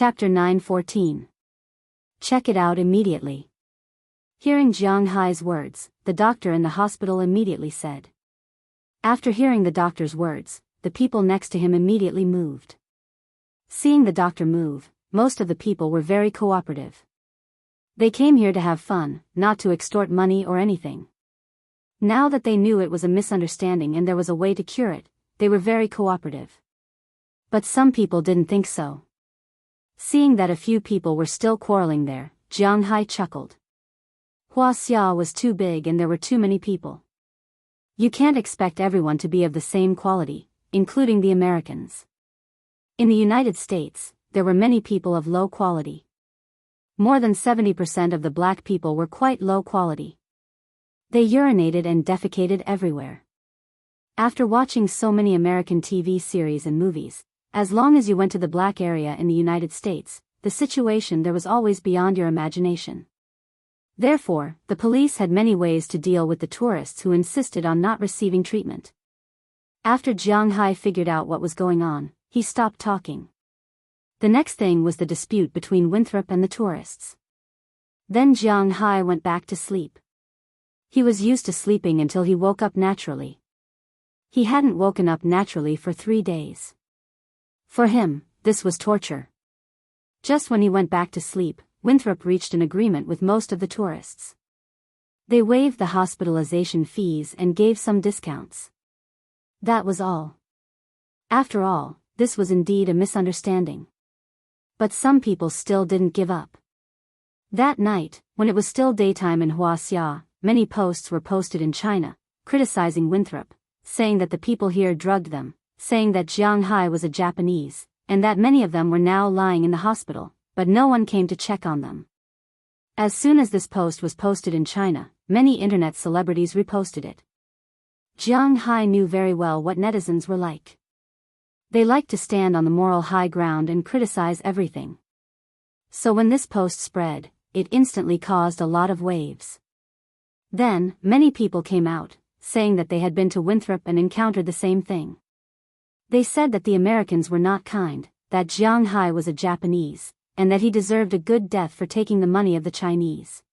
Chapter 9:14. Check it out immediately. Hearing Jiang Hai's words, the doctor in the hospital immediately said. After hearing the doctor's words, the people next to him immediately moved. Seeing the doctor move, most of the people were very cooperative. They came here to have fun, not to extort money or anything. Now that they knew it was a misunderstanding and there was a way to cure it, they were very cooperative. But some people didn't think so. Seeing that a few people were still quarreling there, Jiang Hai chuckled. Huaxia was too big and there were too many people. You can't expect everyone to be of the same quality, including the Americans. In the United States, there were many people of low quality. More than 70% of the black people were quite low quality. They urinated and defecated everywhere. After watching so many American TV series and movies, as long as you went to the black area in the United States, the situation there was always beyond your imagination. Therefore, the police had many ways to deal with the tourists who insisted on not receiving treatment. After Jiang Hai figured out what was going on, he stopped talking. The next thing was the dispute between Winthrop and the tourists. Then Jiang Hai went back to sleep. He was used to sleeping until he woke up naturally. He hadn't woken up naturally for 3 days. For him, this was torture. Just when he went back to sleep, Winthrop reached an agreement with most of the tourists. They waived the hospitalization fees and gave some discounts. That was all. After all, this was indeed a misunderstanding. But some people still didn't give up. That night, when it was still daytime in Huaxia, many posts were posted in China, criticizing Winthrop, saying that the people here drugged them, saying that Jiang Hai was a Japanese, and that many of them were now lying in the hospital, but no one came to check on them. As soon as this post was posted in China, many internet celebrities reposted it. Jiang Hai knew very well what netizens were like. They liked to stand on the moral high ground and criticize everything. So when this post spread, it instantly caused a lot of waves. Then, many people came out, saying that they had been to Winthrop and encountered the same thing. They said that the Americans were not kind, that Jiang Hai was a Japanese, and that he deserved a good death for taking the money of the Chinese.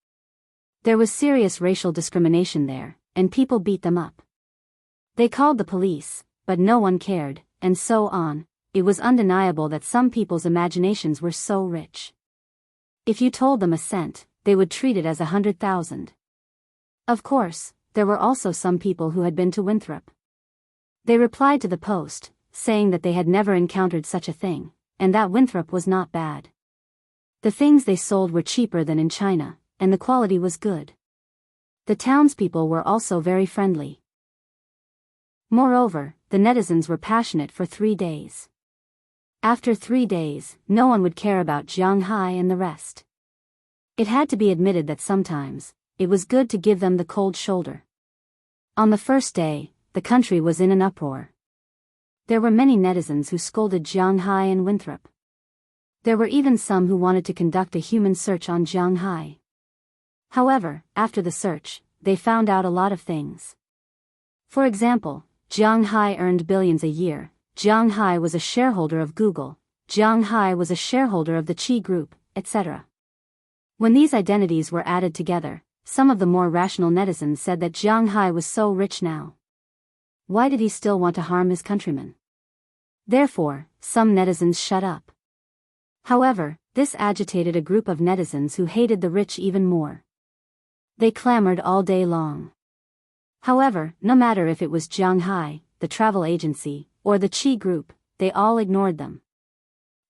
There was serious racial discrimination there, and people beat them up. They called the police, but no one cared, and so on. It was undeniable that some people's imaginations were so rich. If you told them a cent, they would treat it as 100,000. Of course, there were also some people who had been to Winthrop. They replied to the post, saying that they had never encountered such a thing, and that Winthrop was not bad. The things they sold were cheaper than in China, and the quality was good. The townspeople were also very friendly. Moreover, the netizens were passionate for 3 days. After 3 days, no one would care about Jiang Hai and the rest. It had to be admitted that sometimes, it was good to give them the cold shoulder. On the first day, the country was in an uproar. There were many netizens who scolded Jiang Hai and Winthrop. There were even some who wanted to conduct a human search on Jiang Hai. However, after the search, they found out a lot of things. For example, Jiang Hai earned billions a year, Jiang Hai was a shareholder of Google, Jiang Hai was a shareholder of the Qi Group, etc. When these identities were added together, some of the more rational netizens said that Jiang Hai was so rich now. Why did he still want to harm his countrymen? Therefore, some netizens shut up. However, this agitated a group of netizens who hated the rich even more. They clamored all day long. However, no matter if it was Jiang Hai, the travel agency, or the Qi Group, they all ignored them.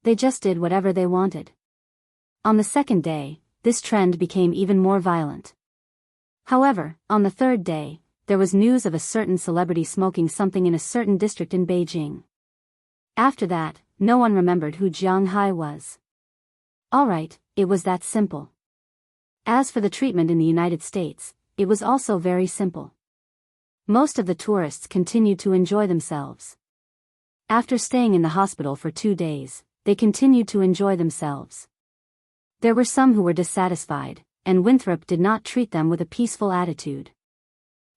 They just did whatever they wanted. On the second day, this trend became even more violent. However, on the third day, there was news of a certain celebrity smoking something in a certain district in Beijing. After that, no one remembered who Jiang Hai was. Alright, it was that simple. As for the treatment in the United States, it was also very simple. Most of the tourists continued to enjoy themselves. After staying in the hospital for 2 days, they continued to enjoy themselves. There were some who were dissatisfied, and Winthrop did not treat them with a peaceful attitude.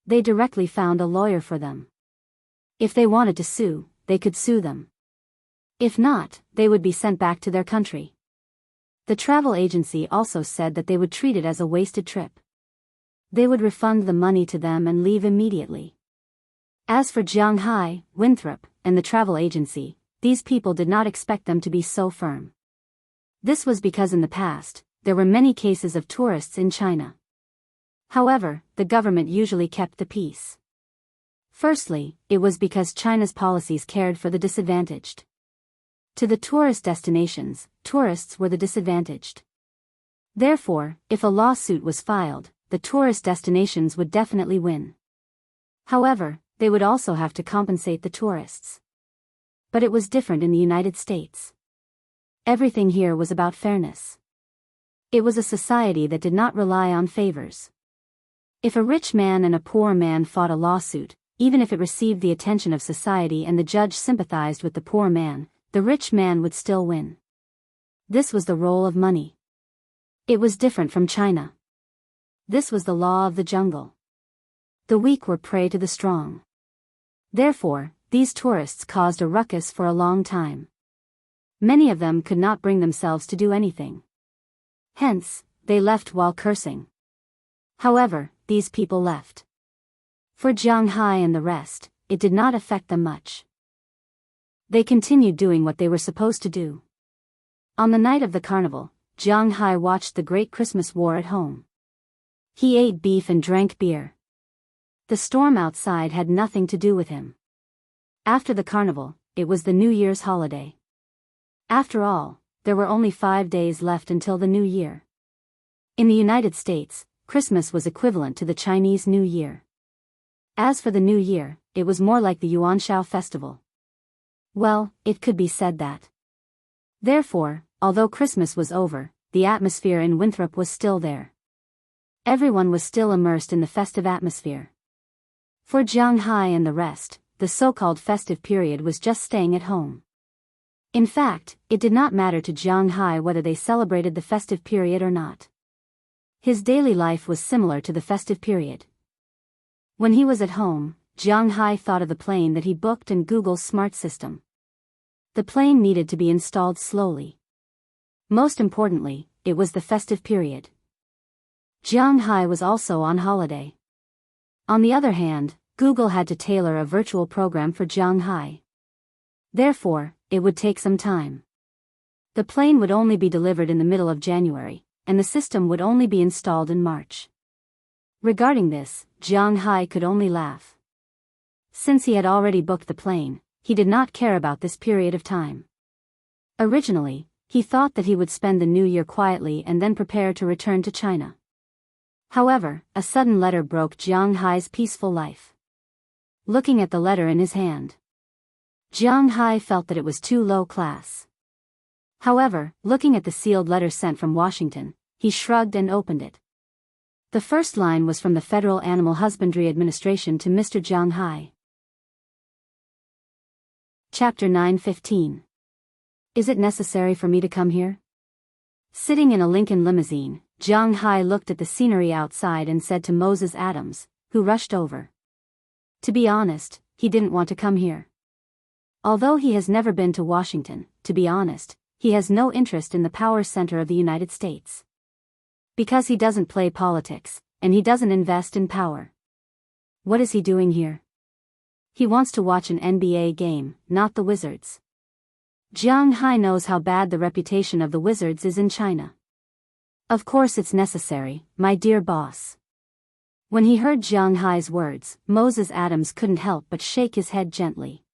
They directly found a lawyer for them. If they wanted to sue, they could sue them. If not, they would be sent back to their country. The travel agency also said that they would treat it as a wasted trip. They would refund the money to them and leave immediately. As for Jiang Hai, Winthrop, and the travel agency, these people did not expect them to be so firm. This was because in the past, there were many cases of tourists in China. However, the government usually kept the peace. Firstly, it was because China's policies cared for the disadvantaged. To the tourist destinations, tourists were the disadvantaged. Therefore, if a lawsuit was filed, the tourist destinations would definitely win. However, they would also have to compensate the tourists. But it was different in the United States. Everything here was about fairness. It was a society that did not rely on favors. If a rich man and a poor man fought a lawsuit, even if it received the attention of society and the judge sympathized with the poor man, the rich man would still win. This was the role of money. It was different from China. This was the law of the jungle. The weak were prey to the strong. Therefore, these tourists caused a ruckus for a long time. Many of them could not bring themselves to do anything. Hence, they left while cursing. However, these people left. For Jiang Hai and the rest, it did not affect them much. They continued doing what they were supposed to do. On the night of the carnival, Jiang Hai watched the Great Christmas War at home. He ate beef and drank beer. The storm outside had nothing to do with him. After the carnival, it was the New Year's holiday. After all, there were only 5 days left until the New Year. In the United States, Christmas was equivalent to the Chinese New Year. As for the New Year, it was more like the Yuanshao festival. Well, it could be said that. Therefore, although Christmas was over, the atmosphere in Winthrop was still there. Everyone was still immersed in the festive atmosphere. For Jiang Hai and the rest, the so-called festive period was just staying at home. In fact, it did not matter to Jiang Hai whether they celebrated the festive period or not. His daily life was similar to the festive period. When he was at home, Jiang Hai thought of the plane that he booked and Google's smart system. The plane needed to be installed slowly. Most importantly, it was the festive period. Jiang Hai was also on holiday. On the other hand, Google had to tailor a virtual program for Jiang Hai. Therefore, it would take some time. The plane would only be delivered in the middle of January, and the system would only be installed in March. Regarding this, Jiang Hai could only laugh. Since he had already booked the plane, he did not care about this period of time. Originally, he thought that he would spend the New Year quietly and then prepare to return to China. However, a sudden letter broke Jiang Hai's peaceful life. Looking at the letter in his hand, Jiang Hai felt that it was too low class. However, looking at the sealed letter sent from Washington, he shrugged and opened it. The first line was from the Federal Animal Husbandry Administration to Mr. Jiang Hai. Chapter 9:15. Is it necessary for me to come here? Sitting in a Lincoln limousine, Jiang Hai looked at the scenery outside and said to Moses Adams, who rushed over. To be honest, he didn't want to come here. Although he has never been to Washington, to be honest, he has no interest in the power center of the United States. Because he doesn't play politics, and he doesn't invest in power. What is he doing here? He wants to watch an NBA game, not the Wizards. Jiang Hai knows how bad the reputation of the Wizards is in China. Of course it's necessary, my dear boss. When he heard Jiang Hai's words, Moses Adams couldn't help but shake his head gently.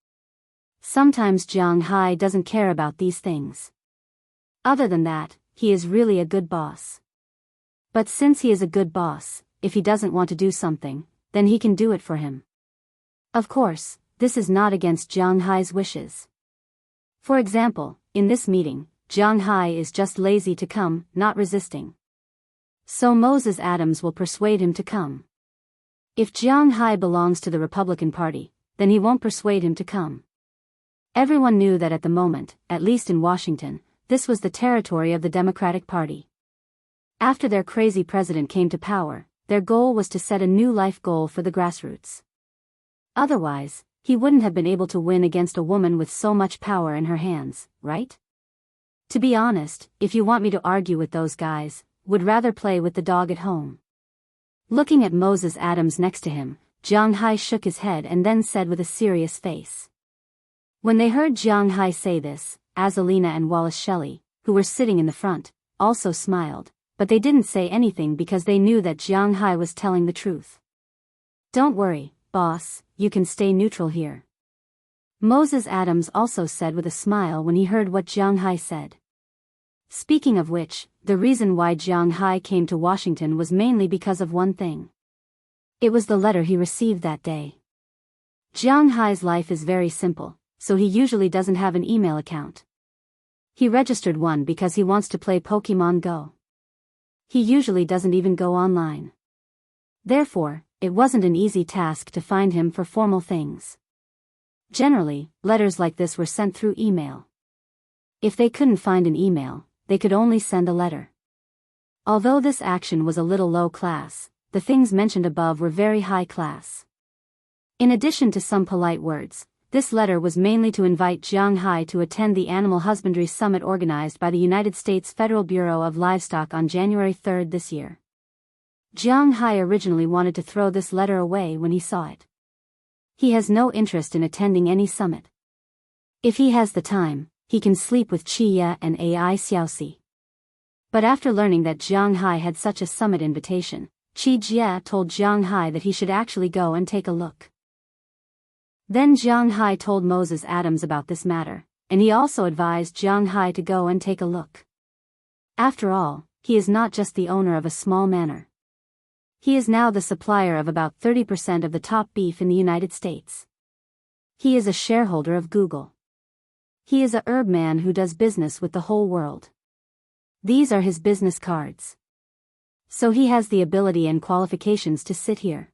Sometimes Jiang Hai doesn't care about these things. Other than that, he is really a good boss. But since he is a good boss, if he doesn't want to do something, then he can do it for him. Of course, this is not against Jiang Hai's wishes. For example, in this meeting, Jiang Hai is just lazy to come, not resisting. So Moses Adams will persuade him to come. If Jiang Hai belongs to the Republican Party, then he won't persuade him to come. Everyone knew that at the moment, at least in Washington, this was the territory of the Democratic Party. After their crazy president came to power, their goal was to set a new life goal for the grassroots. Otherwise, he wouldn't have been able to win against a woman with so much power in her hands, right? To be honest, if you want me to argue with those guys, would rather play with the dog at home. Looking at Moses Adams next to him, Jiang Hai shook his head and then said with a serious face. When they heard Jiang Hai say this, Azalina and Wallace Shelley, who were sitting in the front, also smiled, but they didn't say anything because they knew that Jiang Hai was telling the truth. Don't worry, boss, you can stay neutral here. Moses Adams also said with a smile when he heard what Jiang Hai said. Speaking of which, the reason why Jiang Hai came to Washington was mainly because of one thing. It was the letter he received that day. Jiang Hai's life is very simple, so he usually doesn't have an email account. He registered one because he wants to play Pokemon Go. He usually doesn't even go online. Therefore, it wasn't an easy task to find him for formal things. Generally, letters like this were sent through email. If they couldn't find an email, they could only send a letter. Although this action was a little low class, the things mentioned above were very high class. In addition to some polite words, this letter was mainly to invite Jiang Hai to attend the Animal Husbandry Summit organized by the United States Federal Bureau of Livestock on January 3 this year. Jiang Hai originally wanted to throw this letter away when he saw it. He has no interest in attending any summit. If he has the time, he can sleep with Chia and Ai Xiaoxi. But after learning that Jiang Hai had such a summit invitation, Chi Jia told Jiang Hai that he should actually go and take a look. Then Jiang Hai told Moses Adams about this matter, and he also advised Jiang Hai to go and take a look. After all, he is not just the owner of a small manor. He is now the supplier of about 30% of the top beef in the United States. He is a shareholder of Google. He is a herb man who does business with the whole world. These are his business cards. So he has the ability and qualifications to sit here.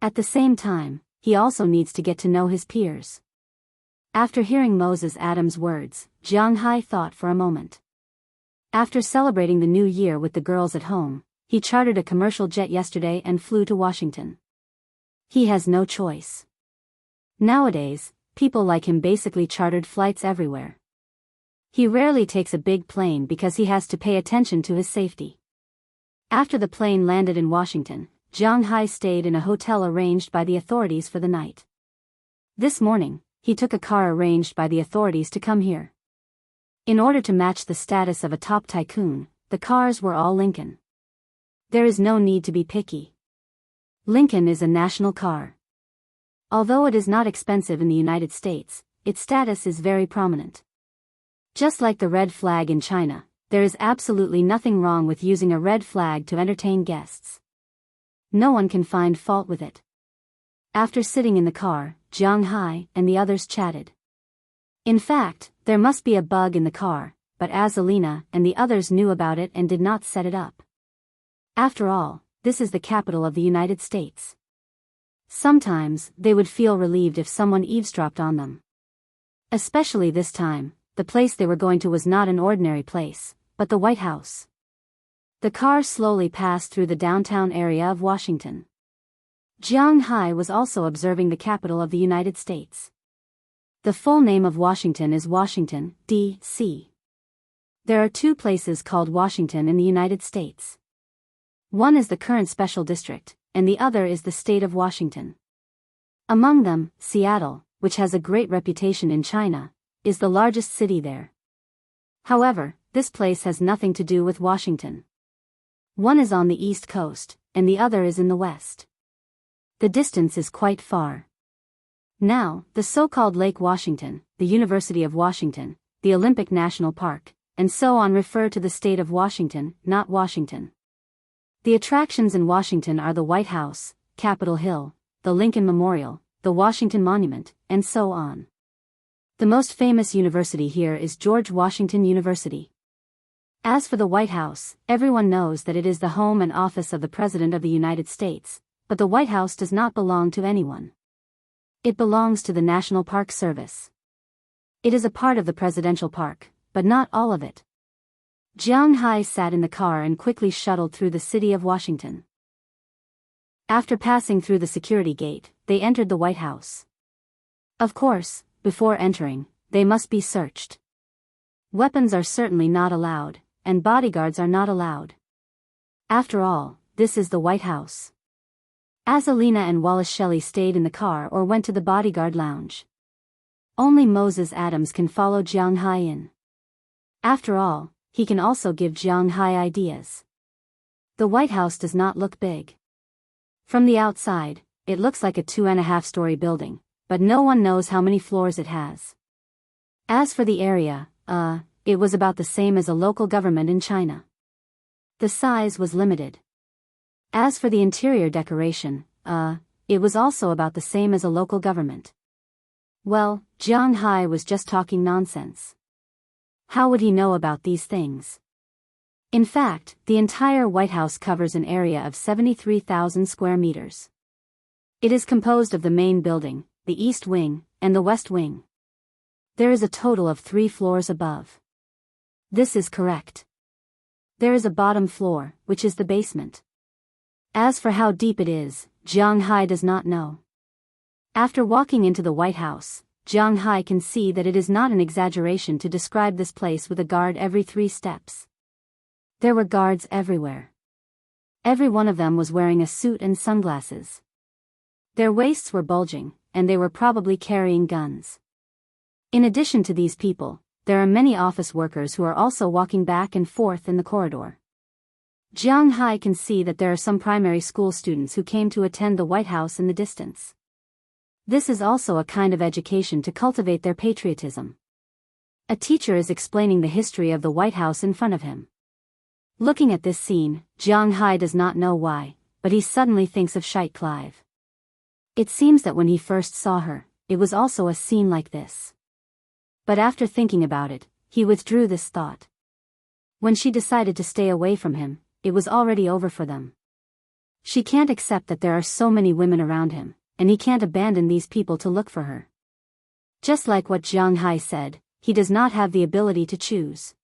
At the same time, he also needs to get to know his peers. After hearing Moses Adams' words, Jiang Hai thought for a moment. After celebrating the new year with the girls at home, he chartered a commercial jet yesterday and flew to Washington. He has no choice. Nowadays, people like him basically chartered flights everywhere. He rarely takes a big plane because he has to pay attention to his safety. After the plane landed in Washington, Jiang Hai stayed in a hotel arranged by the authorities for the night. This morning, he took a car arranged by the authorities to come here. In order to match the status of a top tycoon, the cars were all Lincoln. There is no need to be picky. Lincoln is a national car. Although it is not expensive in the United States, its status is very prominent. Just like the red flag in China, there is absolutely nothing wrong with using a red flag to entertain guests. No one can find fault with it. After sitting in the car, Jiang Hai and the others chatted. In fact, there must be a bug in the car, but Azalina and the others knew about it and did not set it up. After all, this is the capital of the United States. Sometimes, they would feel relieved if someone eavesdropped on them. Especially this time, the place they were going to was not an ordinary place, but the White House. The car slowly passed through the downtown area of Washington. Jiang Hai was also observing the capital of the United States. The full name of Washington is Washington, D.C. There are two places called Washington in the United States. One is the current special district, and the other is the state of Washington. Among them, Seattle, which has a great reputation in China, is the largest city there. However, this place has nothing to do with Washington. One is on the east coast, and the other is in the west. The distance is quite far. Now, the so-called Lake Washington, the University of Washington, the Olympic National Park, and so on refer to the state of Washington, not Washington. The attractions in Washington are the White House, Capitol Hill, the Lincoln Memorial, the Washington Monument, and so on. The most famous university here is George Washington University. As for the White House, everyone knows that it is the home and office of the President of the United States, but the White House does not belong to anyone. It belongs to the National Park Service. It is a part of the presidential park, but not all of it. Jiang Hai sat in the car and quickly shuttled through the city of Washington. After passing through the security gate, they entered the White House. Of course, before entering, they must be searched. Weapons are certainly not allowed, and bodyguards are not allowed. After all, this is the White House. Azalina and Wallace Shelley stayed in the car or went to the bodyguard lounge. Only Moses Adams can follow Jiang Hai in. After all, he can also give Jiang Hai ideas. The White House does not look big. From the outside, it looks like a 2.5-story building, but no one knows how many floors it has. As for the area, it was about the same as a local government in China. The size was limited. As for the interior decoration, it was also about the same as a local government. Well, Jiang Hai was just talking nonsense. How would he know about these things? In fact, the entire White House covers an area of 73,000 square meters. It is composed of the main building, the East Wing, and the West Wing. There is a total of 3 floors above. This is correct. There is a bottom floor, which is the basement. As for how deep it is, Jiang Hai does not know. After walking into the White House, Jiang Hai can see that it is not an exaggeration to describe this place with a guard every 3 steps. There were guards everywhere. Every one of them was wearing a suit and sunglasses. Their waists were bulging, and they were probably carrying guns. In addition to these people, there are many office workers who are also walking back and forth in the corridor. Jiang Hai can see that there are some primary school students who came to attend the White House in the distance. This is also a kind of education to cultivate their patriotism. A teacher is explaining the history of the White House in front of him. Looking at this scene, Jiang Hai does not know why, but he suddenly thinks of Scheit Clive. It seems that when he first saw her, it was also a scene like this. But after thinking about it, he withdrew this thought. When she decided to stay away from him, it was already over for them. She can't accept that there are so many women around him, and he can't abandon these people to look for her. Just like what Jiang Hai said, he does not have the ability to choose.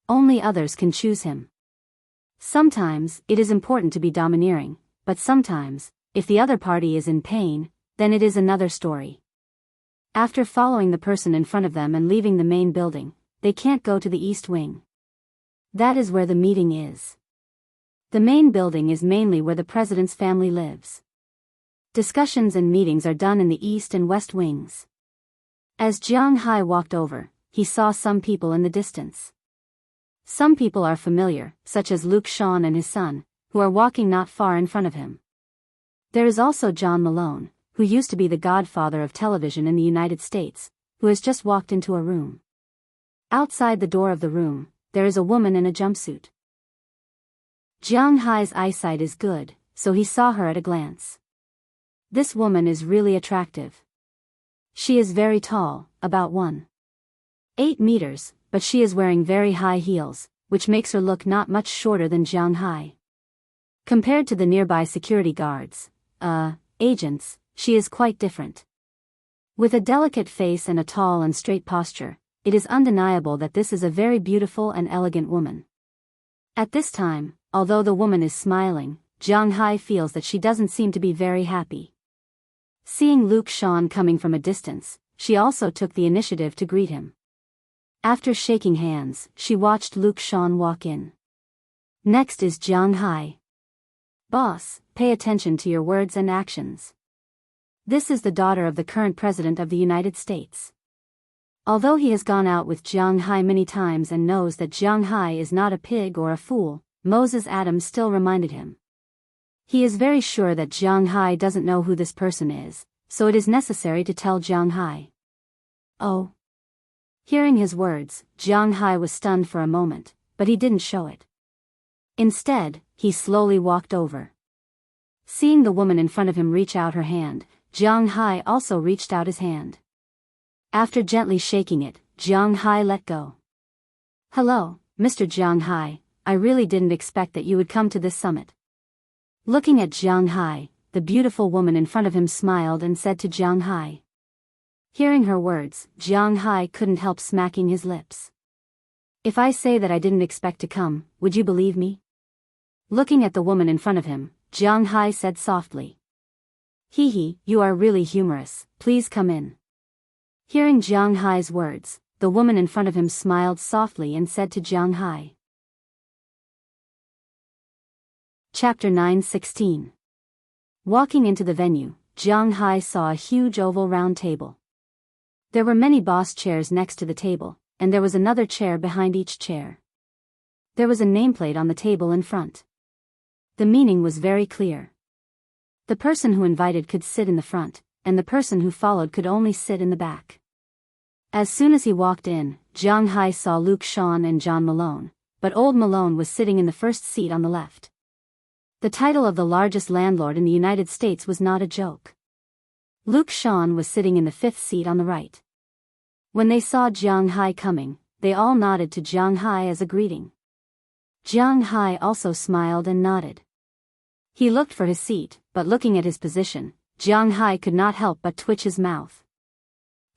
Only others can choose him. Sometimes, it is important to be domineering, but sometimes, if the other party is in pain, then it is another story. After following the person in front of them and leaving the main building, they can't go to the East Wing. That is where the meeting is. The main building is mainly where the president's family lives. Discussions and meetings are done in the East and West Wings. As Jiang Hai walked over, he saw some people in the distance. Some people are familiar, such as Luke Shawn and his son, who are walking not far in front of him. There is also John Malone, who used to be the godfather of television in the United States, who has just walked into a room. Outside the door of the room, there is a woman in a jumpsuit. Jiang Hai's eyesight is good, so he saw her at a glance. This woman is really attractive. She is very tall, about 1.8 meters, but she is wearing very high heels, which makes her look not much shorter than Jiang Hai. Compared to the nearby security guards, agents, she is quite different. With a delicate face and a tall and straight posture, it is undeniable that this is a very beautiful and elegant woman. At this time, although the woman is smiling, Jiang Hai feels that she doesn't seem to be very happy. Seeing Luke Shawn coming from a distance, she also took the initiative to greet him. After shaking hands, she watched Luke Shawn walk in. Next is Jiang Hai. Boss, pay attention to your words and actions. This is the daughter of the current president of the United States. Although he has gone out with Jiang Hai many times and knows that Jiang Hai is not a pig or a fool, Moses Adams still reminded him. He is very sure that Jiang Hai doesn't know who this person is, so it is necessary to tell Jiang Hai. Oh. Hearing his words, Jiang Hai was stunned for a moment, but he didn't show it. Instead, he slowly walked over. Seeing the woman in front of him reach out her hand, Jiang Hai also reached out his hand. After gently shaking it, Jiang Hai let go. Hello, Mr. Jiang Hai, I really didn't expect that you would come to this summit. Looking at Jiang Hai, the beautiful woman in front of him smiled and said to Jiang Hai. Hearing her words, Jiang Hai couldn't help smacking his lips. If I say that I didn't expect to come, would you believe me? Looking at the woman in front of him, Jiang Hai said softly. Hee hee, you are really humorous, please come in. Hearing Jiang Hai's words, the woman in front of him smiled softly and said to Jiang Hai. Chapter 9:16. Walking into the venue, Jiang Hai saw a huge oval round table. There were many boss chairs next to the table, and there was another chair behind each chair. There was a nameplate on the table in front. The meaning was very clear. The person who invited could sit in the front, and the person who followed could only sit in the back. As soon as he walked in, Jiang Hai saw Luke Shawn and John Malone, but old Malone was sitting in the first seat on the left. The title of the largest landlord in the United States was not a joke. Luke Shawn was sitting in the fifth seat on the right. When they saw Jiang Hai coming, they all nodded to Jiang Hai as a greeting. Jiang Hai also smiled and nodded. He looked for his seat, but looking at his position, Jiang Hai could not help but twitch his mouth.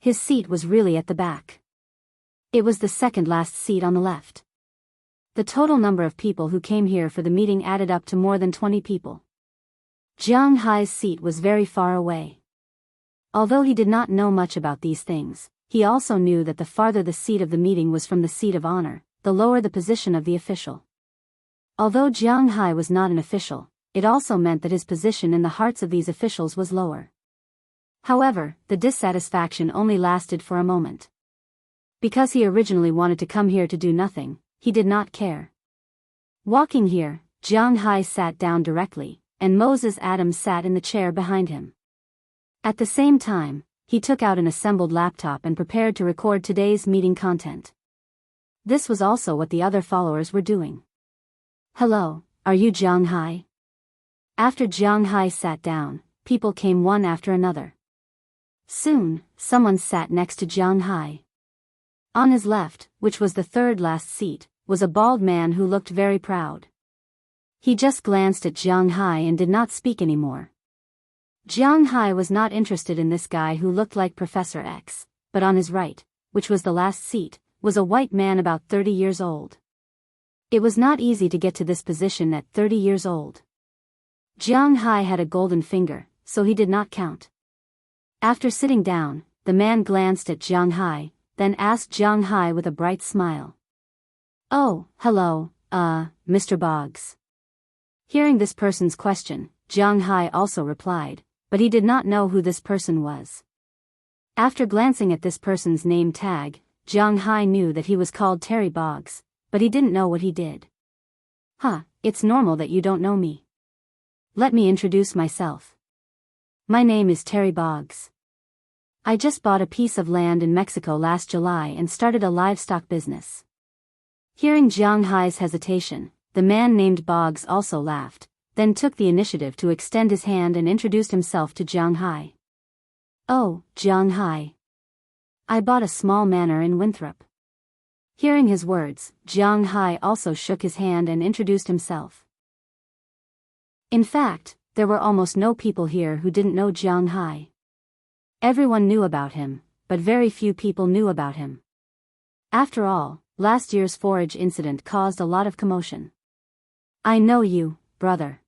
His seat was really at the back. It was the second last seat on the left. The total number of people who came here for the meeting added up to more than 20 people. Jiang Hai's seat was very far away. Although he did not know much about these things, he also knew that the farther the seat of the meeting was from the seat of honor, the lower the position of the official. Although Jiang Hai was not an official, it also meant that his position in the hearts of these officials was lower. However, the dissatisfaction only lasted for a moment. Because he originally wanted to come here to do nothing, he did not care. Walking here, Jiang Hai sat down directly, and Moses Adams sat in the chair behind him. At the same time, he took out an assembled laptop and prepared to record today's meeting content. This was also what the other followers were doing. "Hello, are you Jiang Hai?" After Jiang Hai sat down, people came one after another. Soon, someone sat next to Jiang Hai. On his left, which was the third last seat, was a bald man who looked very proud. He just glanced at Jiang Hai and did not speak anymore. Jiang Hai was not interested in this guy who looked like Professor X, but on his right, which was the last seat, was a white man about 30 years old. It was not easy to get to this position at 30 years old. Jiang Hai had a golden finger, so he did not count. After sitting down, the man glanced at Jiang Hai, then asked Jiang Hai with a bright smile. "Oh, hello, Mr. Boggs." Hearing this person's question, Jiang Hai also replied, but he did not know who this person was. After glancing at this person's name tag, Jiang Hai knew that he was called Terry Boggs, but he didn't know what he did. It's normal that you don't know me. Let me introduce myself. My name is Terry Boggs. I just bought a piece of land in Mexico last July and started a livestock business." Hearing Jiang Hai's hesitation, the man named Boggs also laughed, then took the initiative to extend his hand and introduced himself to Jiang Hai. "Oh, Jiang Hai. I bought a small manor in Winthrop." Hearing his words, Jiang Hai also shook his hand and introduced himself. In fact, there were almost no people here who didn't know Jiang Hai. Everyone knew about him, but very few people knew about him. After all, last year's forage incident caused a lot of commotion. "I know you, brother.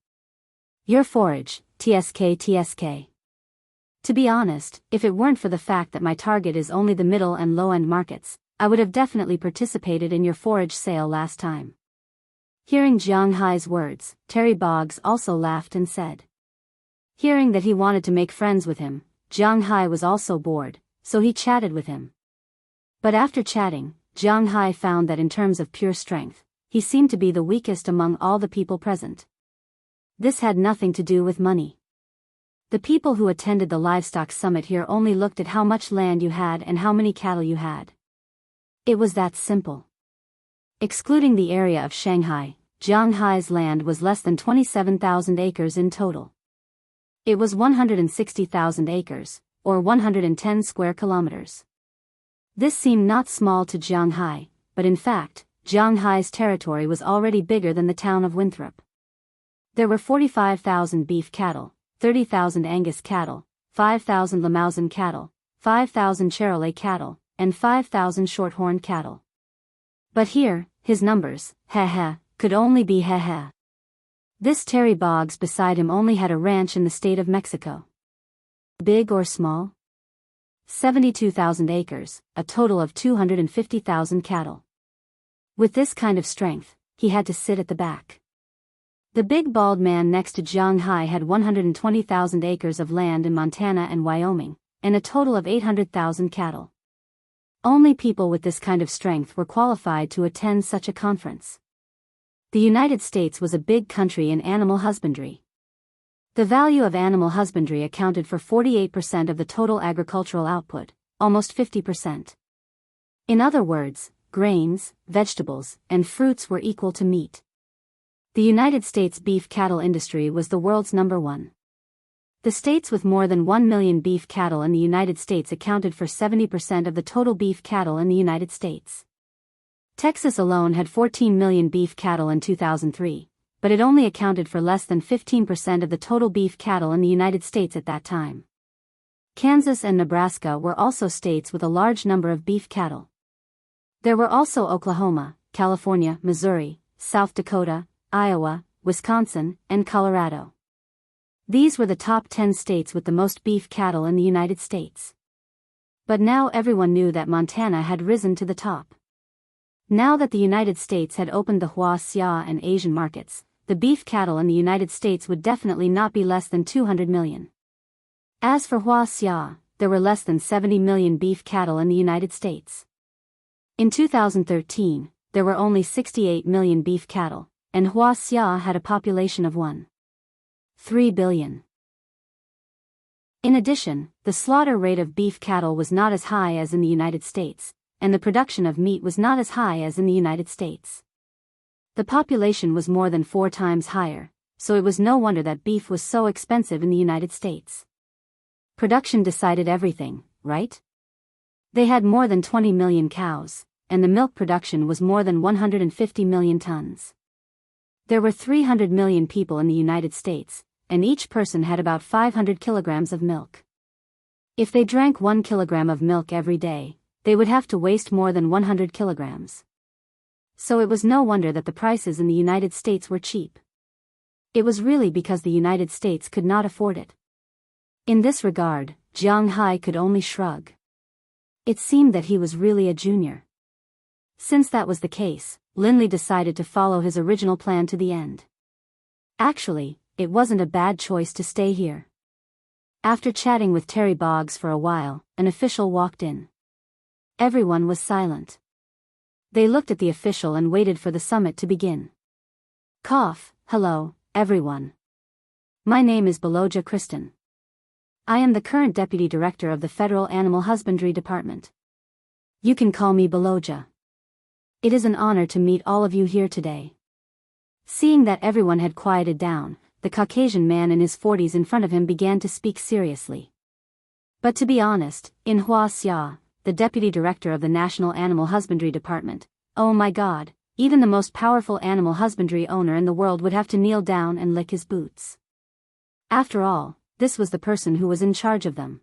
You're forage, TSK. To be honest, if it weren't for the fact that my target is only the middle and low-end markets, I would have definitely participated in your forage sale last time." Hearing Jiang Hai's words, Terry Boggs also laughed and said. Hearing that he wanted to make friends with him, Jiang Hai was also bored, so he chatted with him. But after chatting, Jiang Hai found that in terms of pure strength, he seemed to be the weakest among all the people present. This had nothing to do with money. The people who attended the livestock summit here only looked at how much land you had and how many cattle you had. It was that simple. Excluding the area of Shanghai, Jiang Hai's land was less than 27,000 acres in total. It was 160,000 acres, or 110 square kilometers. This seemed not small to Jiang Hai, but in fact, Jiang Hai's territory was already bigger than the town of Winthrop. There were 45,000 beef cattle, 30,000 Angus cattle, 5,000 Limousin cattle, 5,000 Charolais cattle, and 5,000 shorthorn cattle. But here, his numbers, could only be This Terry Boggs beside him only had a ranch in the state of Mexico. Big or small? 72,000 acres, a total of 250,000 cattle. With this kind of strength, he had to sit at the back. The big bald man next to Jiang Hai had 120,000 acres of land in Montana and Wyoming, and a total of 800,000 cattle. Only people with this kind of strength were qualified to attend such a conference. The United States was a big country in animal husbandry. The value of animal husbandry accounted for 48% of the total agricultural output, almost 50%. In other words, grains, vegetables, and fruits were equal to meat. The United States beef cattle industry was the world's #1. The states with more than 1 million beef cattle in the United States accounted for 70% of the total beef cattle in the United States. Texas alone had 14 million beef cattle in 2003, but it only accounted for less than 15% of the total beef cattle in the United States at that time. Kansas and Nebraska were also states with a large number of beef cattle. There were also Oklahoma, California, Missouri, South Dakota, Iowa, Wisconsin, and Colorado. These were the top 10 states with the most beef cattle in the United States. But now everyone knew that Montana had risen to the top. Now that the United States had opened the Hua-Xia and Asian markets, the beef cattle in the United States would definitely not be less than 200 million. As for Hua-Xia, there were less than 70 million beef cattle in the United States. In 2013, there were only 68 million beef cattle, and Hua-Xia had a population of 1.3 billion. In addition, the slaughter rate of beef cattle was not as high as in the United States, and the production of meat was not as high as in the United States. The population was more than 4 times higher, so it was no wonder that beef was so expensive in the United States. Production decided everything, right? They had more than 20 million cows, and the milk production was more than 150 million tons. There were 300 million people in the United States, and each person had about 500 kilograms of milk. If they drank 1 kilogram of milk every day, they would have to waste more than 100 kilograms. So it was no wonder that the prices in the United States were cheap. It was really because the United States could not afford it. In this regard, Jiang Hai could only shrug. It seemed that he was really a junior. Since that was the case, Lindley decided to follow his original plan to the end. Actually, it wasn't a bad choice to stay here. After chatting with Terry Boggs for a while, an official walked in. Everyone was silent. They looked at the official and waited for the summit to begin. Cough, hello, everyone. My name is Beloja Kristen. I am the current Deputy Director of the Federal Animal Husbandry Department. You can call me Beloja. It is an honor to meet all of you here today. Seeing that everyone had quieted down, the Caucasian man in his 40s in front of him began to speak seriously. But to be honest, in Hua-Xia, the Deputy Director of the National Animal Husbandry Department, oh my God, even the most powerful animal husbandry owner in the world would have to kneel down and lick his boots. After all, this was the person who was in charge of them.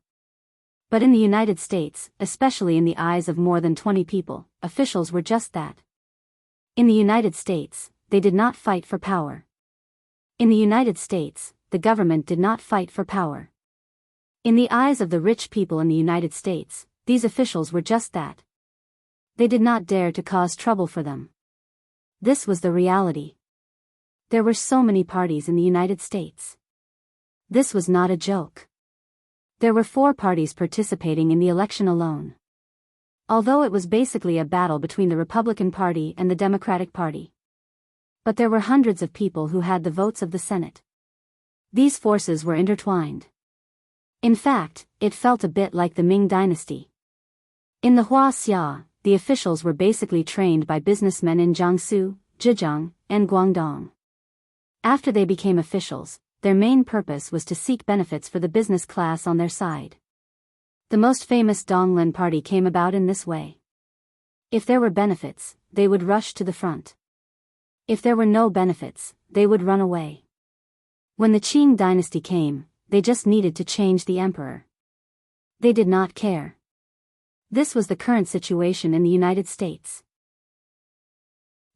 But in the United States, especially in the eyes of more than 20 people, officials were just that. In the United States, they did not fight for power. In the United States, the government did not fight for power. In the eyes of the rich people in the United States, these officials were just that. They did not dare to cause trouble for them. This was the reality. There were so many parties in the United States. This was not a joke. There were 4 parties participating in the election alone. Although it was basically a battle between the Republican Party and the Democratic Party. But there were hundreds of people who had the votes of the Senate. These forces were intertwined. In fact, it felt a bit like the Ming Dynasty. In the Hua-Xia, the officials were basically trained by businessmen in Jiangsu, Zhejiang, and Guangdong. After they became officials, their main purpose was to seek benefits for the business class on their side. The most famous Donglin Party came about in this way. If there were benefits, they would rush to the front. If there were no benefits, they would run away. When the Qing dynasty came, they just needed to change the emperor. They did not care. This was the current situation in the United States.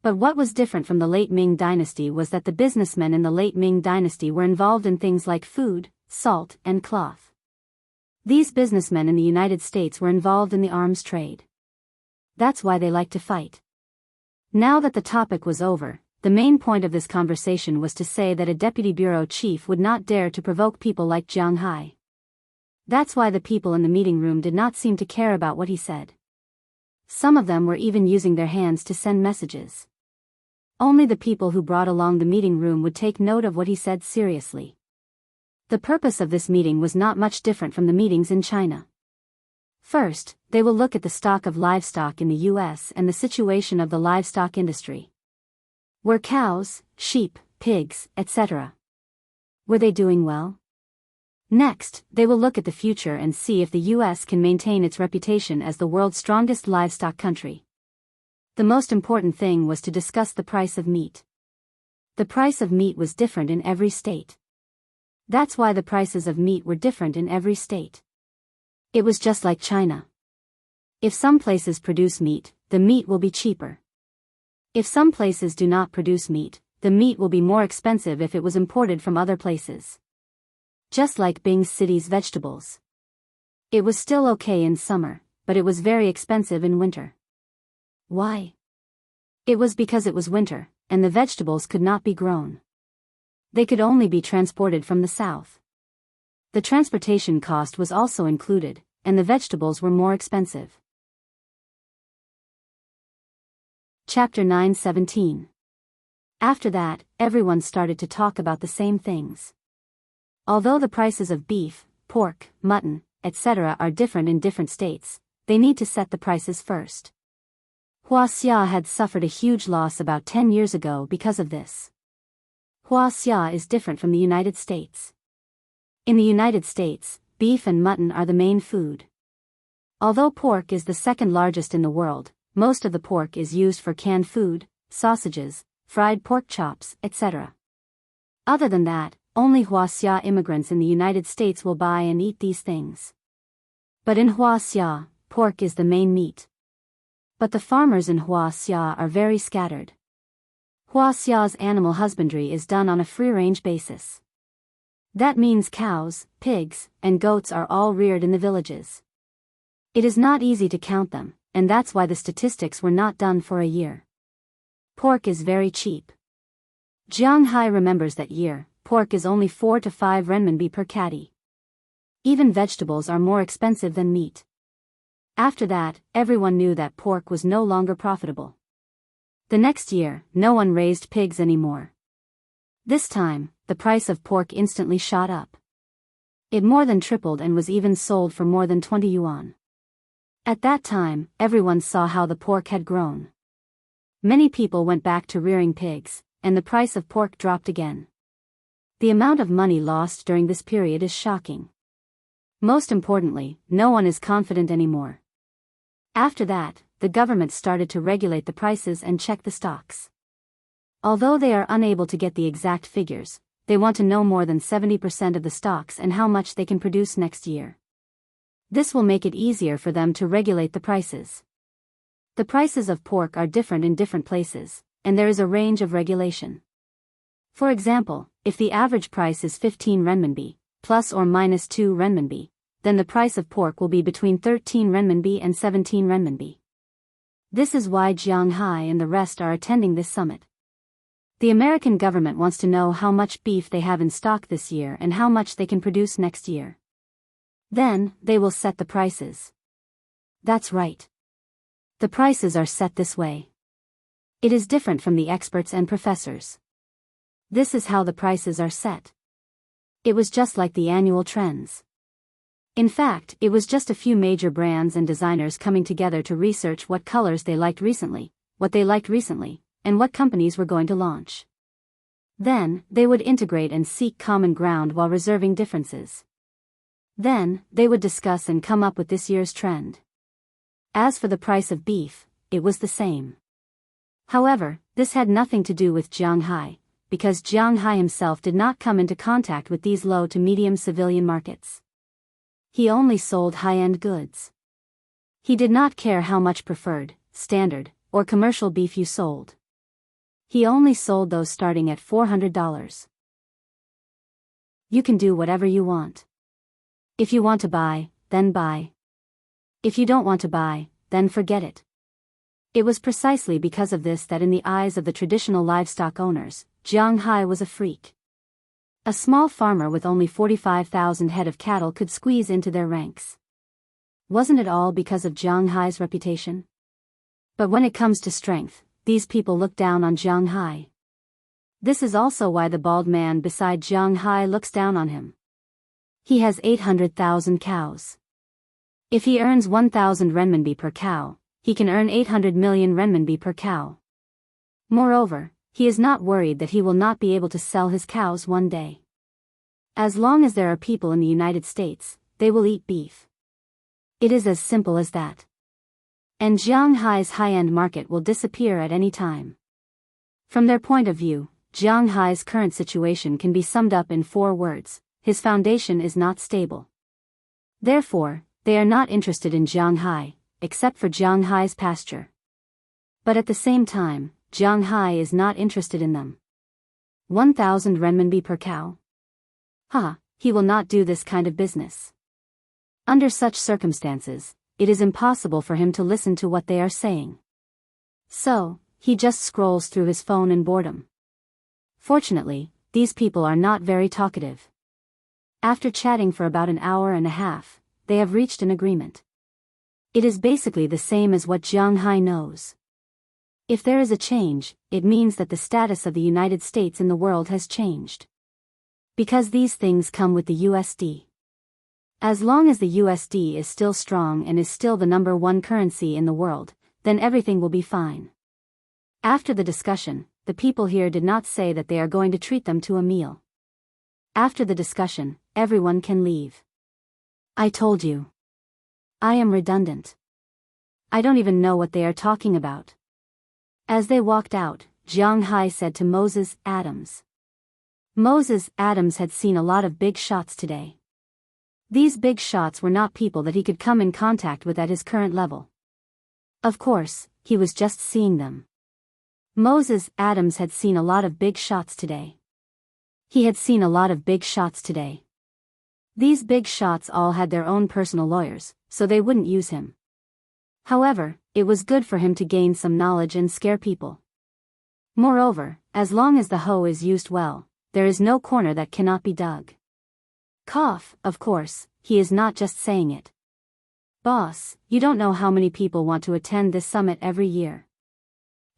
But what was different from the late Ming dynasty was that the businessmen in the late Ming dynasty were involved in things like food, salt, and cloth. These businessmen in the United States were involved in the arms trade. That's why they liked to fight. Now that the topic was over, the main point of this conversation was to say that a deputy bureau chief would not dare to provoke people like Jiang Hai. That's why the people in the meeting room did not seem to care about what he said. Some of them were even using their hands to send messages. Only the people who brought along the meeting room would take note of what he said seriously. The purpose of this meeting was not much different from the meetings in China. First, they will look at the stock of livestock in the US and the situation of the livestock industry. Were cows, sheep, pigs, etc. Were they doing well? Next, they will look at the future and see if the US can maintain its reputation as the world's strongest livestock country. The most important thing was to discuss the price of meat. The price of meat was different in every state. That's why the prices of meat were different in every state. It was just like China. If some places produce meat, the meat will be cheaper. If some places do not produce meat, the meat will be more expensive if it was imported from other places. Just like Bing City's vegetables. It was still okay in summer, but it was very expensive in winter. Why? It was because it was winter, and the vegetables could not be grown. They could only be transported from the south. The transportation cost was also included, and the vegetables were more expensive. Chapter 9:17. After that, everyone started to talk about the same things. Although the prices of beef, pork, mutton, etc. are different in different states, they need to set the prices first. Huaxia had suffered a huge loss about 10 years ago because of this. Huaxia is different from the United States. In the United States, beef and mutton are the main food. Although pork is the second largest in the world, most of the pork is used for canned food, sausages, fried pork chops, etc. Other than that, only Huaxia immigrants in the United States will buy and eat these things. But in Huaxia, pork is the main meat. But the farmers in Huaxia are very scattered. Huaxia's animal husbandry is done on a free-range basis. That means cows, pigs, and goats are all reared in the villages. It is not easy to count them, and that's why the statistics were not done for a year. Pork is very cheap. Jiang Hai remembers that year, pork is only 4 to 5 renminbi per catty. Even vegetables are more expensive than meat. After that, everyone knew that pork was no longer profitable. The next year, no one raised pigs anymore. This time, the price of pork instantly shot up. It more than tripled and was even sold for more than 20 yuan. At that time, everyone saw how the pork had grown. Many people went back to rearing pigs, and the price of pork dropped again. The amount of money lost during this period is shocking. Most importantly, no one is confident anymore. After that, the government started to regulate the prices and check the stocks. Although they are unable to get the exact figures, they want to know more than 70% of the stocks and how much they can produce next year. This will make it easier for them to regulate the prices. The prices of pork are different in different places, and there is a range of regulation. For example, if the average price is 15 renminbi, plus or minus 2 renminbi, then the price of pork will be between 13 renminbi and 17 renminbi. This is why Jiang Hai and the rest are attending this summit. The American government wants to know how much beef they have in stock this year and how much they can produce next year. Then, they will set the prices. That's right. The prices are set this way. It is different from the experts and professors. This is how the prices are set. It was just like the annual trends. In fact, it was just a few major brands and designers coming together to research what colors they liked recently, and what companies were going to launch. Then, they would integrate and seek common ground while reserving differences. Then, they would discuss and come up with this year's trend. As for the price of beef, it was the same. However, this had nothing to do with Jiang Hai, because Jiang Hai himself did not come into contact with these low to medium civilian markets. He only sold high-end goods. He did not care how much preferred, standard, or commercial beef you sold. He only sold those starting at $400. You can do whatever you want. If you want to buy, then buy. If you don't want to buy, then forget it. It was precisely because of this that in the eyes of the traditional livestock owners, Jiang Hai was a freak. A small farmer with only 45,000 head of cattle could squeeze into their ranks. Wasn't it all because of Jiang Hai's reputation? But when it comes to strength, these people look down on Jiang Hai. This is also why the bald man beside Jiang Hai looks down on him. He has 800,000 cows. If he earns 1,000 renminbi per cow, he can earn 800 million renminbi per cow. Moreover, he is not worried that he will not be able to sell his cows one day. As long as there are people in the United States, they will eat beef. It is as simple as that. And Jiang Hai's high-end market will disappear at any time. From their point of view, Jiang Hai's current situation can be summed up in 4 words: his foundation is not stable. Therefore, they are not interested in Jiang Hai, except for Jiang Hai's pasture. But at the same time, Jiang Hai is not interested in them. 1,000 renminbi per cow? He will not do this kind of business. Under such circumstances, it is impossible for him to listen to what they are saying. So, he just scrolls through his phone in boredom. Fortunately, these people are not very talkative. After chatting for about an hour and a half, they have reached an agreement. It is basically the same as what Jiang Hai knows. If there is a change, it means that the status of the United States in the world has changed. Because these things come with the USD. As long as the USD is still strong and is still the number 1 currency in the world, then everything will be fine. After the discussion, the people here did not say that they are going to treat them to a meal. After the discussion, everyone can leave. I told you. I am redundant. I don't even know what they are talking about. As they walked out, Jiang Hai said to Moses Adams. Moses Adams had seen a lot of big shots today. These big shots were not people that he could come in contact with at his current level. Of course, he was just seeing them. Moses Adams had seen a lot of big shots today. He had seen a lot of big shots today. These big shots all had their own personal lawyers, so they wouldn't use him. However, it was good for him to gain some knowledge and scare people. Moreover, as long as the hoe is used well, there is no corner that cannot be dug. Cough, of course, he is not just saying it. Boss, you don't know how many people want to attend this summit every year.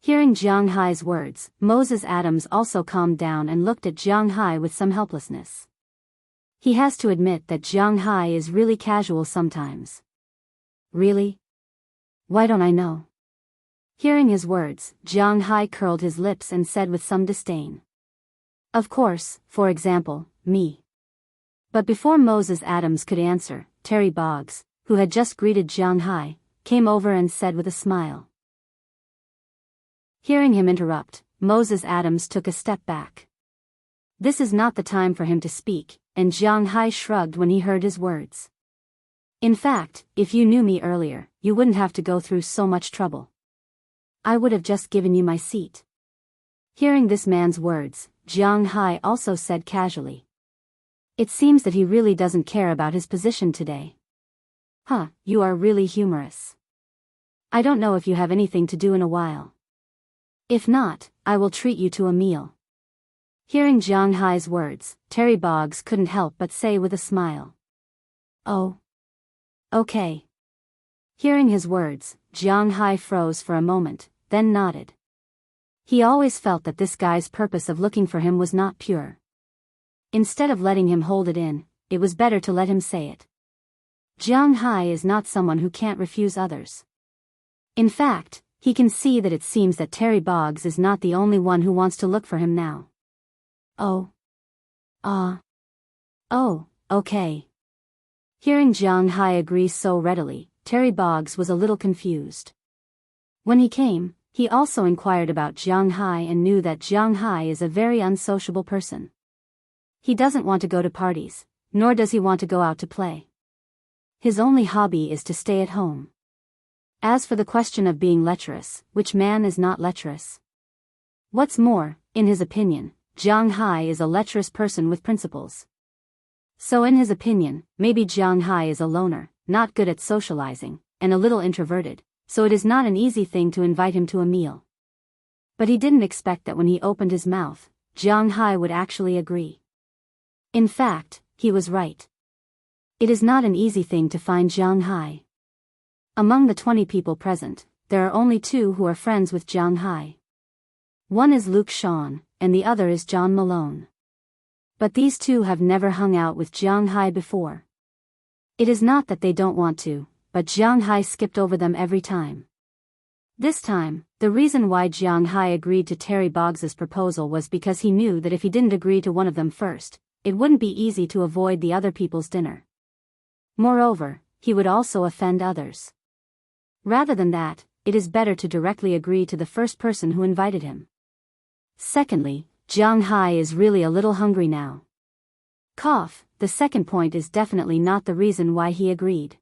Hearing Jiang Hai's words, Moses Adams also calmed down and looked at Jiang Hai with some helplessness. He has to admit that Jiang Hai is really casual sometimes. Really? Why don't I know? Hearing his words, Jiang Hai curled his lips and said with some disdain. Of course, for example, me. But before Moses Adams could answer, Terry Boggs, who had just greeted Jiang Hai, came over and said with a smile. Hearing him interrupt, Moses Adams took a step back. This is not the time for him to speak, and Jiang Hai shrugged when he heard his words. In fact, if you knew me earlier, you wouldn't have to go through so much trouble. I would have just given you my seat. Hearing this man's words, Jiang Hai also said casually. It seems that he really doesn't care about his position today. You are really humorous. I don't know if you have anything to do in a while. If not, I will treat you to a meal. Hearing Jiang Hai's words, Terry Boggs couldn't help but say with a smile. Oh. Okay. Hearing his words, Jiang Hai froze for a moment, then nodded. He always felt that this guy's purpose of looking for him was not pure. Instead of letting him hold it in, it was better to let him say it. Jiang Hai is not someone who can't refuse others. In fact, he can see that it seems that Terry Boggs is not the only one who wants to look for him now. Oh. Okay. Hearing Jiang Hai agree so readily, Terry Boggs was a little confused. When he came, he also inquired about Jiang Hai and knew that Jiang Hai is a very unsociable person. He doesn't want to go to parties, nor does he want to go out to play. His only hobby is to stay at home. As for the question of being lecherous, which man is not lecherous? What's more, in his opinion, Jiang Hai is a lecherous person with principles. So in his opinion, maybe Jiang Hai is a loner, not good at socializing, and a little introverted, so it is not an easy thing to invite him to a meal. But he didn't expect that when he opened his mouth, Jiang Hai would actually agree. In fact, he was right. It is not an easy thing to find Jiang Hai. Among the 20 people present, there are only 2 who are friends with Jiang Hai. One is Luke Shawn, and the other is John Malone. But these 2 have never hung out with Jiang Hai before. It is not that they don't want to, but Jiang Hai skipped over them every time. This time, the reason why Jiang Hai agreed to Terry Boggs's proposal was because he knew that if he didn't agree to one of them first, it wouldn't be easy to avoid the other people's dinner. Moreover, he would also offend others. Rather than that, it is better to directly agree to the first person who invited him. Secondly, Jiang Hai is really a little hungry now. Cough, the second point is definitely not the reason why he agreed.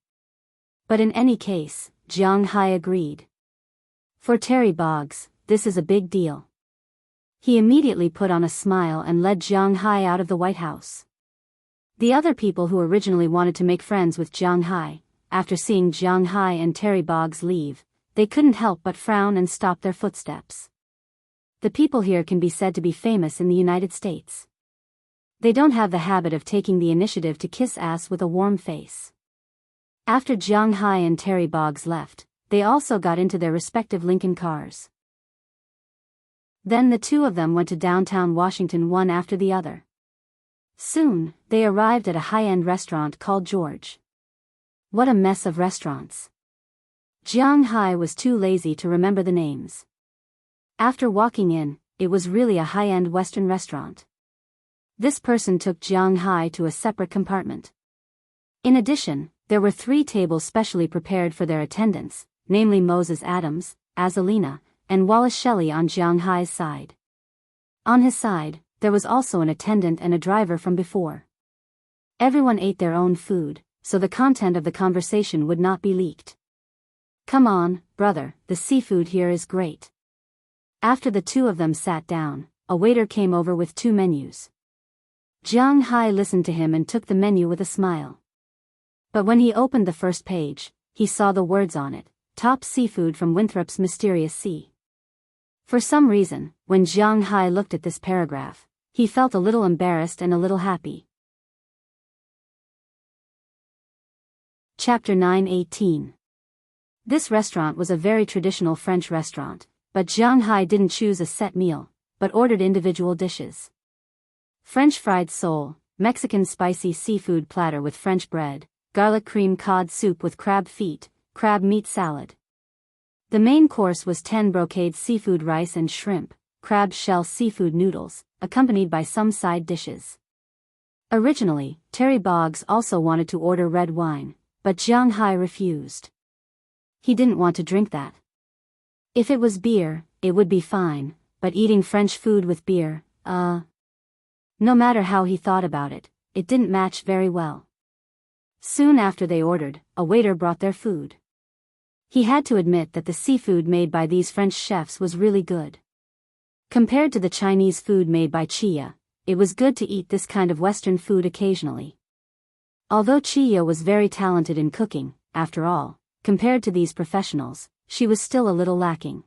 But in any case, Jiang Hai agreed. For Terry Boggs, this is a big deal. He immediately put on a smile and led Jiang Hai out of the White House. The other people who originally wanted to make friends with Jiang Hai, after seeing Jiang Hai and Terry Boggs leave, they couldn't help but frown and stop their footsteps. The people here can be said to be famous in the United States. They don't have the habit of taking the initiative to kiss ass with a warm face. After Jiang Hai and Terry Boggs left, they also got into their respective Lincoln cars. Then the 2 of them went to downtown Washington one after the other. Soon, they arrived at a high-end restaurant called George. What a mess of restaurants. Jiang Hai was too lazy to remember the names. After walking in, it was really a high-end Western restaurant. This person took Jiang Hai to a separate compartment. In addition, there were 3 tables specially prepared for their attendants, namely Moses Adams, Azalina, and Wallace Shelley on Jiang Hai's side. On his side, there was also an attendant and a driver from before. Everyone ate their own food, so the content of the conversation would not be leaked. Come on, brother, the seafood here is great. After the 2 of them sat down, a waiter came over with 2 menus. Jiang Hai listened to him and took the menu with a smile. But when he opened the first page, he saw the words on it, top seafood from Winthrop's Mysterious Sea. For some reason, when Jiang Hai looked at this paragraph, he felt a little embarrassed and a little happy. Chapter 9:18. This restaurant was a very traditional French restaurant, but Jiang Hai didn't choose a set meal, but ordered individual dishes. French fried sole, Mexican spicy seafood platter with French bread, garlic cream cod soup with crab feet, crab meat salad. The main course was 10 brocade seafood rice and shrimp, crab shell seafood noodles, accompanied by some side dishes. Originally, Terry Boggs also wanted to order red wine, but Jiang Hai refused. He didn't want to drink that. If it was beer, it would be fine, but eating French food with beer, no matter how he thought about it, it didn't match very well. Soon after they ordered, a waiter brought their food. He had to admit that the seafood made by these French chefs was really good. Compared to the Chinese food made by Chia, it was good to eat this kind of Western food occasionally. Although Chia was very talented in cooking, after all, compared to these professionals, she was still a little lacking.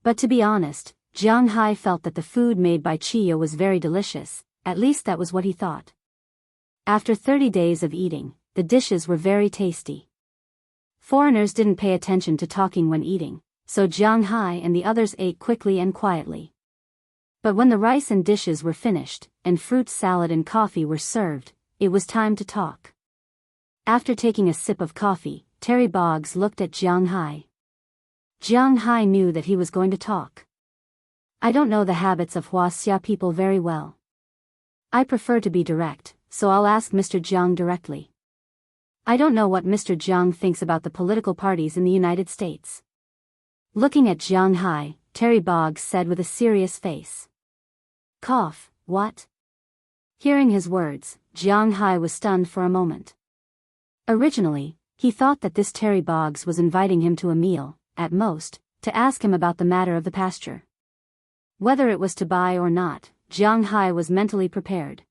But to be honest, Jiang Hai felt that the food made by Chia was very delicious, at least that was what he thought. After 30 days of eating, the dishes were very tasty. Foreigners didn't pay attention to talking when eating, so Jiang Hai and the others ate quickly and quietly. But when the rice and dishes were finished, and fruit salad and coffee were served, it was time to talk. After taking a sip of coffee, Terry Boggs looked at Jiang Hai. Jiang Hai knew that he was going to talk. I don't know the habits of Huaxia people very well. I prefer to be direct, so I'll ask Mr. Jiang directly. I don't know what Mr. Jiang thinks about the political parties in the United States. Looking at Jiang Hai, Terry Boggs said with a serious face. Cough, what? Hearing his words, Jiang Hai was stunned for a moment. Originally, he thought that this Terry Boggs was inviting him to a meal, at most, to ask him about the matter of the pasture. Whether it was to buy or not, Jiang Hai was mentally prepared.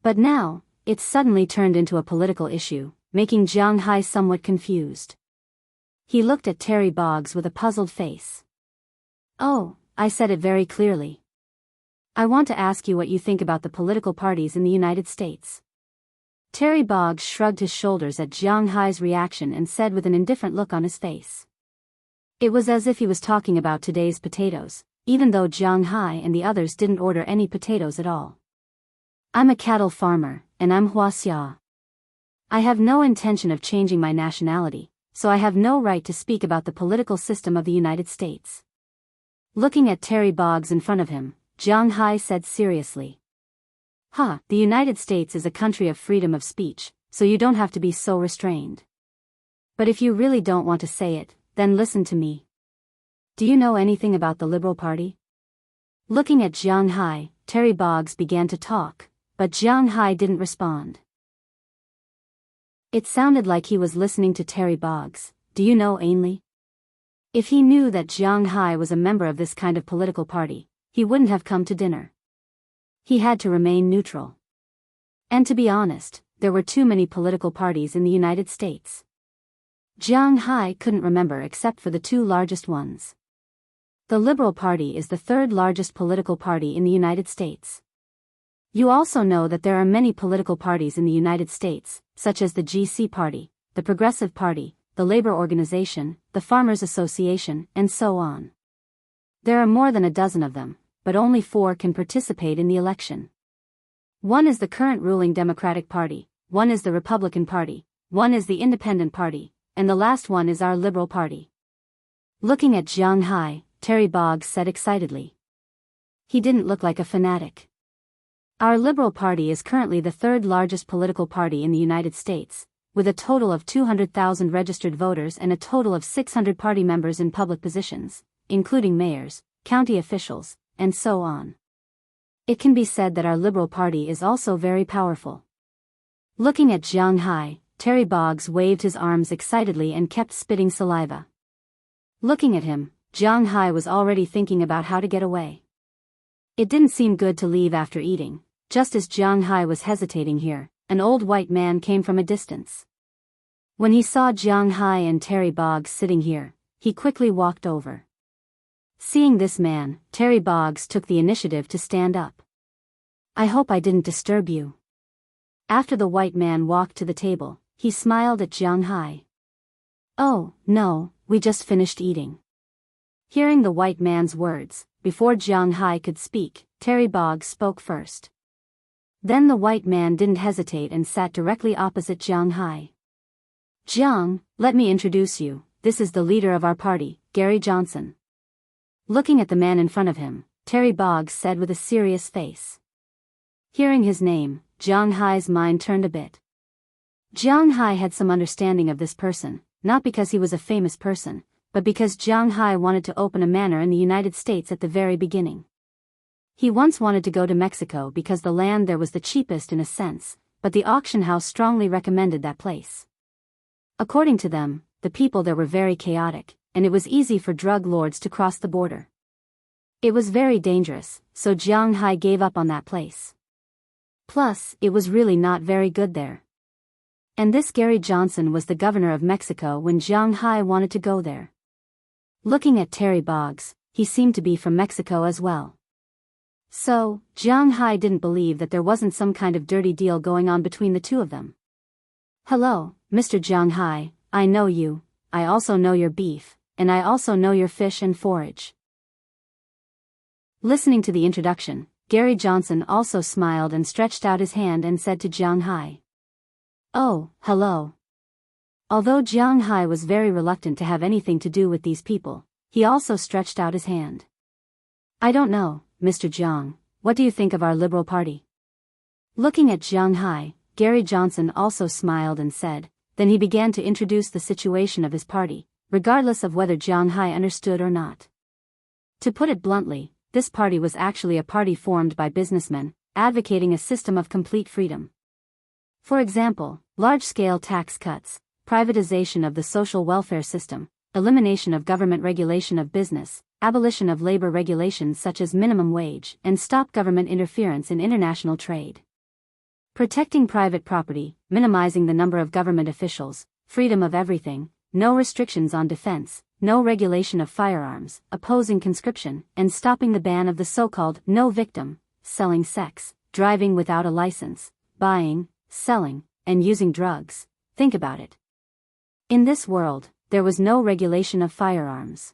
But now, it suddenly turned into a political issue, making Jiang Hai somewhat confused. He looked at Terry Boggs with a puzzled face. "Oh, I said it very clearly. I want to ask you what you think about the political parties in the United States." Terry Boggs shrugged his shoulders at Jiang Hai's reaction and said with an indifferent look on his face. It was as if he was talking about today's potatoes, even though Jiang Hai and the others didn't order any potatoes at all. "I'm a cattle farmer, and I'm Huaxia. I have no intention of changing my nationality, so I have no right to speak about the political system of the United States." Looking at Terry Boggs in front of him, Jiang Hai said seriously. The United States is a country of freedom of speech, so you don't have to be so restrained. But if you really don't want to say it, then listen to me. Do you know anything about the Liberal Party?" Looking at Jiang Hai, Terry Boggs began to talk, but Jiang Hai didn't respond. It sounded like he was listening to Terry Boggs. "Do you know Ainley?" If he knew that Jiang Hai was a member of this kind of political party, he wouldn't have come to dinner. He had to remain neutral. And to be honest, there were too many political parties in the United States. Jiang Hai couldn't remember except for the two largest ones. The Liberal Party is the third largest political party in the United States. You also know that there are many political parties in the United States, such as the GC Party, the Progressive Party, the Labor Organization, the Farmers Association, and so on. There are more than a dozen of them, but only 4 can participate in the election. One is the current ruling Democratic Party, one is the Republican Party, one is the Independent Party, and the last one is our Liberal Party. Looking at Jiang Hai, Terry Boggs said excitedly. He didn't look like a fanatic. Our Liberal Party is currently the third largest political party in the United States, with a total of 200,000 registered voters and a total of 600 party members in public positions, including mayors, county officials, and so on. It can be said that our Liberal Party is also very powerful. Looking at Jiang Hai, Terry Boggs waved his arms excitedly and kept spitting saliva. Looking at him, Jiang Hai was already thinking about how to get away. It didn't seem good to leave after eating. Just as Jiang Hai was hesitating here, an old white man came from a distance. When he saw Jiang Hai and Terry Boggs sitting here, he quickly walked over. Seeing this man, Terry Boggs took the initiative to stand up. "I hope I didn't disturb you." After the white man walked to the table, he smiled at Jiang Hai. "Oh, no, we just finished eating." Hearing the white man's words, before Jiang Hai could speak, Terry Boggs spoke first. Then the white man didn't hesitate and sat directly opposite Jiang Hai. "Jiang, let me introduce you, this is the leader of our party, Gary Johnson." Looking at the man in front of him, Terry Boggs said with a serious face. Hearing his name, Jiang Hai's mind turned a bit. Jiang Hai had some understanding of this person, not because he was a famous person, but because Jiang Hai wanted to open a manor in the United States at the very beginning. He once wanted to go to Mexico because the land there was the cheapest in a sense, but the auction house strongly recommended that place. According to them, the people there were very chaotic, and it was easy for drug lords to cross the border. It was very dangerous, so Jiang Hai gave up on that place. Plus, it was really not very good there. And this Gary Johnson was the governor of Mexico when Jiang Hai wanted to go there. Looking at Terry Boggs, he seemed to be from Mexico as well. So, Jiang Hai didn't believe that there wasn't some kind of dirty deal going on between the two of them. "Hello, Mr. Jiang Hai, I know you, I also know your beef, and I also know your fish and forage." Listening to the introduction, Gary Johnson also smiled and stretched out his hand and said to Jiang Hai, "Oh, hello." Although Jiang Hai was very reluctant to have anything to do with these people, he also stretched out his hand. "I don't know, Mr. Jiang, what do you think of our Liberal Party?" Looking at Jiang Hai, Gary Johnson also smiled and said, then he began to introduce the situation of his party, regardless of whether Jiang Hai understood or not. To put it bluntly, this party was actually a party formed by businessmen, advocating a system of complete freedom. For example, large-scale tax cuts, privatization of the social welfare system, elimination of government regulation of business, abolition of labor regulations such as minimum wage, and stop government interference in international trade. Protecting private property, minimizing the number of government officials, freedom of everything, no restrictions on defense, no regulation of firearms, opposing conscription, and stopping the ban of the so-called no victim, selling sex, driving without a license, buying, selling, and using drugs. Think about it. In this world, there was no regulation of firearms.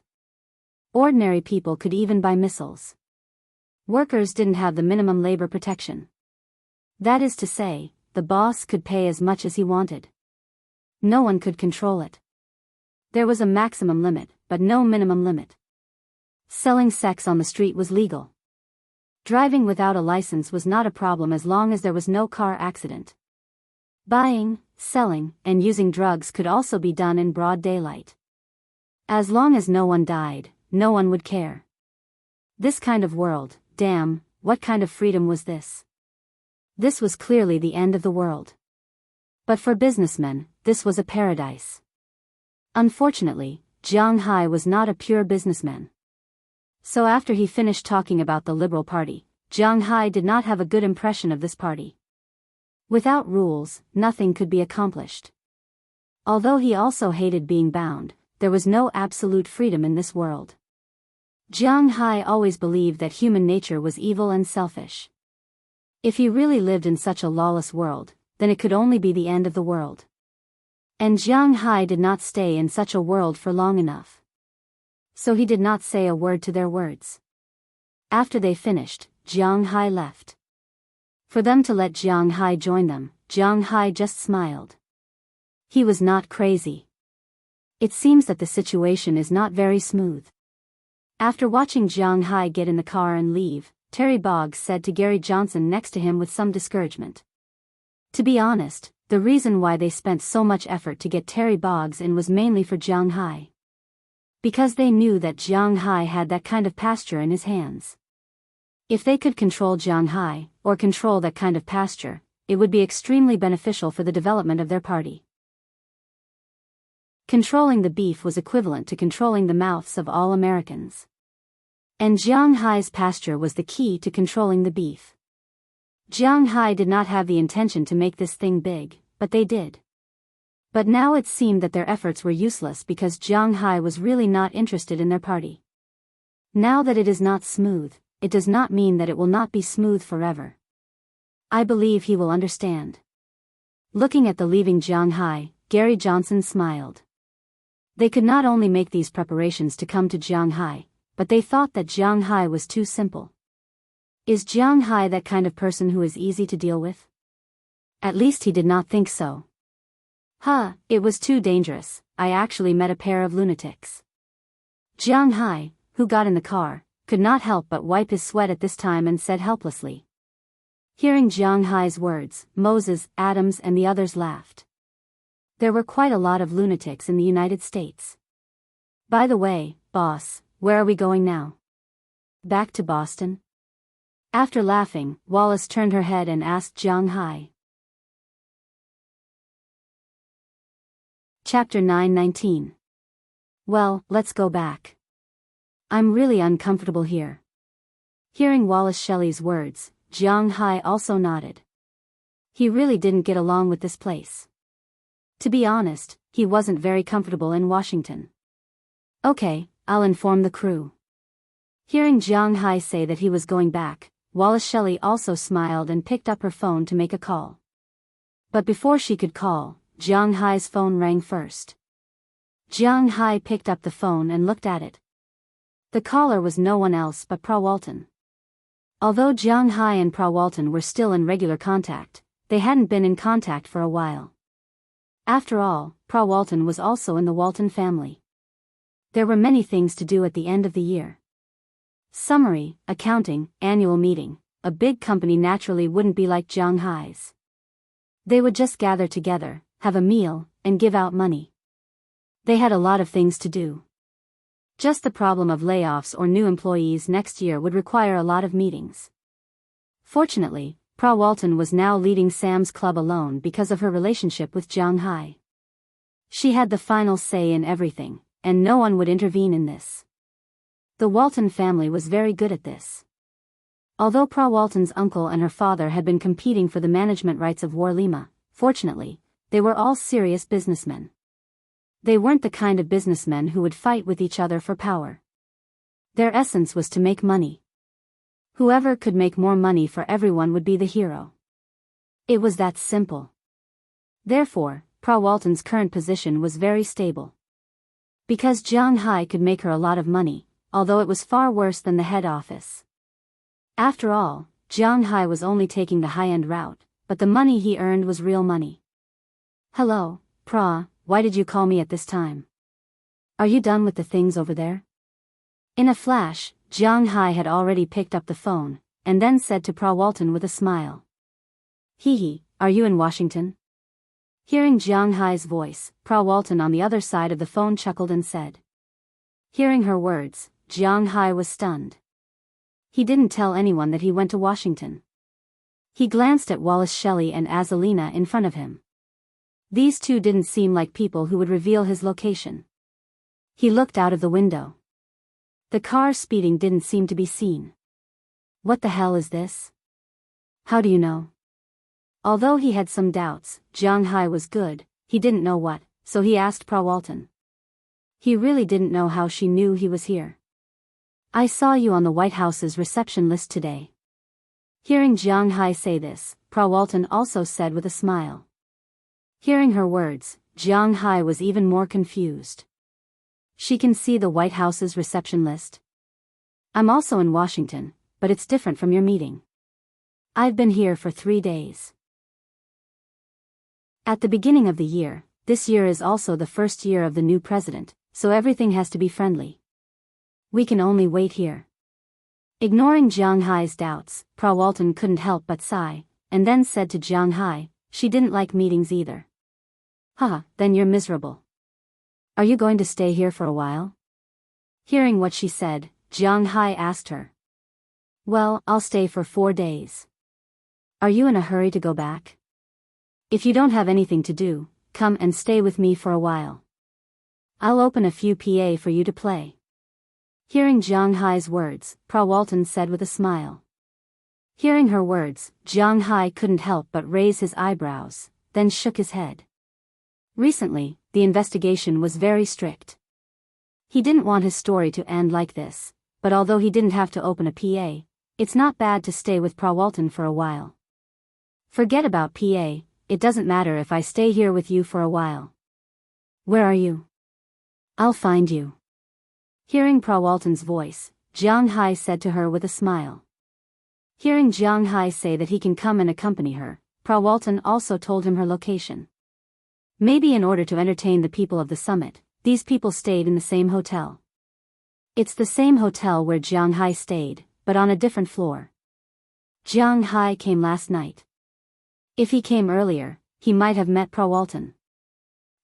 Ordinary people could even buy missiles. Workers didn't have the minimum labor protection. That is to say, the boss could pay as much as he wanted. No one could control it. There was a maximum limit, but no minimum limit. Selling sex on the street was legal. Driving without a license was not a problem as long as there was no car accident. Buying, selling, and using drugs could also be done in broad daylight. As long as no one died, no one would care. This kind of world, damn, what kind of freedom was this? This was clearly the end of the world. But for businessmen, this was a paradise. Unfortunately, Jiang Hai was not a pure businessman. So after he finished talking about the Liberal Party, Jiang Hai did not have a good impression of this party. Without rules, nothing could be accomplished. Although he also hated being bound, there was no absolute freedom in this world. Jiang Hai always believed that human nature was evil and selfish. If he really lived in such a lawless world, then it could only be the end of the world. And Jiang Hai did not stay in such a world for long enough. So he did not say a word to their words. After they finished, Jiang Hai left. For them to let Jiang Hai join them, Jiang Hai just smiled. He was not crazy. It seems that the situation is not very smooth. After watching Jiang Hai get in the car and leave, Terry Boggs said to Gary Johnson next to him with some discouragement. To be honest, the reason why they spent so much effort to get Terry Boggs in was mainly for Jiang Hai. Because they knew that Jiang Hai had that kind of pasture in his hands. If they could control Jiang Hai, or control that kind of pasture, it would be extremely beneficial for the development of their party. Controlling the beef was equivalent to controlling the mouths of all Americans. And Jiang Hai's pasture was the key to controlling the beef. Jiang Hai did not have the intention to make this thing big, but they did. But now it seemed that their efforts were useless because Jiang Hai was really not interested in their party. Now that it is not smooth, it does not mean that it will not be smooth forever. I believe he will understand. Looking at the leaving Jiang Hai, Gary Johnson smiled. They could not only make these preparations to come to Jiang Hai, but they thought that Jiang Hai was too simple. Is Jiang Hai that kind of person who is easy to deal with? At least he did not think so. It was too dangerous. I actually met a pair of lunatics. Jiang Hai, who got in the car, could not help but wipe his sweat at this time and said helplessly. Hearing Jiang Hai's words, Moses, Adams and the others laughed. There were quite a lot of lunatics in the United States. By the way, boss, where are we going now? Back to Boston? After laughing, Wallace turned her head and asked Jiang Hai. Chapter 9:19. Well, let's go back. I'm really uncomfortable here. Hearing Wallace Shelley's words, Jiang Hai also nodded. He really didn't get along with this place. To be honest, he wasn't very comfortable in Washington. Okay, I'll inform the crew. Hearing Jiang Hai say that he was going back, Wallace Shelley also smiled and picked up her phone to make a call. But before she could call, Jiang Hai's phone rang first. Jiang Hai picked up the phone and looked at it. The caller was no one else but Pra Walton. Although Jiang Hai and Pra Walton were still in regular contact, they hadn't been in contact for a while. After all, Pra Walton was also in the Walton family. There were many things to do at the end of the year. Summary, accounting, annual meeting. A big company naturally wouldn't be like Jiang Hai's. They would just gather together, have a meal, and give out money. They had a lot of things to do. Just the problem of layoffs or new employees next year would require a lot of meetings. Fortunately, Pra Walton was now leading Sam's Club alone because of her relationship with Jiang Hai. She had the final say in everything, and no one would intervene in this. The Walton family was very good at this. Although Pra Walton's uncle and her father had been competing for the management rights of Warlima, fortunately, they were all serious businessmen. They weren't the kind of businessmen who would fight with each other for power. Their essence was to make money. Whoever could make more money for everyone would be the hero. It was that simple. Therefore, Pra Walton's current position was very stable. Because Jiang Hai could make her a lot of money, although it was far worse than the head office. After all, Jiang Hai was only taking the high-end route, but the money he earned was real money. "Hello, Pra, why did you call me at this time? Are you done with the things over there?" In a flash, Jiang Hai had already picked up the phone, and then said to Pra Walton with a smile. "Hee, are you in Washington?" Hearing Jiang Hai's voice, Pra Walton on the other side of the phone chuckled and said. Hearing her words, Jiang Hai was stunned. He didn't tell anyone that he went to Washington. He glanced at Wallace Shelley and Azalina in front of him. These two didn't seem like people who would reveal his location. He looked out of the window. The car speeding didn't seem to be seen. What the hell is this? How do you know? Although he had some doubts, Jiang Hai was good, he didn't know what, so he asked Pra Walton. He really didn't know how she knew he was here. "I saw you on the White House's reception list today." Hearing Jiang Hai say this, Pra Walton also said with a smile. Hearing her words, Jiang Hai was even more confused. "She can see the White House's reception list? I'm also in Washington, but it's different from your meeting. I've been here for 3 days. At the beginning of the year, this year is also the first year of the new president, so everything has to be friendly. We can only wait here." Ignoring Jiang Hai's doubts, Pra Walton couldn't help but sigh, and then said to Jiang Hai, she didn't like meetings either. "Haha, then you're miserable. Are you going to stay here for a while?" Hearing what she said, Jiang Hai asked her. "Well, I'll stay for 4 days. Are you in a hurry to go back? If you don't have anything to do, come and stay with me for a while. I'll open a few PA for you to play." Hearing Jiang Hai's words, Pra Walton said with a smile. Hearing her words, Jiang Hai couldn't help but raise his eyebrows, then shook his head. Recently, the investigation was very strict. He didn't want his story to end like this, but although he didn't have to open a PA, it's not bad to stay with Pra Walton for a while. "Forget about PA, it doesn't matter if I stay here with you for a while." "Where are you?" "I'll find you." Hearing Pra Walton's voice, Jiang Hai said to her with a smile. Hearing Jiang Hai say that he can come and accompany her, Pra Walton also told him her location. Maybe in order to entertain the people of the summit, these people stayed in the same hotel. It's the same hotel where Jiang Hai stayed, but on a different floor. Jiang Hai came last night. If he came earlier, he might have met Pra Walton.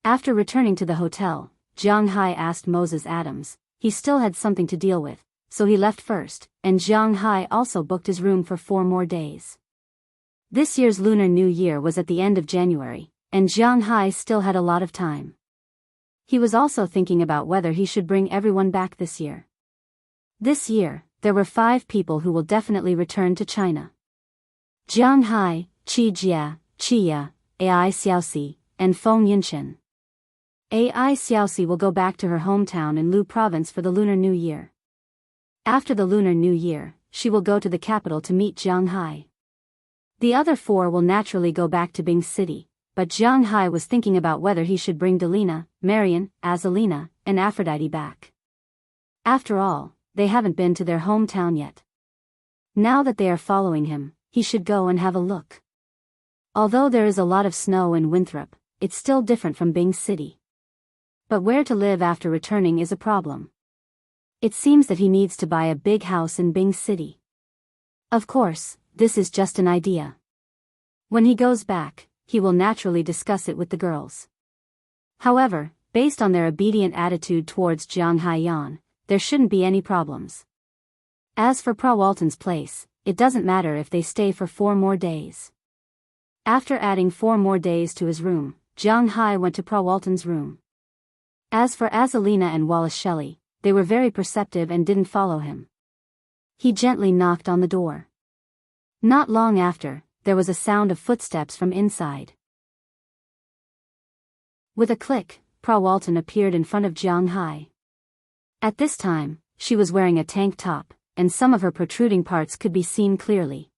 After returning to the hotel, Jiang Hai asked Moses Adams. He still had something to deal with, so he left first, and Jiang Hai also booked his room for 4 more days. This year's Lunar New Year was at the end of January, and Jiang Hai still had a lot of time. He was also thinking about whether he should bring everyone back this year. This year, there were 5 people who will definitely return to China. Jiang Hai, Qi Jia, Qia, Ai Xiaoxi, and Feng Yinchen. Ai Xiaoxi will go back to her hometown in Lu Province for the Lunar New Year. After the Lunar New Year, she will go to the capital to meet Jiang Hai. The other 4 will naturally go back to Bing City, but Jiang Hai was thinking about whether he should bring Delina, Marian, Azalina, and Aphrodite back. After all, they haven't been to their hometown yet. Now that they are following him, he should go and have a look. Although there is a lot of snow in Winthrop, it's still different from Bing City. But where to live after returning is a problem. It seems that he needs to buy a big house in Bing City. Of course, this is just an idea. When he goes back, he will naturally discuss it with the girls. However, based on their obedient attitude towards Jiang Haiyan, there shouldn't be any problems. As for Pra Walton's place, it doesn't matter if they stay for 4 more days. After adding 4 more days to his room, Jiang Hai went to Pra Walton's room. As for Azalina and Wallace Shelley, they were very perceptive and didn't follow him. He gently knocked on the door. Not long after, there was a sound of footsteps from inside. With a click, Pra Walton appeared in front of Jiang Hai. At this time, she was wearing a tank top, and some of her protruding parts could be seen clearly.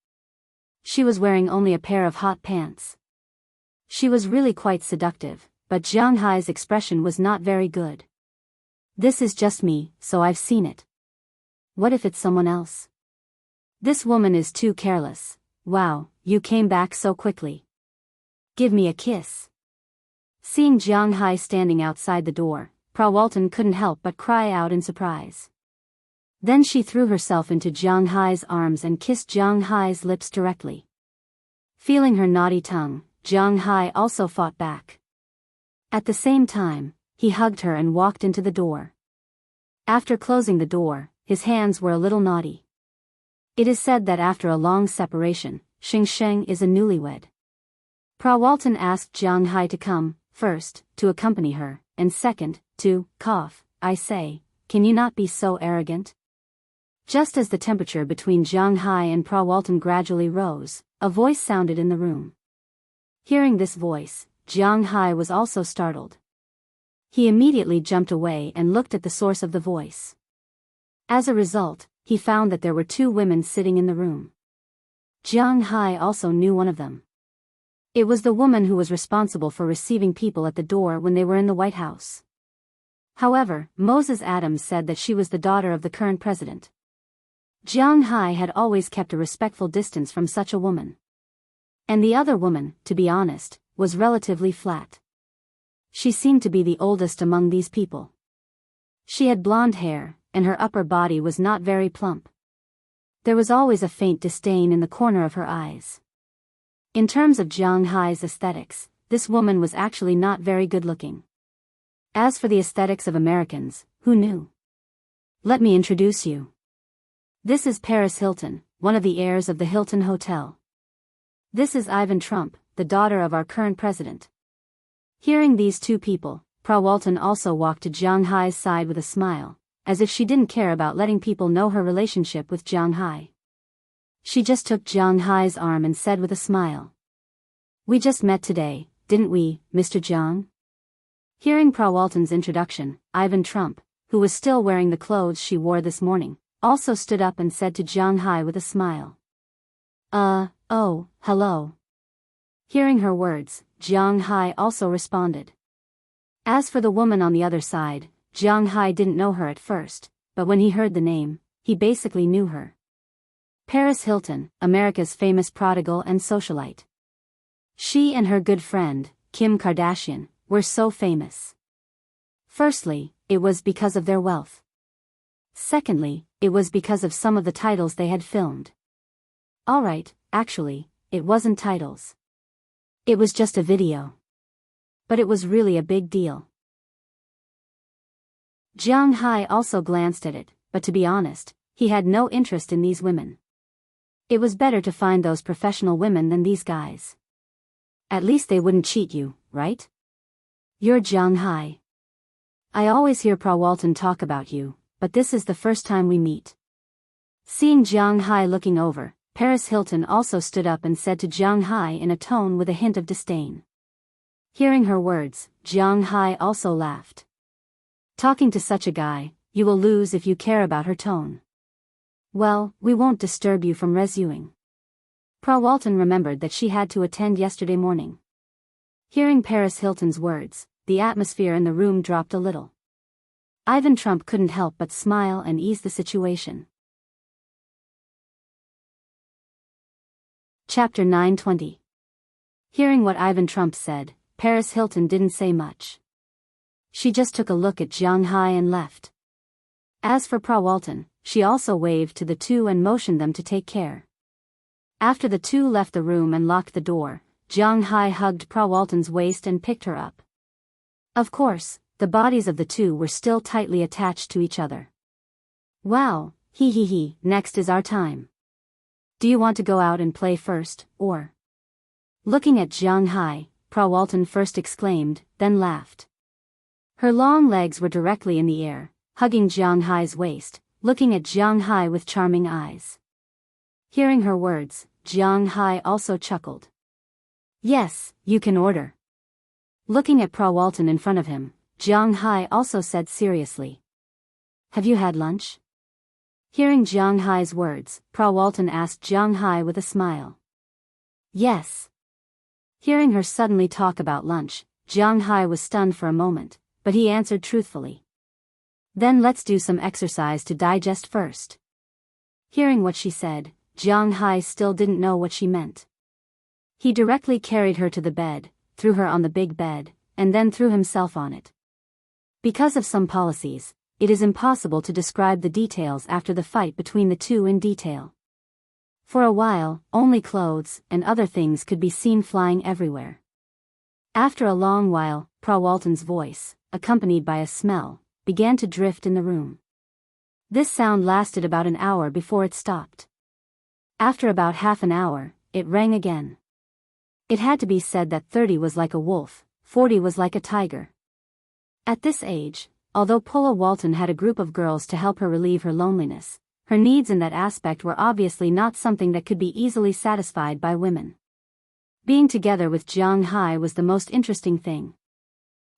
She was wearing only a pair of hot pants. She was really quite seductive, but Jiang Hai's expression was not very good. This is just me, so I've seen it. What if it's someone else? This woman is too careless. Wow, you came back so quickly. Give me a kiss. Seeing Jiang Hai standing outside the door, Pra Walton couldn't help but cry out in surprise. Then she threw herself into Jiang Hai's arms and kissed Jiang Hai's lips directly. Feeling her naughty tongue, Jiang Hai also fought back. At the same time, he hugged her and walked into the door. After closing the door, his hands were a little naughty. It is said that after a long separation, Xing Sheng is a newlywed. Pra Walton asked Jiang Hai to come, first, to accompany her, and second, to cough. I say, can you not be so arrogant? Just as the temperature between Jiang Hai and Pra Walton gradually rose, a voice sounded in the room. Hearing this voice, Jiang Hai was also startled. He immediately jumped away and looked at the source of the voice. As a result, he found that there were two women sitting in the room. Jiang Hai also knew one of them. It was the woman who was responsible for receiving people at the door when they were in the White House. However, Moses Adams said that she was the daughter of the current president. Jiang Hai had always kept a respectful distance from such a woman. And the other woman, to be honest, was relatively flat. She seemed to be the oldest among these people. She had blonde hair, and her upper body was not very plump. There was always a faint disdain in the corner of her eyes. In terms of Jiang Hai's aesthetics, this woman was actually not very good-looking. As for the aesthetics of Americans, who knew? Let me introduce you. This is Paris Hilton, one of the heirs of the Hilton Hotel. This is Ivan Trump, the daughter of our current president. Hearing these two people, Pra Walton also walked to Jiang Hai's side with a smile, as if she didn't care about letting people know her relationship with Jiang Hai. She just took Jiang Hai's arm and said with a smile. We just met today, didn't we, Mr. Jiang? Hearing Pra Walton's introduction, Ivan Trump, who was still wearing the clothes she wore this morning, also stood up and said to Jiang Hai with a smile. Oh, hello. Hearing her words, Jiang Hai also responded. As for the woman on the other side, Jiang Hai didn't know her at first, but when he heard the name, he basically knew her. Paris Hilton, America's famous prodigal and socialite. She and her good friend, Kim Kardashian, were so famous. Firstly, it was because of their wealth. Secondly, it was because of some of the titles they had filmed. Alright, actually, it wasn't titles. It was just a video. But it was really a big deal. Jiang Hai also glanced at it, but to be honest, he had no interest in these women. It was better to find those professional women than these guys. At least they wouldn't cheat you, right? You're Jiang Hai. I always hear Pra Walton talk about you, but this is the first time we meet. Seeing Jiang Hai looking over, Paris Hilton also stood up and said to Jiang Hai in a tone with a hint of disdain. Hearing her words, Jiang Hai also laughed. Talking to such a guy, you will lose if you care about her tone. Well, we won't disturb you from resuing. Pra Walton remembered that she had to attend yesterday morning. Hearing Paris Hilton's words, the atmosphere in the room dropped a little. Ivan Trump couldn't help but smile and ease the situation. Chapter 920. Hearing what Ivan Trump said, Paris Hilton didn't say much. She just took a look at Jiang Hai and left. As for Pra Walton, she also waved to the two and motioned them to take care. After the two left the room and locked the door, Jiang Hai hugged Pra Walton's waist and picked her up. Of course, the bodies of the two were still tightly attached to each other. Wow, he, next is our time. Do you want to go out and play first, or? Looking at Jiang Hai, Pra Walton first exclaimed, then laughed. Her long legs were directly in the air, hugging Jiang Hai's waist, looking at Jiang Hai with charming eyes. Hearing her words, Jiang Hai also chuckled. Yes, you can order. Looking at Pra Walton in front of him, Jiang Hai also said seriously. Have you had lunch? Hearing Jiang Hai's words, Pra Walton asked Jiang Hai with a smile. Yes. Hearing her suddenly talk about lunch, Jiang Hai was stunned for a moment, but he answered truthfully. Then let's do some exercise to digest first. Hearing what she said, Jiang Hai still didn't know what she meant. He directly carried her to the bed, threw her on the big bed, and then threw himself on it. Because of some policies, it is impossible to describe the details after the fight between the two in detail. For a while, only clothes and other things could be seen flying everywhere. After a long while, Pra Walton's voice, accompanied by a smell, began to drift in the room. This sound lasted about an hour before it stopped. After about half an hour, it rang again. It had to be said that 30 was like a wolf, 40 was like a tiger. At this age, although Pra Walton had a group of girls to help her relieve her loneliness, her needs in that aspect were obviously not something that could be easily satisfied by women. Being together with Jiang Hai was the most interesting thing.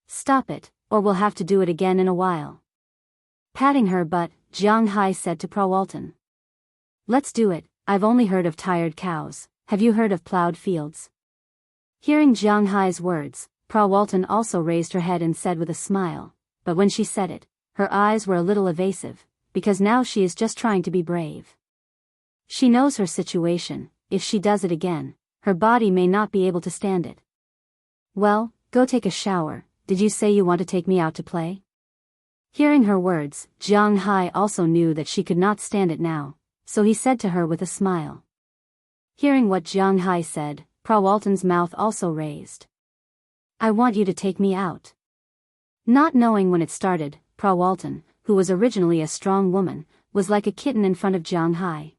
Stop it, or we'll have to do it again in a while. Patting her butt, Jiang Hai said to Pra Walton. Let's do it, I've only heard of tired cows, have you heard of plowed fields? Hearing Jiang Hai's words, Pra Walton also raised her head and said with a smile, but when she said it, her eyes were a little evasive, because now she is just trying to be brave. She knows her situation, if she does it again, her body may not be able to stand it. Well, go take a shower, did you say you want to take me out to play? Hearing her words, Jiang Hai also knew that she could not stand it now, so he said to her with a smile. Hearing what Jiang Hai said, Pra Walton's mouth also raised. I want you to take me out. Not knowing when it started, Pra Walton, who was originally a strong woman, was like a kitten in front of Jiang Hai.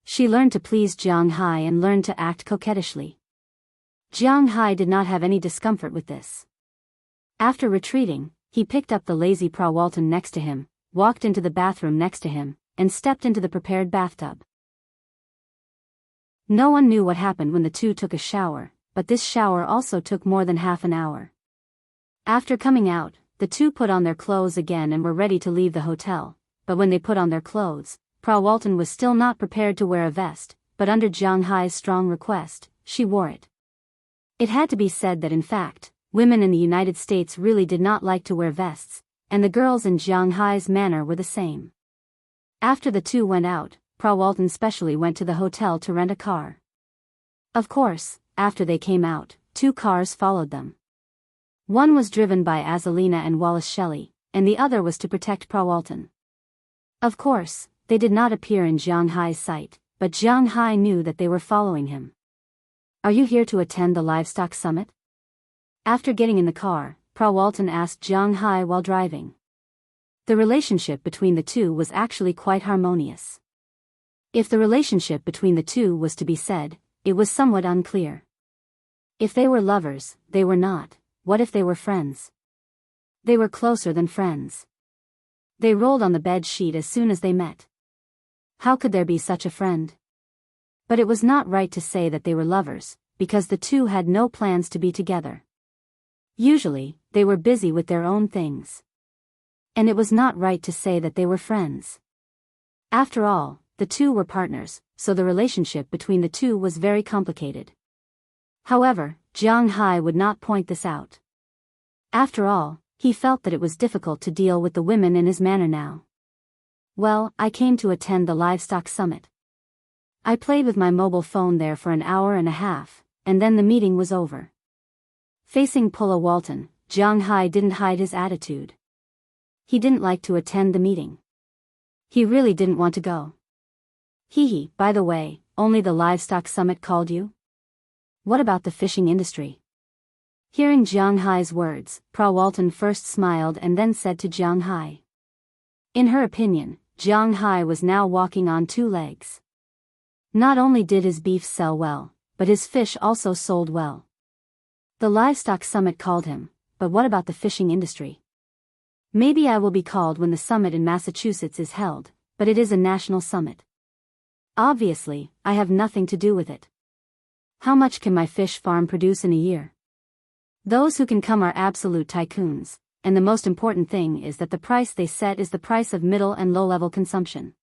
She learned to please Jiang Hai and learned to act coquettishly. Jiang Hai did not have any discomfort with this. After retreating, he picked up the lazy Pra Walton next to him, walked into the bathroom next to him, and stepped into the prepared bathtub. No one knew what happened when the two took a shower, but this shower also took more than half an hour. After coming out, the two put on their clothes again and were ready to leave the hotel, but when they put on their clothes, Pra Walton was still not prepared to wear a vest, but under Jiang Hai's strong request, she wore it. It had to be said that in fact, women in the United States really did not like to wear vests, and the girls in Jiang Hai's manner were the same. After the two went out, Pra Walton specially went to the hotel to rent a car. Of course, after they came out, 2 cars followed them. One was driven by Azalina and Wallace Shelley, and the other was to protect Pra Walton. Of course, they did not appear in Jiang Hai's sight, but Jiang Hai knew that they were following him. Are you here to attend the livestock summit? After getting in the car, Pra Walton asked Jiang Hai while driving. The relationship between the two was actually quite harmonious. If the relationship between the two was to be said, it was somewhat unclear. If they were lovers, they were not. What if they were friends? They were closer than friends. They rolled on the bed sheet as soon as they met. How could there be such a friend? But it was not right to say that they were lovers, because the two had no plans to be together. Usually, they were busy with their own things. And it was not right to say that they were friends. After all, the two were partners, so the relationship between the two was very complicated. However, Jiang Hai would not point this out. After all, he felt that it was difficult to deal with the women in his manner now. Well, I came to attend the livestock summit. I played with my mobile phone there for an hour and a half, and then the meeting was over. Facing Pra Walton, Jiang Hai didn't hide his attitude. He didn't like to attend the meeting. He really didn't want to go. Hee, by the way, only the livestock summit called you? What about the fishing industry? Hearing Jiang Hai's words, Pra Walton first smiled and then said to Jiang Hai. In her opinion, Jiang Hai was now walking on 2 legs. Not only did his beef sell well, but his fish also sold well. The livestock summit called him, but what about the fishing industry? Maybe I will be called when the summit in Massachusetts is held, but it is a national summit. Obviously, I have nothing to do with it. How much can my fish farm produce in a year? Those who can come are absolute tycoons, and the most important thing is that the price they set is the price of middle and low-level consumption.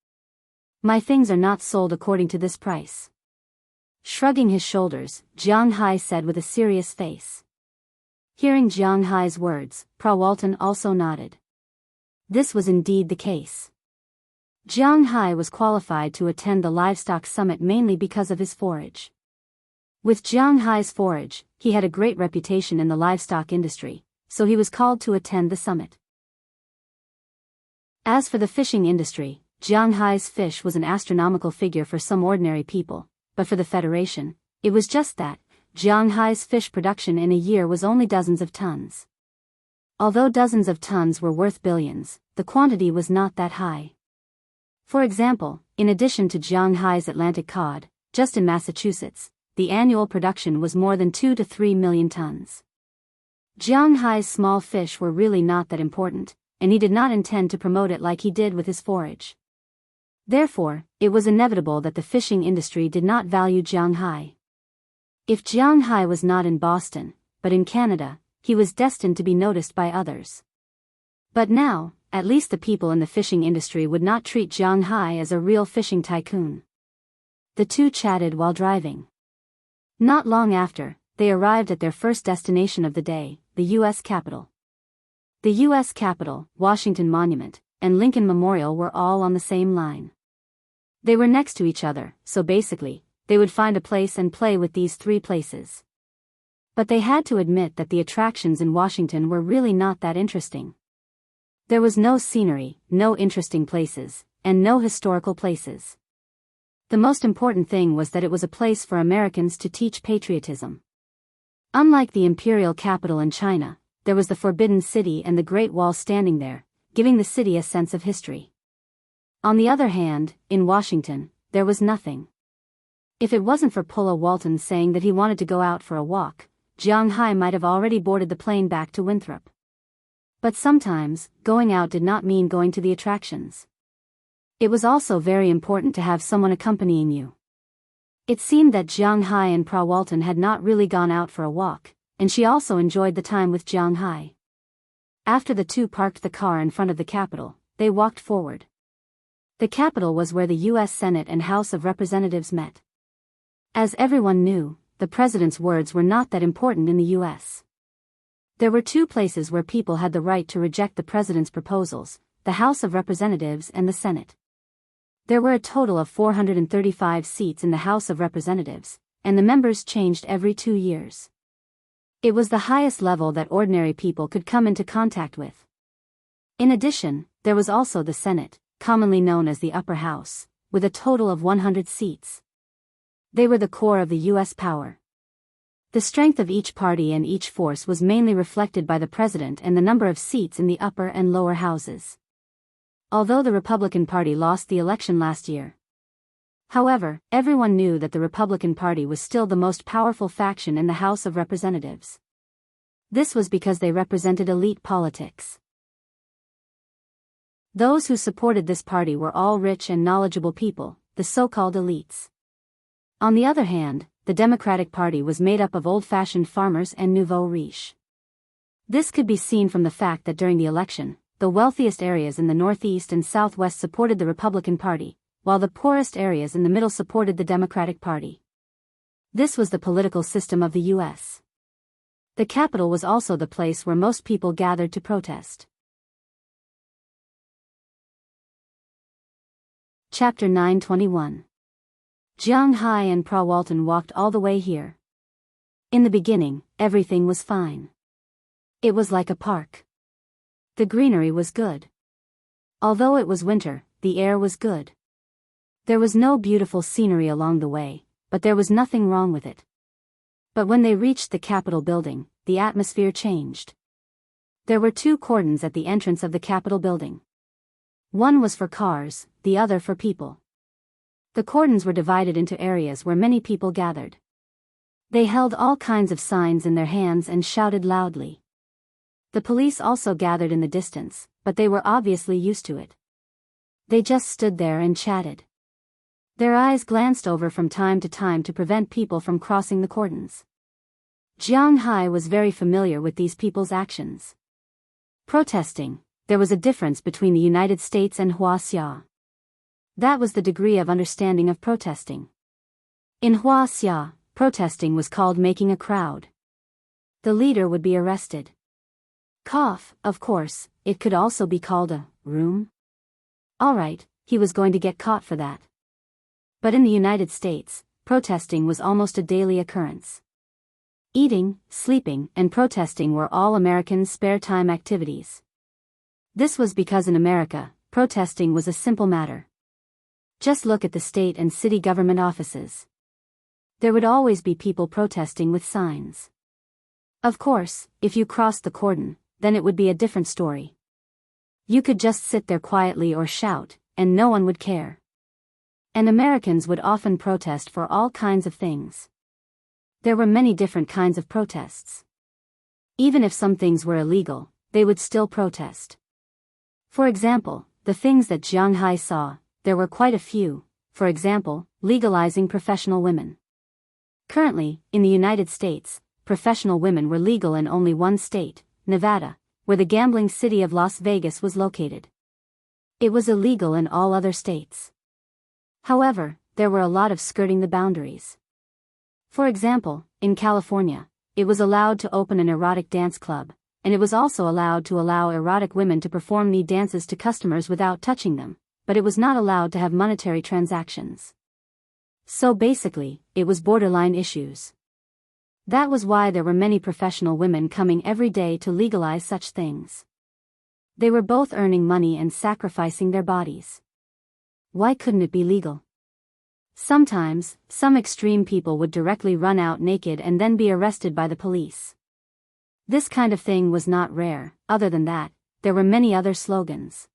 My things are not sold according to this price. Shrugging his shoulders, Jiang Hai said with a serious face. Hearing Jiang Hai's words, Walton also nodded. This was indeed the case. Jiang Hai was qualified to attend the livestock summit mainly because of his forage. With Jiang Hai's forage, he had a great reputation in the livestock industry, so he was called to attend the summit. As for the fishing industry, Jiang Hai's fish was an astronomical figure for some ordinary people, but for the Federation, it was just that. Jiang Hai's fish production in a year was only dozens of tons. Although dozens of tons were worth billions, the quantity was not that high. For example, in addition to Jiang Hai's Atlantic cod, just in Massachusetts, the annual production was more than 2 to 3 million tons. Jiang Hai's small fish were really not that important, and he did not intend to promote it like he did with his forage. Therefore, it was inevitable that the fishing industry did not value Jiang Hai. If Jiang Hai was not in Boston, but in Canada, he was destined to be noticed by others. But now, at least the people in the fishing industry would not treat Jiang Hai as a real fishing tycoon. The two chatted while driving. Not long after, they arrived at their first destination of the day, the U.S. Capitol. The U.S. Capitol, Washington Monument, and Lincoln Memorial were all on the same line. They were next to each other, so basically, they would find a place and play with these three places. But they had to admit that the attractions in Washington were really not that interesting. There was no scenery, no interesting places, and no historical places. The most important thing was that it was a place for Americans to teach patriotism. Unlike the imperial capital in China, there was the Forbidden City and the Great Wall standing there, giving the city a sense of history. On the other hand, in Washington, there was nothing. If it wasn't for Walton saying that he wanted to go out for a walk, Jiang Hai might have already boarded the plane back to Winthrop. But sometimes, going out did not mean going to the attractions. It was also very important to have someone accompanying you. It seemed that Jiang Hai and Walton had not really gone out for a walk, and she also enjoyed the time with Jiang Hai. After the two parked the car in front of the Capitol, they walked forward. The Capitol was where the U.S. Senate and House of Representatives met. As everyone knew, the president's words were not that important in the U.S. There were two places where people had the right to reject the president's proposals, the House of Representatives and the Senate. There were a total of 435 seats in the House of Representatives, and the members changed every 2 years. It was the highest level that ordinary people could come into contact with. In addition, there was also the Senate, commonly known as the Upper House, with a total of 100 seats. They were the core of the U.S. power. The strength of each party and each force was mainly reflected by the president and the number of seats in the upper and lower houses. Although the Republican Party lost the election last year. However, everyone knew that the Republican Party was still the most powerful faction in the House of Representatives. This was because they represented elite politics. Those who supported this party were all rich and knowledgeable people, the so-called elites. On the other hand, the Democratic Party was made up of old-fashioned farmers and nouveau riche. This could be seen from the fact that during the election, the wealthiest areas in the Northeast and Southwest supported the Republican Party, while the poorest areas in the middle supported the Democratic Party. This was the political system of the U.S. The Capitol was also the place where most people gathered to protest. Chapter 921. Jiang Hai and Walton walked all the way here. In the beginning, everything was fine. It was like a park. The greenery was good. Although it was winter, the air was good. There was no beautiful scenery along the way, but there was nothing wrong with it. But when they reached the Capitol building, the atmosphere changed. There were two cordons at the entrance of the Capitol building. One was for cars, the other for people. The cordons were divided into areas where many people gathered. They held all kinds of signs in their hands and shouted loudly. The police also gathered in the distance, but they were obviously used to it. They just stood there and chatted. Their eyes glanced over from time to time to prevent people from crossing the cordons. Jiang Hai was very familiar with these people's actions. Protesting, there was a difference between the United States and Huaxia. That was the degree of understanding of protesting. In Huaxia, protesting was called making a crowd. The leader would be arrested. Of course, it could also be called a room. Alright, he was going to get caught for that. But in the United States, protesting was almost a daily occurrence. Eating, sleeping, and protesting were all Americans' spare time activities. This was because in America, protesting was a simple matter. Just look at the state and city government offices. There would always be people protesting with signs. Of course, if you crossed the cordon, then it would be a different story. You could just sit there quietly or shout, and no one would care. And Americans would often protest for all kinds of things. There were many different kinds of protests. Even if some things were illegal, they would still protest. For example, the things that Jiang Hai saw, there were quite a few, for example, legalizing professional women. Currently, in the United States, professional women were legal in only one state, Nevada, where the gambling city of Las Vegas was located. It was illegal in all other states. However, there were a lot of skirting the boundaries. For example, in California, it was allowed to open an erotic dance club, and it was also allowed to allow erotic women to perform nude dances to customers without touching them, but it was not allowed to have monetary transactions. So basically, it was borderline issues. That was why there were many professional women coming every day to legalize such things. They were both earning money and sacrificing their bodies. Why couldn't it be legal? Sometimes, some extreme people would directly run out naked and then be arrested by the police. This kind of thing was not rare. Other than that, there were many other slogans.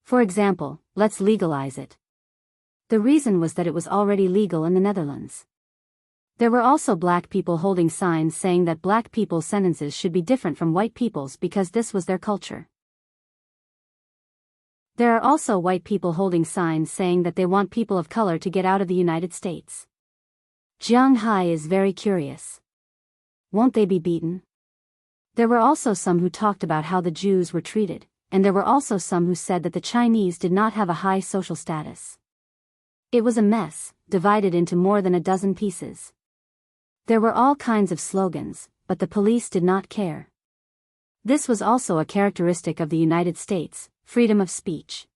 For example, let's legalize it. The reason was that it was already legal in the Netherlands. There were also black people holding signs saying that black people's sentences should be different from white people's because this was their culture. There are also white people holding signs saying that they want people of color to get out of the United States. Jiang Hai is very curious. Won't they be beaten? There were also some who talked about how the Jews were treated, and there were also some who said that the Chinese did not have a high social status. It was a mess, divided into more than a dozen pieces. There were all kinds of slogans, but the police did not care. This was also a characteristic of the United States, freedom of speech.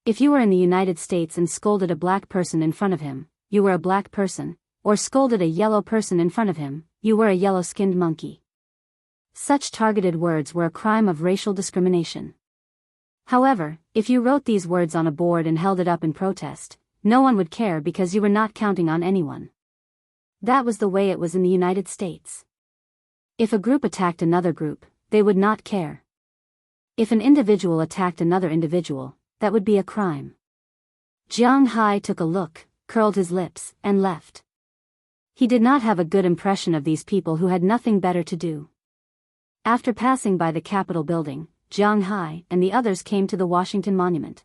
If you were in the United States and scolded a black person in front of him, you were a black person, or scolded a yellow person in front of him, you were a yellow-skinned monkey. Such targeted words were a crime of racial discrimination. However, if you wrote these words on a board and held it up in protest, no one would care because you were not counting on anyone. That was the way it was in the United States. If a group attacked another group, they would not care. If an individual attacked another individual, that would be a crime. Jiang Hai took a look, curled his lips, and left. He did not have a good impression of these people who had nothing better to do. After passing by the Capitol building, Jiang Hai and the others came to the Washington Monument.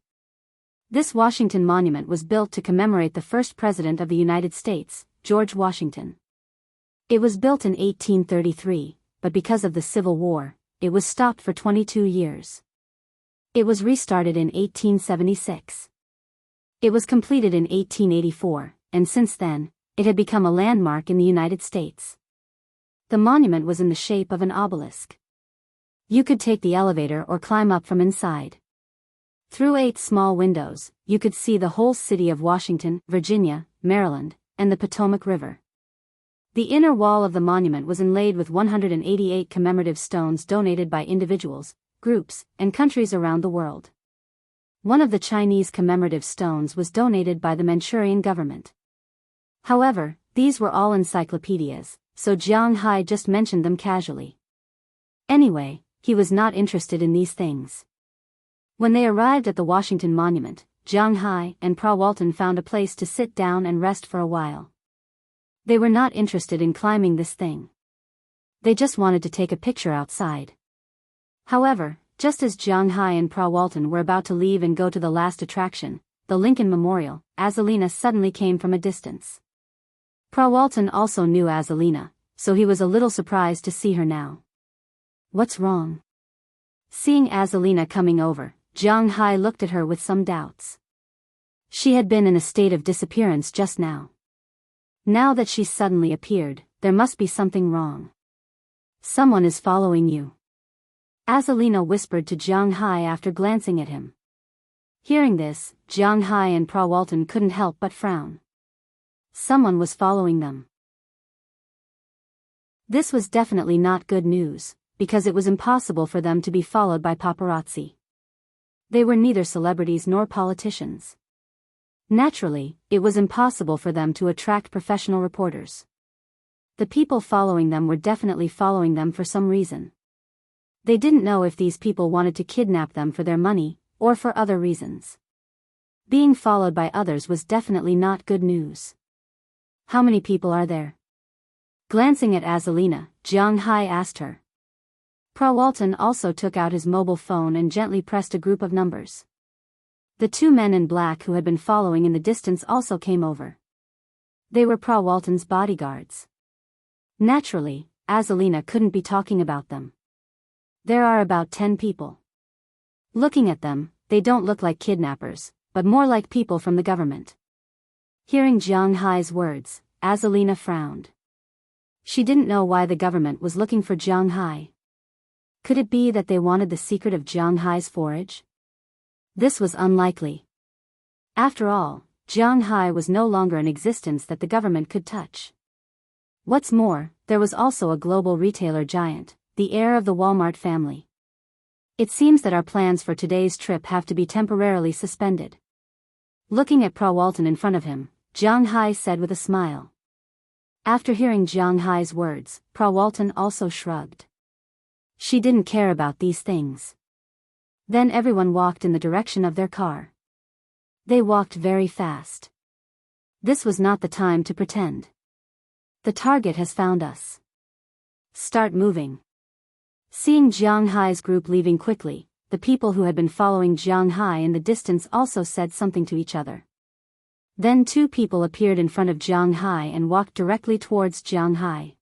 This Washington Monument was built to commemorate the first President of the United States, George Washington. It was built in 1833, but because of the Civil War, it was stopped for 22 years. It was restarted in 1876. It was completed in 1884, and since then, it had become a landmark in the United States. The monument was in the shape of an obelisk. You could take the elevator or climb up from inside. Through 8 small windows, you could see the whole city of Washington, Virginia, Maryland, and the Potomac River. The inner wall of the monument was inlaid with 188 commemorative stones donated by individuals, groups, and countries around the world. One of the Chinese commemorative stones was donated by the Manchurian government. However, these were all encyclopedias, so Jiang Hai just mentioned them casually. Anyway, he was not interested in these things. When they arrived at the Washington Monument, Jiang Hai and Pra Walton found a place to sit down and rest for a while. They were not interested in climbing this thing. They just wanted to take a picture outside. However, just as Jiang Hai and Pra Walton were about to leave and go to the last attraction, the Lincoln Memorial, Azalina suddenly came from a distance. Prawalton also knew Azalina, so he was a little surprised to see her now. What's wrong? Seeing Azalina coming over, Jiang Hai looked at her with some doubts. She had been in a state of disappearance just now. Now that she suddenly appeared, there must be something wrong. Someone is following you. Azalina whispered to Jiang Hai after glancing at him. Hearing this, Jiang Hai and Prawalton couldn't help but frown. Someone was following them. This was definitely not good news, because it was impossible for them to be followed by paparazzi. They were neither celebrities nor politicians. Naturally, it was impossible for them to attract professional reporters. The people following them were definitely following them for some reason. They didn't know if these people wanted to kidnap them for their money, or for other reasons. Being followed by others was definitely not good news. How many people are there? Glancing at Azalina, Jiang Hai asked her. Prawalton also took out his mobile phone and gently pressed a group of numbers. The two men in black who had been following in the distance also came over. They were Prawalton's bodyguards. Naturally, Azalina couldn't be talking about them. There are about 10 people. Looking at them, they don't look like kidnappers, but more like people from the government. Hearing Jiang Hai's words, Azalina frowned. She didn't know why the government was looking for Jiang Hai. Could it be that they wanted the secret of Jiang Hai's forage? This was unlikely. After all, Jiang Hai was no longer in existence that the government could touch. What's more, there was also a global retailer giant, the heir of the Walmart family. It seems that our plans for today's trip have to be temporarily suspended. Looking at Prawalton in front of him, Jiang Hai said with a smile. After hearing Jiang Hai's words, Prawalton also shrugged. She didn't care about these things. Then everyone walked in the direction of their car. They walked very fast. This was not the time to pretend. The target has found us. Start moving. Seeing Jiang Hai's group leaving quickly, the people who had been following Jiang Hai in the distance also said something to each other. Then two people appeared in front of Jiang Hai and walked directly towards Jiang Hai.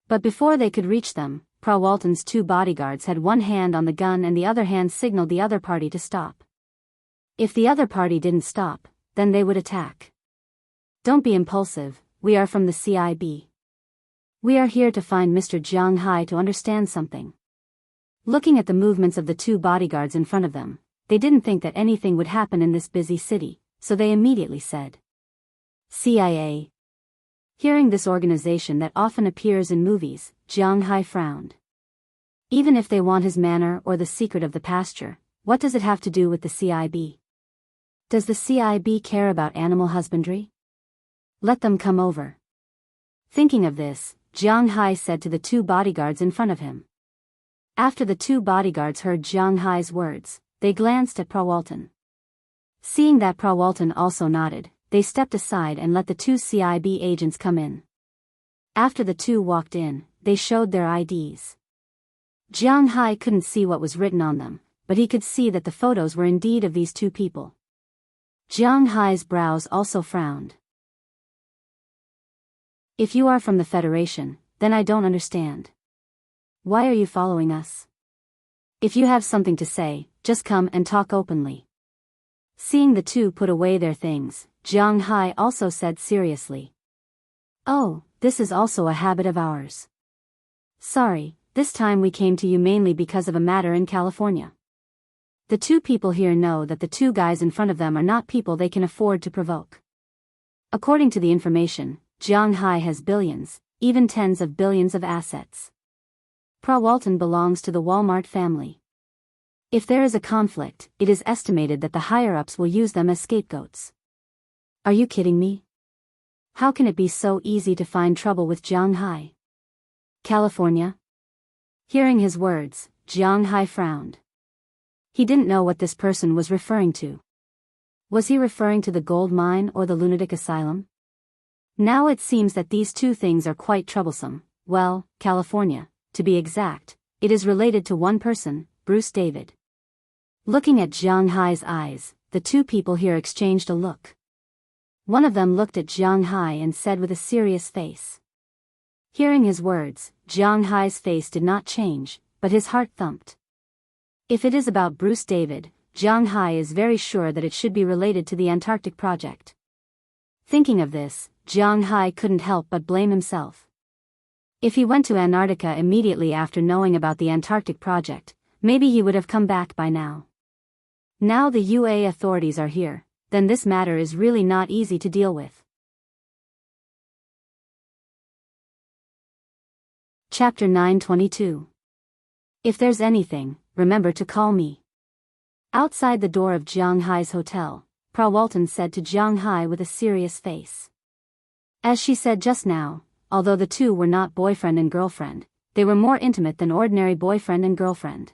But before they could reach them, Prawalton's two bodyguards had one hand on the gun and the other hand signaled the other party to stop. If the other party didn't stop, then they would attack. Don't be impulsive, we are from the CIB. We are here to find Mr. Jiang Hai to understand something. Looking at the movements of the two bodyguards in front of them, they didn't think that anything would happen in this busy city, so they immediately said, CIA. Hearing this organization that often appears in movies, Jiang Hai frowned. Even if they want his manor or the secret of the pasture, what does it have to do with the CIB? Does the CIB care about animal husbandry? Let them come over. Thinking of this, Jiang Hai said to the two bodyguards in front of him. After the two bodyguards heard Jiang Hai's words, they glanced at Prawalton. Seeing that Prawalton also nodded, they stepped aside and let the two CIB agents come in. After the two walked in, they showed their IDs. Jiang Hai couldn't see what was written on them, but he could see that the photos were indeed of these two people. Jiang Hai's brows also frowned. If you are from the Federation, then I don't understand. Why are you following us? If you have something to say, just come and talk openly. Seeing the two put away their things, Jiang Hai also said seriously. Oh, this is also a habit of ours. Sorry, this time we came to you mainly because of a matter in California. The two people here know that the two guys in front of them are not people they can afford to provoke. According to the information, Jiang Hai has billions, even tens of billions of assets. Prawalton belongs to the Walmart family. If there is a conflict, it is estimated that the higher-ups will use them as scapegoats. Are you kidding me? How can it be so easy to find trouble with Jiang Hai? California? Hearing his words, Jiang Hai frowned. He didn't know what this person was referring to. Was he referring to the gold mine or the lunatic asylum? Now it seems that these two things are quite troublesome. Well, California, to be exact, it is related to one person, Bruce David. Looking at Jiang Hai's eyes, the two people here exchanged a look. One of them looked at Jiang Hai and said with a serious face. Hearing his words, Jiang Hai's face did not change, but his heart thumped. If it is about Bruce David, Jiang Hai is very sure that it should be related to the Antarctic project. Thinking of this, Jiang Hai couldn't help but blame himself. If he went to Antarctica immediately after knowing about the Antarctic project, maybe he would have come back by now. Now the UA authorities are here, then this matter is really not easy to deal with. Chapter 922. If there's anything, remember to call me. Outside the door of Jiang Hai's hotel, Pra Walton said to Jiang Hai with a serious face. As she said just now, although the two were not boyfriend and girlfriend, they were more intimate than ordinary boyfriend and girlfriend.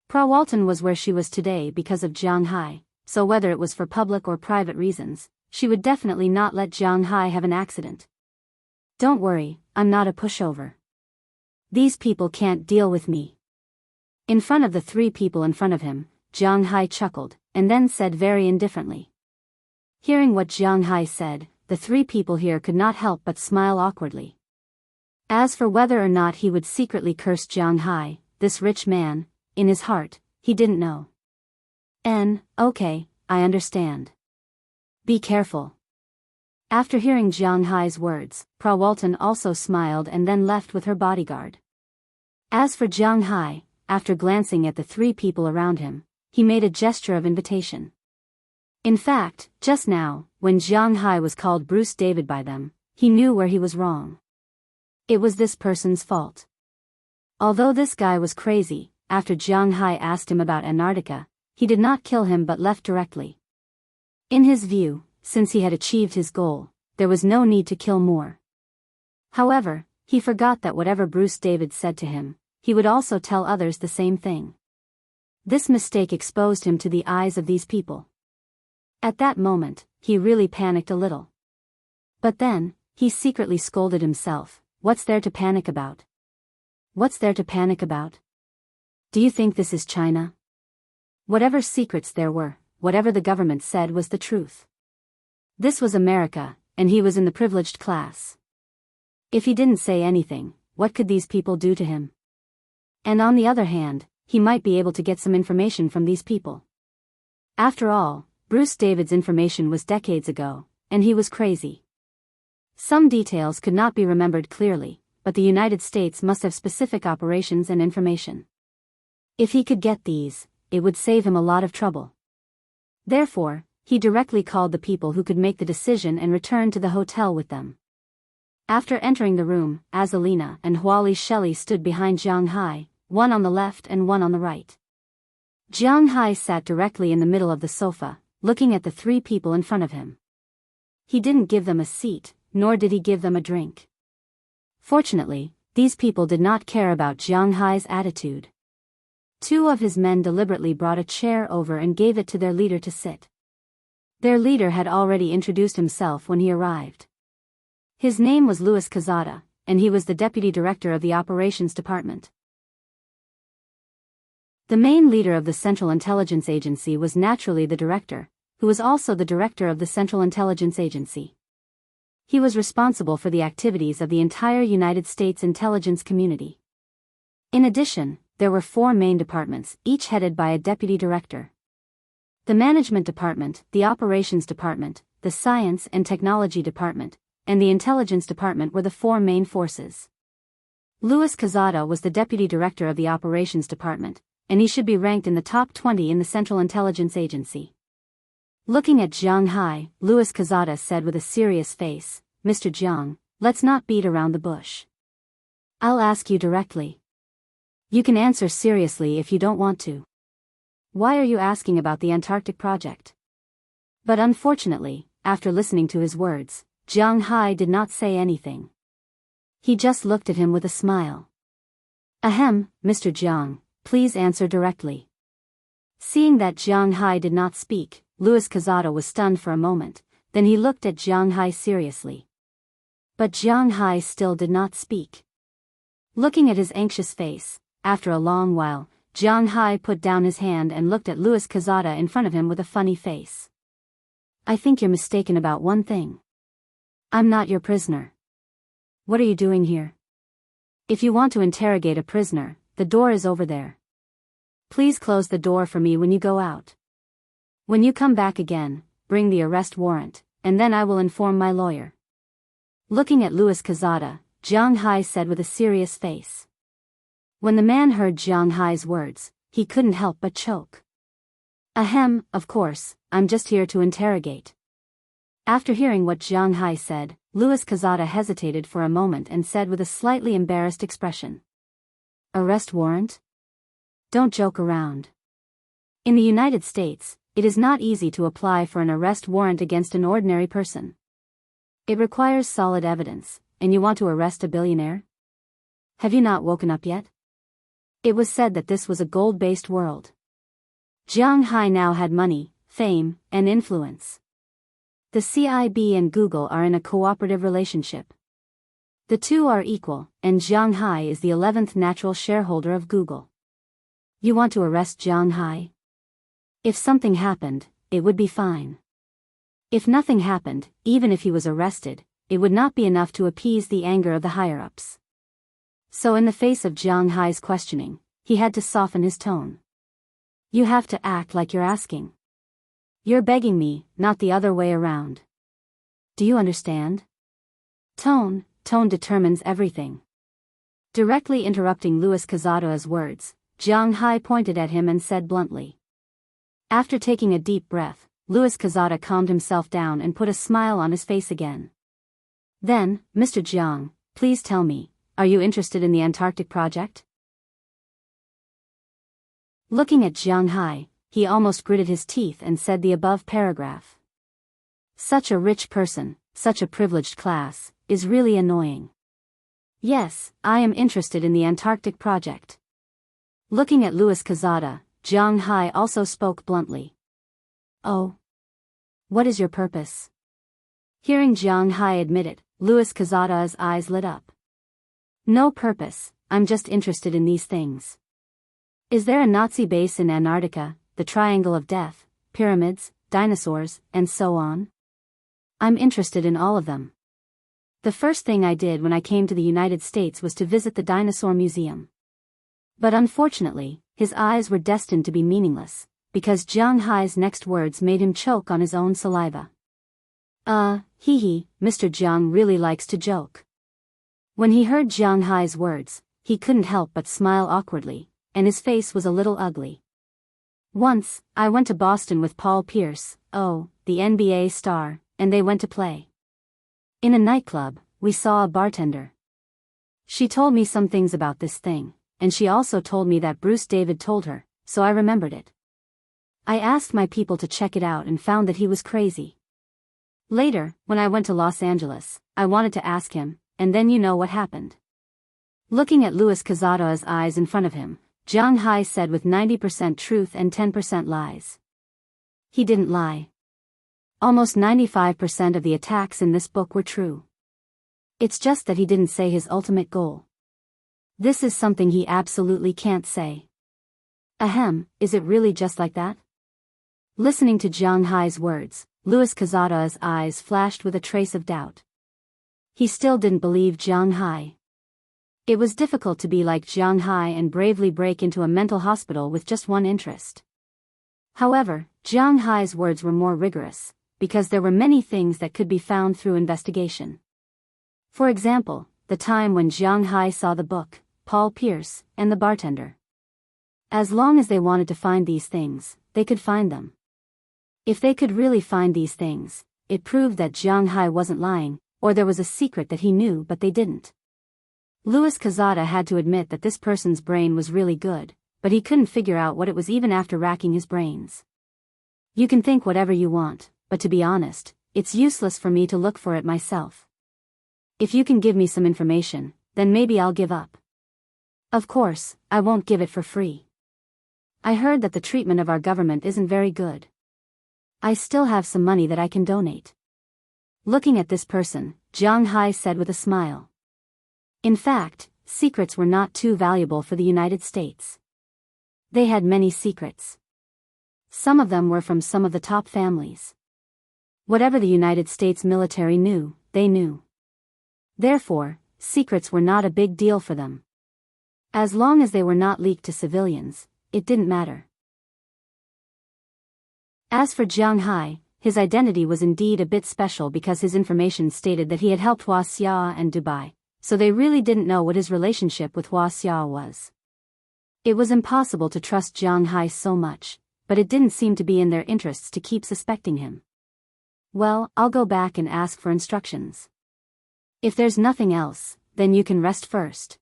Pra Walton was where she was today because of Jiang Hai, so whether it was for public or private reasons, she would definitely not let Jiang Hai have an accident. Don't worry, I'm not a pushover. These people can't deal with me. In front of the three people in front of him, Jiang Hai chuckled, and then said very indifferently. Hearing what Jiang Hai said, the three people here could not help but smile awkwardly. As for whether or not he would secretly curse Jiang Hai, this rich man, in his heart, he didn't know. Okay, I understand. Be careful. After hearing Jiang Hai's words, Pra Walton also smiled and then left with her bodyguard. As for Jiang Hai, after glancing at the three people around him, he made a gesture of invitation. In fact, just now, when Jiang Hai was called Bruce David by them, he knew where he was wrong. It was this person's fault. Although this guy was crazy, after Jiang Hai asked him about Antarctica, he did not kill him but left directly. In his view, since he had achieved his goal, there was no need to kill more. However, he forgot that whatever Bruce David said to him, he would also tell others the same thing. This mistake exposed him to the eyes of these people. At that moment, he really panicked a little. But then, he secretly scolded himself, what's there to panic about? What's there to panic about? Do you think this is China? Whatever secrets there were, whatever the government said was the truth. This was America, and he was in the privileged class. If he didn't say anything, what could these people do to him? And on the other hand, he might be able to get some information from these people. After all, Bruce David's information was decades ago, and he was crazy. Some details could not be remembered clearly, but the United States must have specific operations and information. If he could get these, it would save him a lot of trouble. Therefore, he directly called the people who could make the decision and returned to the hotel with them. After entering the room, Azalina and Huali Shelley stood behind Jiang Hai, one on the left and one on the right. Jiang Hai sat directly in the middle of the sofa, looking at the three people in front of him. He didn't give them a seat, nor did he give them a drink. Fortunately, these people did not care about Jiang Hai's attitude. Two of his men deliberately brought a chair over and gave it to their leader to sit. Their leader had already introduced himself when he arrived. His name was Louis Cazada, and he was the deputy director of the operations department. The main leader of the Central Intelligence Agency was naturally the director, who was also the director of the Central Intelligence Agency. He was responsible for the activities of the entire United States intelligence community. In addition, there were four main departments, each headed by a deputy director. The Management Department, the Operations Department, the Science and Technology Department, and the Intelligence Department were the four main forces. Louis Cazada was the Deputy Director of the Operations Department, and he should be ranked in the top 20 in the Central Intelligence Agency. Looking at Jiang Hai, Louis Cazada said with a serious face, "Mr. Jiang, let's not beat around the bush. I'll ask you directly. You can answer seriously if you don't want to. Why are you asking about the Antarctic project?" But unfortunately, after listening to his words, Jiang Hai did not say anything. He just looked at him with a smile. "Ahem, Mr. Jiang, please answer directly." Seeing that Jiang Hai did not speak, Louis Cazada was stunned for a moment, then he looked at Jiang Hai seriously. But Jiang Hai still did not speak. Looking at his anxious face, after a long while, Jiang Hai put down his hand and looked at Louis Quezada in front of him with a funny face. I think you're mistaken about one thing. I'm not your prisoner. What are you doing here? If you want to interrogate a prisoner, the door is over there. Please close the door for me when you go out. When you come back again, bring the arrest warrant, and then I will inform my lawyer. Looking at Louis Quezada, Jiang Hai said with a serious face. When the man heard Jiang Hai's words, he couldn't help but choke. Ahem, of course, I'm just here to interrogate. After hearing what Jiang Hai said, Louis Quezada hesitated for a moment and said with a slightly embarrassed expression. Arrest warrant? Don't joke around. In the United States, it is not easy to apply for an arrest warrant against an ordinary person. It requires solid evidence, and you want to arrest a billionaire? Have you not woken up yet? It was said that this was a gold-based world. Jiang Hai now had money, fame, and influence. The CIB and Google are in a cooperative relationship. The two are equal, and Jiang Hai is the 11th natural shareholder of Google. You want to arrest Jiang Hai? If something happened, it would be fine. If nothing happened, even if he was arrested, it would not be enough to appease the anger of the higher-ups. So in the face of Jiang Hai's questioning, he had to soften his tone. You have to act like you're asking. You're begging me, not the other way around. Do you understand? Tone determines everything. Directly interrupting Louis Quezada's words, Jiang Hai pointed at him and said bluntly. After taking a deep breath, Louis Quezada calmed himself down and put a smile on his face again. Then, Mr. Jiang, please tell me, are you interested in the Antarctic project? Looking at Jiang Hai, he almost gritted his teeth and said the above paragraph. Such a rich person, such a privileged class, is really annoying. Yes, I am interested in the Antarctic project. Looking at Louis Quezada, Jiang Hai also spoke bluntly. Oh. What is your purpose? Hearing Jiang Hai admit it, Louis Quezada's eyes lit up. No purpose, I'm just interested in these things. Is there a Nazi base in Antarctica, the Triangle of Death, pyramids, dinosaurs, and so on? I'm interested in all of them. The first thing I did when I came to the United States was to visit the Dinosaur Museum. But unfortunately, his eyes were destined to be meaningless, because Jiang Hai's next words made him choke on his own saliva. Mr. Jiang really likes to joke. When he heard Jiang Hai's words, he couldn't help but smile awkwardly, and his face was a little ugly. Once, I went to Boston with Paul Pierce, the NBA star, and they went to play. In a nightclub, we saw a bartender. She told me some things about this thing, and she also told me that Bruce David told her, so I remembered it. I asked my people to check it out and found that he was crazy. Later, when I went to Los Angeles, I wanted to ask him, and then you know what happened. Looking at Louis Quezada's eyes in front of him, Jiang Hai said with 90% truth and 10% lies. He didn't lie. Almost 95% of the attacks in this book were true. It's just that he didn't say his ultimate goal. This is something he absolutely can't say. Ahem, is it really just like that? Listening to Jiang Hai's words, Louis Quezada's eyes flashed with a trace of doubt. He still didn't believe Jiang Hai. It was difficult to be like Jiang Hai and bravely break into a mental hospital with just one interest. However, Jiang Hai's words were more rigorous, because there were many things that could be found through investigation. For example, the time when Jiang Hai saw the book, Paul Pierce, and the bartender. As long as they wanted to find these things, they could find them. If they could really find these things, it proved that Jiang Hai wasn't lying, or there was a secret that he knew but they didn't. Louis Quezada had to admit that this person's brain was really good, but he couldn't figure out what it was even after racking his brains. You can think whatever you want, but to be honest, it's useless for me to look for it myself. If you can give me some information, then maybe I'll give up. Of course, I won't give it for free. I heard that the treatment of our government isn't very good. I still have some money that I can donate. Looking at this person, Jiang Hai said with a smile. In fact, secrets were not too valuable for the United States. They had many secrets. Some of them were from some of the top families. Whatever the United States military knew, they knew. Therefore, secrets were not a big deal for them. As long as they were not leaked to civilians, it didn't matter. As for Jiang Hai, his identity was indeed a bit special because his information stated that he had helped Hua Xia and Dubai, so they really didn't know what his relationship with Hua Xia was. It was impossible to trust Jiang Hai so much, but it didn't seem to be in their interests to keep suspecting him. Well, I'll go back and ask for instructions. If there's nothing else, then you can rest first.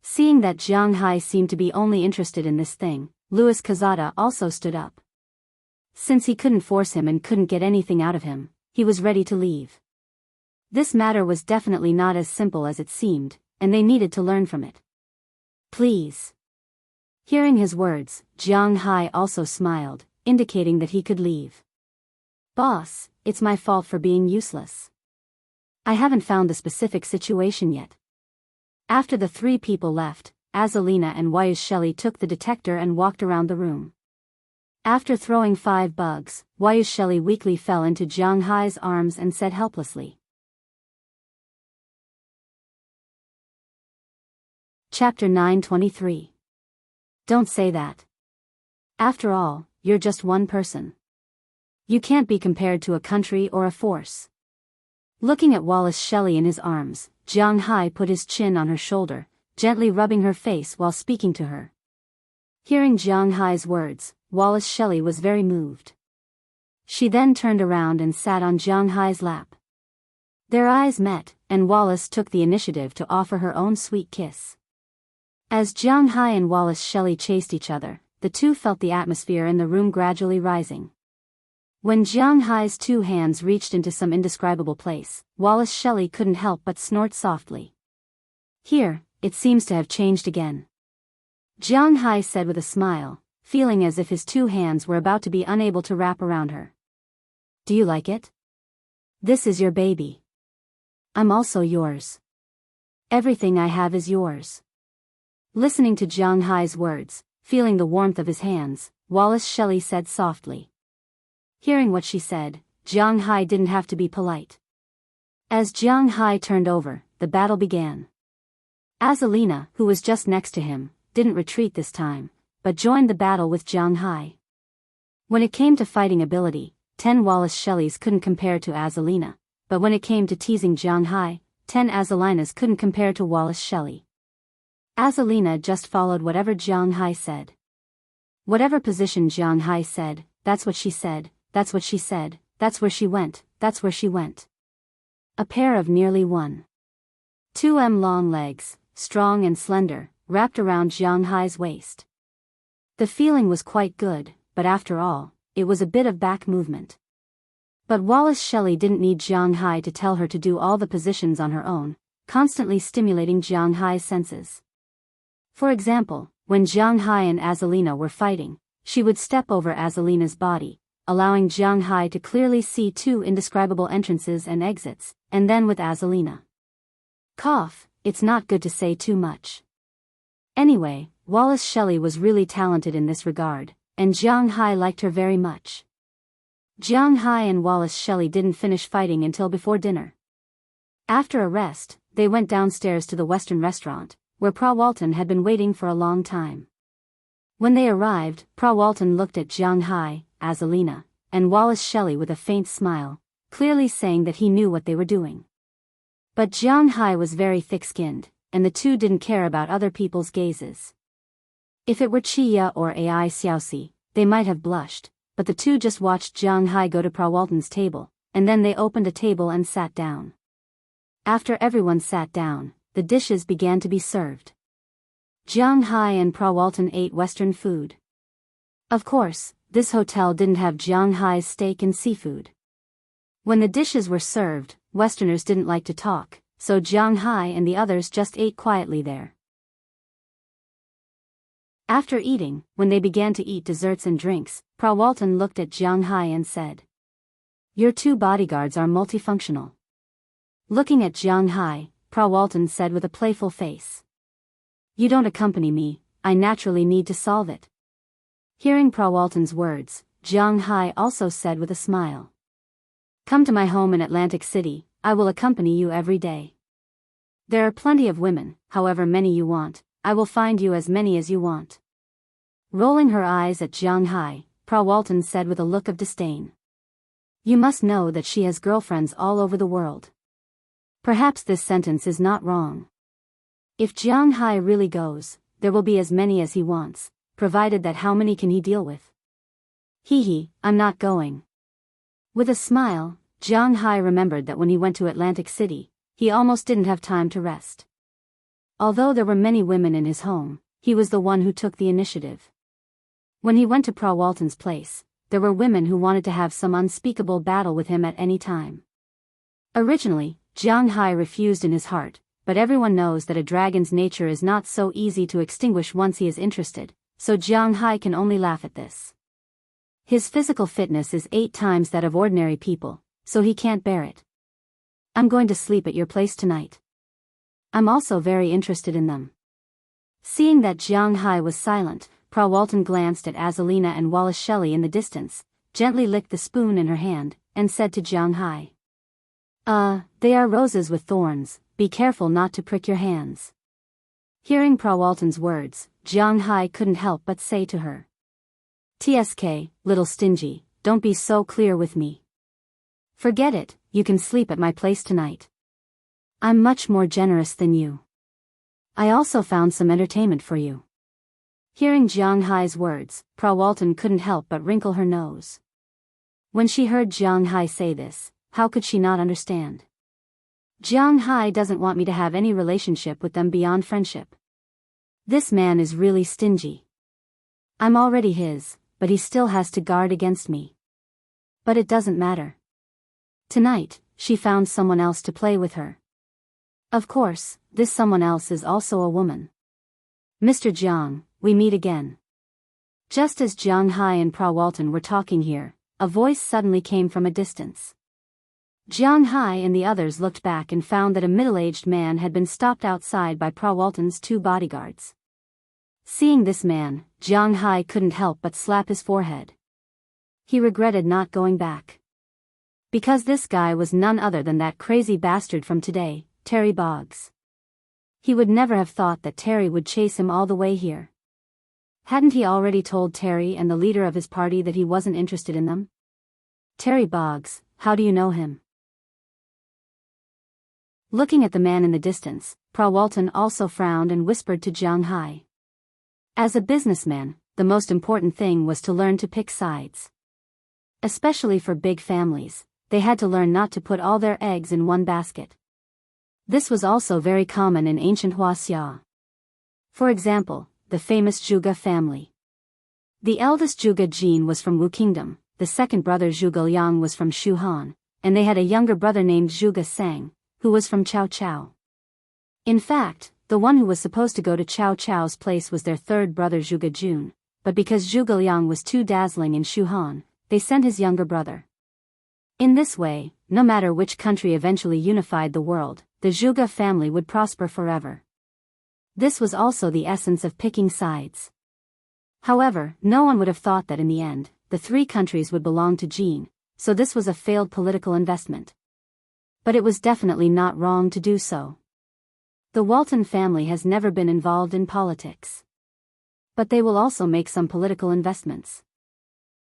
Seeing that Jiang Hai seemed to be only interested in this thing, Louis Cazada also stood up. Since he couldn't force him and couldn't get anything out of him, he was ready to leave. This matter was definitely not as simple as it seemed, and they needed to learn from it. Please. Hearing his words, Jiang Hai also smiled, indicating that he could leave. Boss, it's my fault for being useless. I haven't found the specific situation yet. After the three people left, Azalina and Wise Shelley took the detector and walked around the room. After throwing 5 bugs, Wise Shelley weakly fell into Jiang Hai's arms and said helplessly. Chapter 923. Don't say that. After all, you're just one person. You can't be compared to a country or a force. Looking at Wallace Shelley in his arms, Jiang Hai put his chin on her shoulder, gently rubbing her face while speaking to her. Hearing Jiang Hai's words, Wallace Shelley was very moved. She then turned around and sat on Jiang Hai's lap. Their eyes met, and Wallace took the initiative to offer her own sweet kiss. As Jiang Hai and Wallace Shelley chased each other, the two felt the atmosphere in the room gradually rising. When Jiang Hai's 2 hands reached into some indescribable place, Wallace Shelley couldn't help but snort softly. Here, it seems to have changed again. Jiang Hai said with a smile, feeling as if his 2 hands were about to be unable to wrap around her. Do you like it? This is your baby. I'm also yours. Everything I have is yours. Listening to Jiang Hai's words, feeling the warmth of his hands, Wallace Shelley said softly. Hearing what she said, Jiang Hai didn't have to be polite. As Jiang Hai turned over, the battle began. Azalina, who was just next to him, didn't retreat this time, but joined the battle with Jiang Hai. When it came to fighting ability, 10 Wallace Shelleys couldn't compare to Azalina, but when it came to teasing Jiang Hai, 10 Azalinas couldn't compare to Wallace Shelley. Azalina just followed whatever Jiang Hai said. Whatever position Jiang Hai said, that's what she said. That's what she said, that's where she went, that's where she went. A pair of nearly 1.2 long legs, strong and slender, wrapped around Jiang Hai's waist. The feeling was quite good, but after all, it was a bit of back movement. But Wallace Shelley didn't need Jiang Hai to tell her to do all the positions on her own, constantly stimulating Jiang Hai's senses. For example, when Jiang Hai and Azalina were fighting, she would step over Azalina's body, allowing Jiang Hai to clearly see 2 indescribable entrances and exits, and then with Azalina. Cough, it's not good to say too much. Anyway, Wallace Shelley was really talented in this regard, and Jiang Hai liked her very much. Jiang Hai and Wallace Shelley didn't finish fighting until before dinner. After a rest, they went downstairs to the Western restaurant, where Pra Walton had been waiting for a long time. When they arrived, Pra Walton looked at Jiang Hai, Azalina, and Wallace Shelley with a faint smile, clearly saying that he knew what they were doing. But Jiang Hai was very thick-skinned, and the two didn't care about other people's gazes. If it were Chiya or Ai Xiaoxi, they might have blushed, but the two just watched Jiang Hai go to Pra Walton's table, and then they opened a table and sat down. After everyone sat down, the dishes began to be served. Jiang Hai and Pra Walton ate Western food. Of course, this hotel didn't have Jiang Hai's steak and seafood. When the dishes were served, Westerners didn't like to talk, so Jiang Hai and the others just ate quietly there. After eating, when they began to eat desserts and drinks, Pra Walton looked at Jiang Hai and said, "Your 2 bodyguards are multifunctional." Looking at Jiang Hai, Pra Walton said with a playful face, "You don't accompany me, I naturally need to solve it, Hearing Prawalton's words, Jiang Hai also said with a smile. Come to my home in Atlantic City, I will accompany you every day. There are plenty of women, however many you want, I will find you as many as you want. Rolling her eyes at Jiang Hai, Prawalton said with a look of disdain. You must know that she has girlfriends all over the world. Perhaps this sentence is not wrong. If Jiang Hai really goes, there will be as many as he wants, provided that how many can he deal with? I'm not going. With a smile, Jiang Hai remembered that when he went to Atlantic City, he almost didn't have time to rest. Although there were many women in his home, he was the one who took the initiative. When he went to Prawalton's place, there were women who wanted to have some unspeakable battle with him at any time. Originally, Jiang Hai refused in his heart, but everyone knows that a dragon's nature is not so easy to extinguish once he is interested, so Jiang Hai can only laugh at this. His physical fitness is 8 times that of ordinary people, so he can't bear it. I'm going to sleep at your place tonight. I'm also very interested in them. Seeing that Jiang Hai was silent, Prawalton glanced at Azalina and Wallace Shelley in the distance, gently licked the spoon in her hand, and said to Jiang Hai. They are roses with thorns, be careful not to prick your hands. Hearing Prawalton's words, Jiang Hai couldn't help but say to her. TSK, little stingy, don't be so clear with me. Forget it, you can sleep at my place tonight. I'm much more generous than you. I also found some entertainment for you. Hearing Jiang Hai's words, Prawalton couldn't help but wrinkle her nose. When she heard Jiang Hai say this, how could she not understand? Jiang Hai doesn't want me to have any relationship with them beyond friendship. This man is really stingy. I'm already his, but he still has to guard against me. But it doesn't matter. Tonight, she found someone else to play with her. Of course, this someone else is also a woman. Mr. Jiang, we meet again. Just as Jiang Hai and Prawalton were talking here, a voice suddenly came from a distance. Jiang Hai and the others looked back and found that a middle-aged man had been stopped outside by Prawalton's 2 bodyguards. Seeing this man, Jiang Hai couldn't help but slap his forehead. He regretted not going back. Because this guy was none other than that crazy bastard from today, Terry Boggs. He would never have thought that Terry would chase him all the way here. Hadn't he already told Terry and the leader of his party that he wasn't interested in them? Terry Boggs, how do you know him? Looking at the man in the distance, Prawalton also frowned and whispered to Jiang Hai. As a businessman, the most important thing was to learn to pick sides. Especially for big families, they had to learn not to put all their eggs in one basket. This was also very common in ancient Huaxia. For example, the famous Zhuge family. The eldest Zhuge Jin was from Wu Kingdom, the second brother Zhuge Liang was from Shu Han, and they had a younger brother named Zhuge Sang, who was from Cao Cao. In fact, the one who was supposed to go to Cao Cao's place was their third brother Zhuge Jun, but because Zhuge Liang was too dazzling in Shu Han, they sent his younger brother. In this way, no matter which country eventually unified the world, the Zhuge family would prosper forever. This was also the essence of picking sides. However, no one would have thought that in the end, the 3 countries would belong to Jin, so this was a failed political investment. But it was definitely not wrong to do so. The Walton family has never been involved in politics. But they will also make some political investments.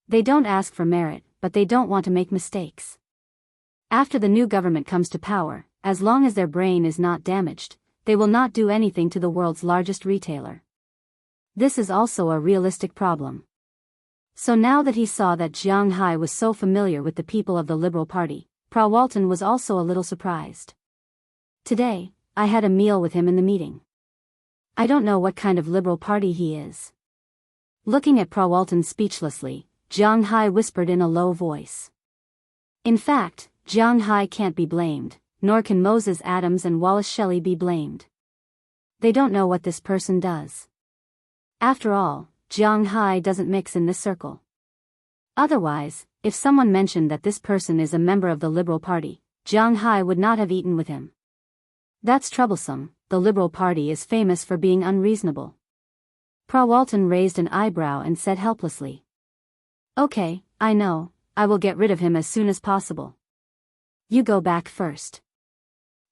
They don't ask for merit, but they don't want to make mistakes. After the new government comes to power, as long as their brain is not damaged, they will not do anything to the world's largest retailer. This is also a realistic problem. So now that he saw that Jiang Hai was so familiar with the people of the Liberal Party, Prawalton was also a little surprised. Today, I had a meal with him in the meeting. I don't know what kind of Liberal Party he is. Looking at Prawalton speechlessly, Jiang Hai whispered in a low voice. In fact, Jiang Hai can't be blamed, nor can Moses Adams and Wallace Shelley be blamed. They don't know what this person does. After all, Jiang Hai doesn't mix in this circle. Otherwise, if someone mentioned that this person is a member of the Liberal Party, Jiang Hai would not have eaten with him. That's troublesome, the Liberal Party is famous for being unreasonable. Walton raised an eyebrow and said helplessly. Okay, I know, I will get rid of him as soon as possible. You go back first.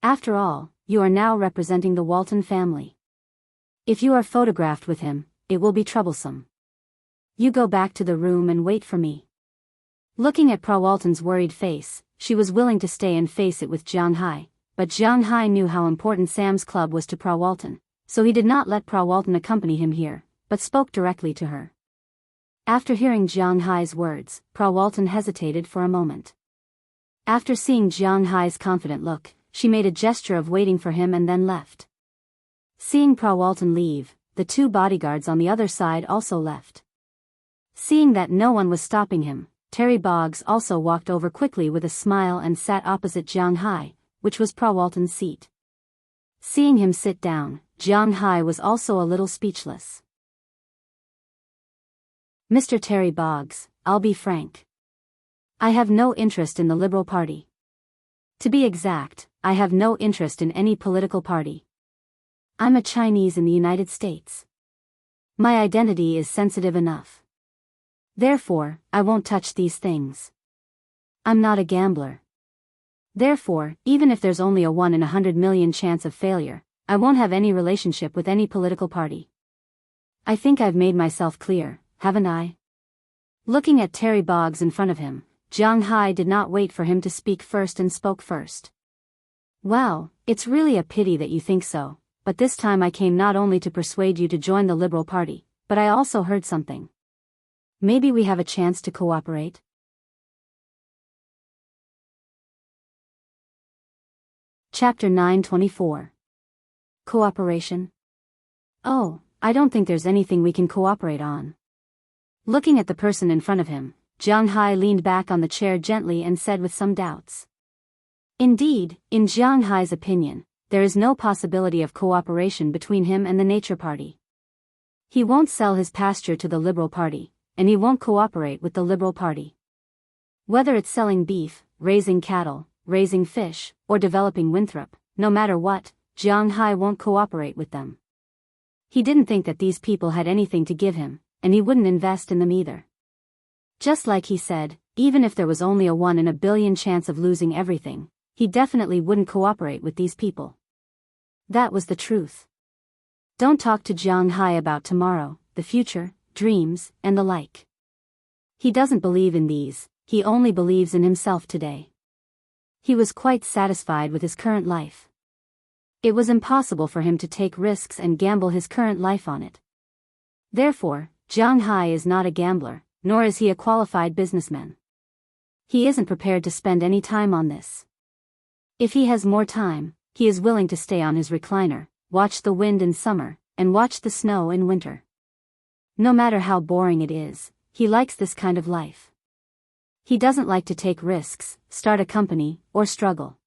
After all, you are now representing the Walton family. If you are photographed with him, it will be troublesome. You go back to the room and wait for me. Looking at Walton's worried face, she was willing to stay and face it with Jiang Hai, but Jiang Hai knew how important Sam's club was to Walton, so he did not let Walton accompany him here, but spoke directly to her. After hearing Jiang Hai's words, Walton hesitated for a moment. After seeing Jiang Hai's confident look, she made a gesture of waiting for him and then left. Seeing Walton leave, the two bodyguards on the other side also left. Seeing that no one was stopping him, Terry Boggs also walked over quickly with a smile and sat opposite Jiang Hai, which was Walton's seat. Seeing him sit down, Jiang Hai was also a little speechless. Mr. Terry Boggs, I'll be frank. I have no interest in the Liberal Party. To be exact, I have no interest in any political party. I'm a Chinese in the United States. My identity is sensitive enough. Therefore, I won't touch these things. I'm not a gambler. Therefore, even if there's only a 1 in 100 million chance of failure, I won't have any relationship with any political party. I think I've made myself clear, haven't I? Looking at Terry Boggs in front of him, Jiang Hai did not wait for him to speak first and spoke first. Wow, it's really a pity that you think so, but this time I came not only to persuade you to join the Liberal Party, but I also heard something. Maybe we have a chance to cooperate? Chapter 924. Cooperation? Oh, I don't think there's anything we can cooperate on. Looking at the person in front of him, Jiang Hai leaned back on the chair gently and said with some doubts. Indeed, in Jiang Hai's opinion, there is no possibility of cooperation between him and the Nature Party. He won't sell his pasture to the Liberal Party, and he won't cooperate with the Liberal Party. Whether it's selling beef, raising cattle, raising fish, or developing Winthrop, no matter what, Jiang Hai won't cooperate with them. He didn't think that these people had anything to give him, and he wouldn't invest in them either. Just like he said, even if there was only a 1 in a billion chance of losing everything, he definitely wouldn't cooperate with these people. That was the truth. Don't talk to Jiang Hai about tomorrow, the future, dreams, and the like. He doesn't believe in these, he only believes in himself today. He was quite satisfied with his current life. It was impossible for him to take risks and gamble his current life on it. Therefore, Jiang Hai is not a gambler, nor is he a qualified businessman. He isn't prepared to spend any time on this. If he has more time, he is willing to stay on his recliner, watch the wind in summer, and watch the snow in winter. No matter how boring it is, he likes this kind of life. He doesn't like to take risks, start a company, or struggle.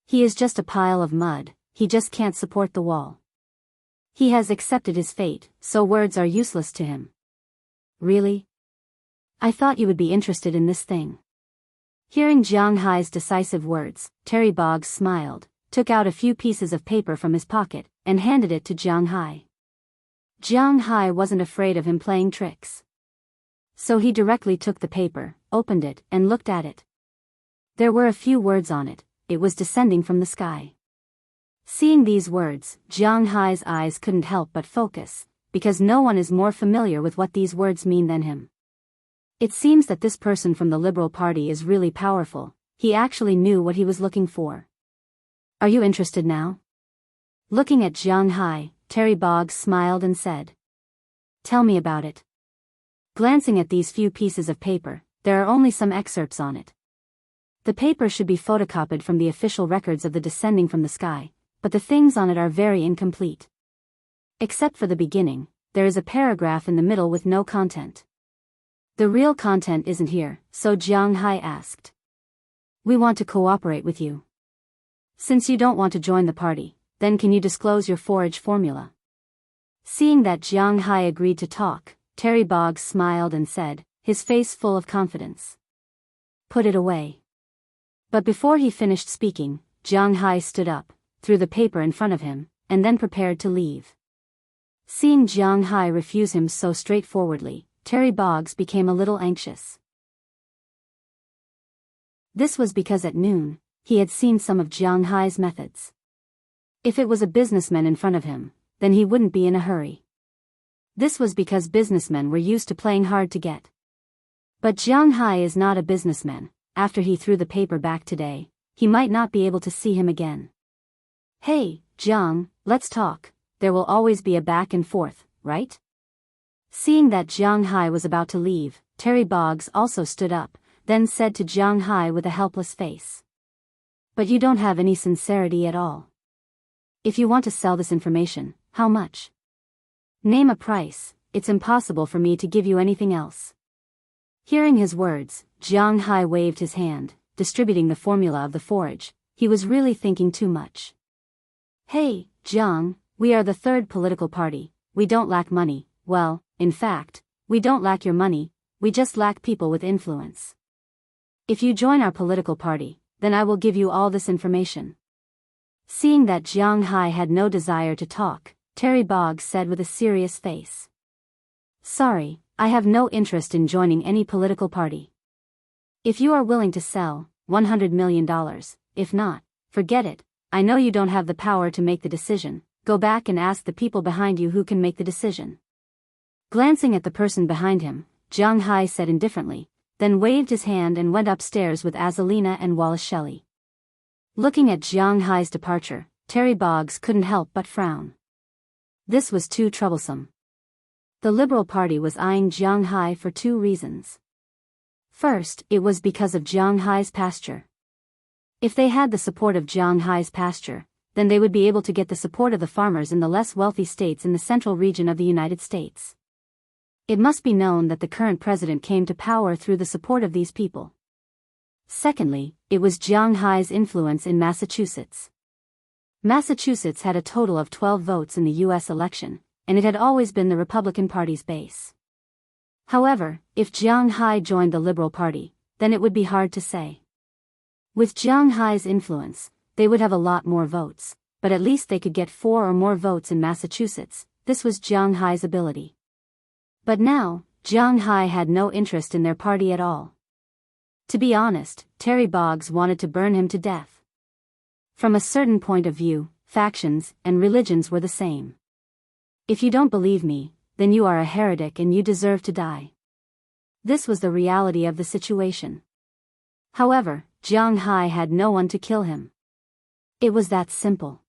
He is just a pile of mud, he just can't support the wall. He has accepted his fate, so words are useless to him. Really? I thought you would be interested in this thing. Hearing Jiang Hai's decisive words, Terry Boggs smiled, took out a few pieces of paper from his pocket, and handed it to Jiang Hai. Jiang Hai wasn't afraid of him playing tricks. So he directly took the paper, opened it, and looked at it. There were a few words on it, it was descending from the sky. Seeing these words, Jiang Hai's eyes couldn't help but focus, because no one is more familiar with what these words mean than him. It seems that this person from the Liberal Party is really powerful, he actually knew what he was looking for. Are you interested now? Looking at Jiang Hai, Terry Boggs smiled and said. Tell me about it. Glancing at these few pieces of paper, there are only some excerpts on it. The paper should be photocopied from the official records of the descending from the sky, but the things on it are very incomplete. Except for the beginning, there is a paragraph in the middle with no content. The real content isn't here, so Jiang Hai asked. We want to cooperate with you. Since you don't want to join the party, then can you disclose your forage formula? Seeing that Jiang Hai agreed to talk, Terry Boggs smiled and said, his face full of confidence. Put it away. But before he finished speaking, Jiang Hai stood up, threw the paper in front of him, and then prepared to leave. Seeing Jiang Hai refuse him so straightforwardly, Terry Boggs became a little anxious. This was because at noon, he had seen some of Jiang Hai's methods. If it was a businessman in front of him, then he wouldn't be in a hurry. This was because businessmen were used to playing hard to get. But Jiang Hai is not a businessman. After he threw the paper back today, he might not be able to see him again. Hey, Jiang, let's talk. There will always be a back and forth, right? Seeing that Jiang Hai was about to leave, Terry Boggs also stood up, then said to Jiang Hai with a helpless face. But you don't have any sincerity at all. If you want to sell this information, how much? Name a price. It's impossible for me to give you anything else. Hearing his words, Jiang Hai waved his hand, distributing the formula of the forage. He was really thinking too much. Hey, Jiang, we are the third political party. We don't lack money. Well, in fact, we don't lack your money, we just lack people with influence. If you join our political party, then I will give you all this information. Seeing that Jiang Hai had no desire to talk, Terry Boggs said with a serious face. Sorry, I have no interest in joining any political party. If you are willing to sell, $100 million, if not, forget it. I know you don't have the power to make the decision. Go back and ask the people behind you who can make the decision. Glancing at the person behind him, Jiang Hai said indifferently, then waved his hand and went upstairs with Azalina and Wallace Shelley. Looking at Jiang Hai's departure, Terry Boggs couldn't help but frown. This was too troublesome. The Liberal Party was eyeing Jiang Hai for two reasons. First, it was because of Jiang Hai's pasture. If they had the support of Jiang Hai's pasture, then they would be able to get the support of the farmers in the less wealthy states in the central region of the United States. It must be known that the current president came to power through the support of these people. Secondly, it was Jiang Hai's influence in Massachusetts. Massachusetts had a total of 12 votes in the U.S. election, and it had always been the Republican Party's base. However, if Jiang Hai joined the Liberal Party, then it would be hard to say. With Jiang Hai's influence, they would have a lot more votes, but at least they could get 4 or more votes in Massachusetts. This was Jiang Hai's ability. But now, Jiang Hai had no interest in their party at all. To be honest, Terry Boggs wanted to burn him to death. From a certain point of view, factions and religions were the same. If you don't believe me, then you are a heretic and you deserve to die. This was the reality of the situation. However, Jiang Hai had no one to kill him. It was that simple.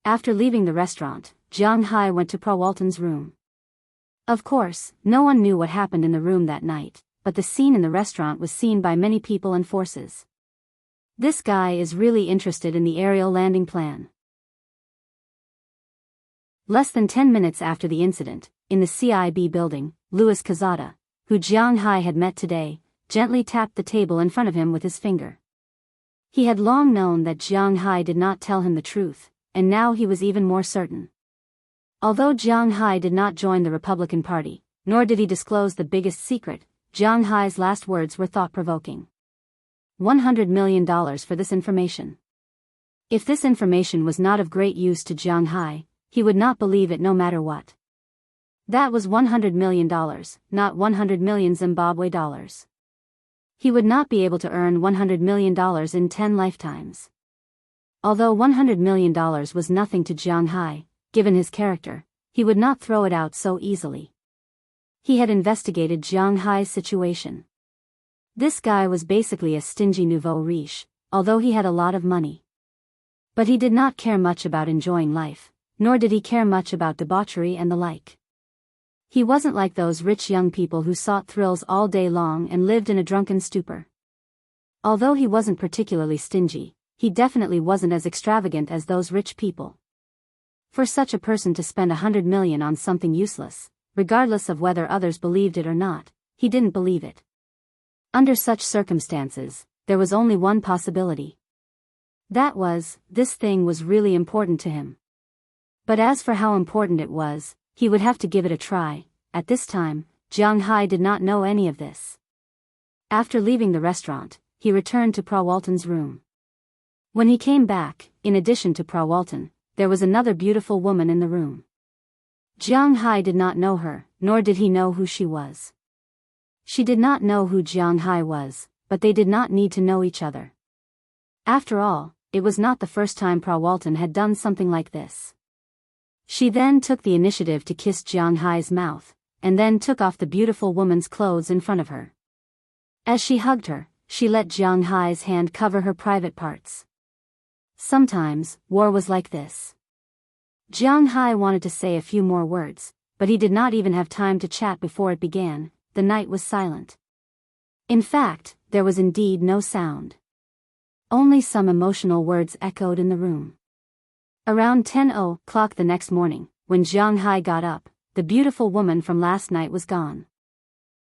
After leaving the restaurant, Jiang Hai went to Prawalton's room. Of course, no one knew what happened in the room that night, but the scene in the restaurant was seen by many people and forces. This guy is really interested in the aerial landing plan. Less than 10 minutes after the incident, in the CIB building, Louis Cazada, who Jiang Hai had met today, gently tapped the table in front of him with his finger. He had long known that Jiang Hai did not tell him the truth, and now he was even more certain. Although Jiang Hai did not join the Republican Party, nor did he disclose the biggest secret, Jiang Hai's last words were thought-provoking. $100 million for this information. If this information was not of great use to Jiang Hai, he would not believe it no matter what. That was $100 million, not 100 million Zimbabwe dollars. He would not be able to earn $100 million in 10 lifetimes. Although $100 million was nothing to Jiang Hai, given his character, he would not throw it out so easily. He had investigated Jiang Hai's situation. This guy was basically a stingy nouveau riche, although he had a lot of money. But he did not care much about enjoying life, nor did he care much about debauchery and the like. He wasn't like those rich young people who sought thrills all day long and lived in a drunken stupor. Although he wasn't particularly stingy, he definitely wasn't as extravagant as those rich people. For such a person to spend $100 million on something useless, regardless of whether others believed it or not, he didn't believe it. Under such circumstances, there was only one possibility. That was, this thing was really important to him. But as for how important it was, he would have to give it a try. At this time, Jiang Hai did not know any of this. After leaving the restaurant, he returned to Prawalton's room. When he came back, in addition to Prawalton, there was another beautiful woman in the room. Jiang Hai did not know her, nor did he know who she was. She did not know who Jiang Hai was, but they did not need to know each other. After all, it was not the first time Pra Walton had done something like this. She then took the initiative to kiss Jiang Hai's mouth, and then took off the beautiful woman's clothes in front of her. As she hugged her, she let Jiang Hai's hand cover her private parts. Sometimes, war was like this. Jiang Hai wanted to say a few more words, but he did not even have time to chat before it began. The night was silent. In fact, there was indeed no sound. Only some emotional words echoed in the room. Around 10 o'clock the next morning, when Jiang Hai got up, the beautiful woman from last night was gone.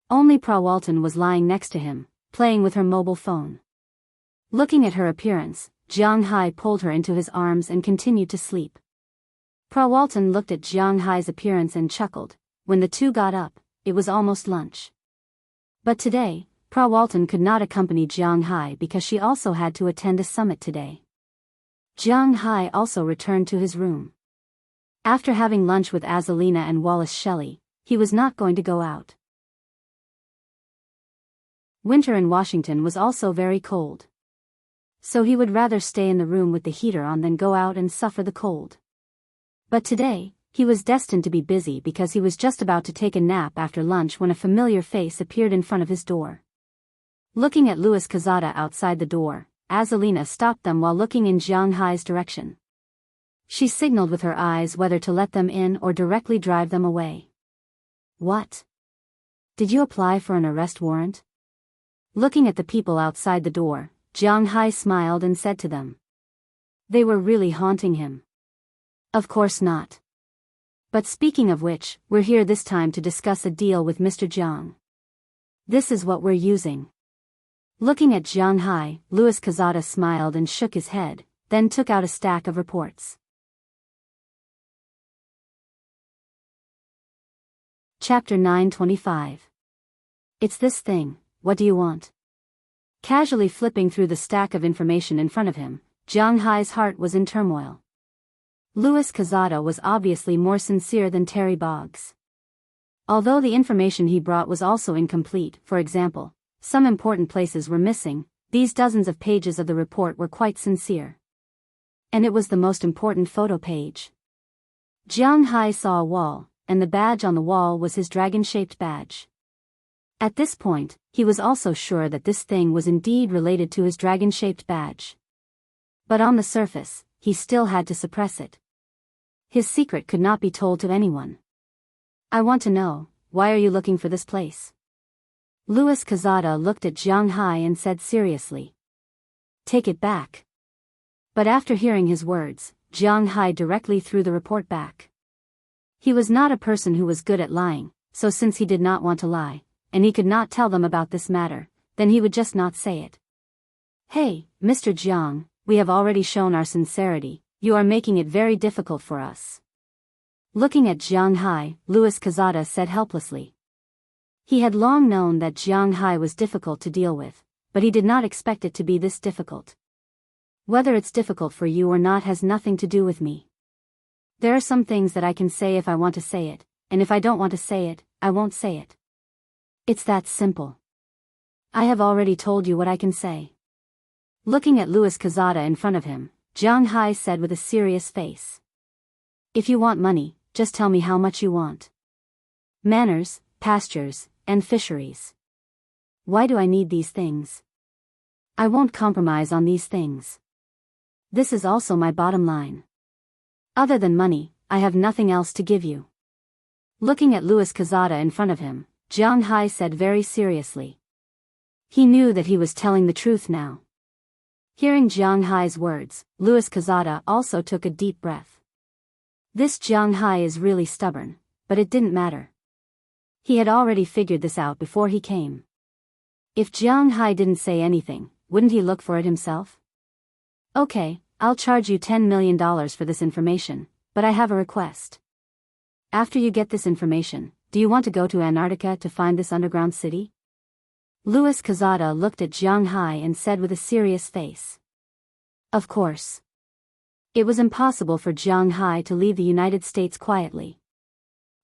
Only Pra Walton was lying next to him, playing with her mobile phone. Looking at her appearance, Jiang Hai pulled her into his arms and continued to sleep. Pra Walton looked at Jiang Hai's appearance and chuckled. When the two got up, it was almost lunch. But today, Pra Walton could not accompany Jiang Hai because she also had to attend a summit today. Jiang Hai also returned to his room. After having lunch with Azalina and Wallace Shelley, he was not going to go out. Winter in Washington was also very cold. So he would rather stay in the room with the heater on than go out and suffer the cold. But today, he was destined to be busy because he was just about to take a nap after lunch when a familiar face appeared in front of his door. Looking at Louis Quezada outside the door, Azalina stopped them while looking in Jiang Hai's direction. She signaled with her eyes whether to let them in or directly drive them away. What? Did you apply for an arrest warrant? Looking at the people outside the door, Jiang Hai smiled and said to them. They were really haunting him. Of course not. But speaking of which, we're here this time to discuss a deal with Mr. Jiang. This is what we're using. Looking at Jiang Hai, Louis Quezada smiled and shook his head, then took out a stack of reports. Chapter 925. It's this thing, what do you want? Casually flipping through the stack of information in front of him, Jiang Hai's heart was in turmoil. Louis Quezada was obviously more sincere than Terry Boggs. Although the information he brought was also incomplete, for example, some important places were missing, these dozens of pages of the report were quite sincere. And it was the most important photo page. Jiang Hai saw a wall, and the badge on the wall was his dragon-shaped badge. At this point, he was also sure that this thing was indeed related to his dragon-shaped badge. But on the surface, he still had to suppress it. His secret could not be told to anyone. I want to know, why are you looking for this place? Louis Quezada looked at Jiang Hai and said seriously. Take it back. But after hearing his words, Jiang Hai directly threw the report back. He was not a person who was good at lying, so since he did not want to lie, and he could not tell them about this matter, then he would just not say it. Hey, Mr. Jiang, we have already shown our sincerity, you are making it very difficult for us. Looking at Jiang Hai, Louis Quezada said helplessly. He had long known that Jiang Hai was difficult to deal with, but he did not expect it to be this difficult. Whether it's difficult for you or not has nothing to do with me. There are some things that I can say if I want to say it, and if I don't want to say it, I won't say it. It's that simple. I have already told you what I can say. Looking at Louis Quezada in front of him, Jiang Hai said with a serious face. If you want money, just tell me how much you want. Manors, pastures, and fisheries. Why do I need these things? I won't compromise on these things. This is also my bottom line. Other than money, I have nothing else to give you. Looking at Louis Quezada in front of him, Jiang Hai said very seriously. He knew that he was telling the truth now. Hearing Jiang Hai's words, Louis Quezada also took a deep breath. This Jiang Hai is really stubborn, but it didn't matter. He had already figured this out before he came. If Jiang Hai didn't say anything, wouldn't he look for it himself? Okay, I'll charge you $10 million for this information, but I have a request. After you get this information, do you want to go to Antarctica to find this underground city? Louis Quezada looked at Jiang Hai and said with a serious face. Of course. It was impossible for Jiang Hai to leave the United States quietly.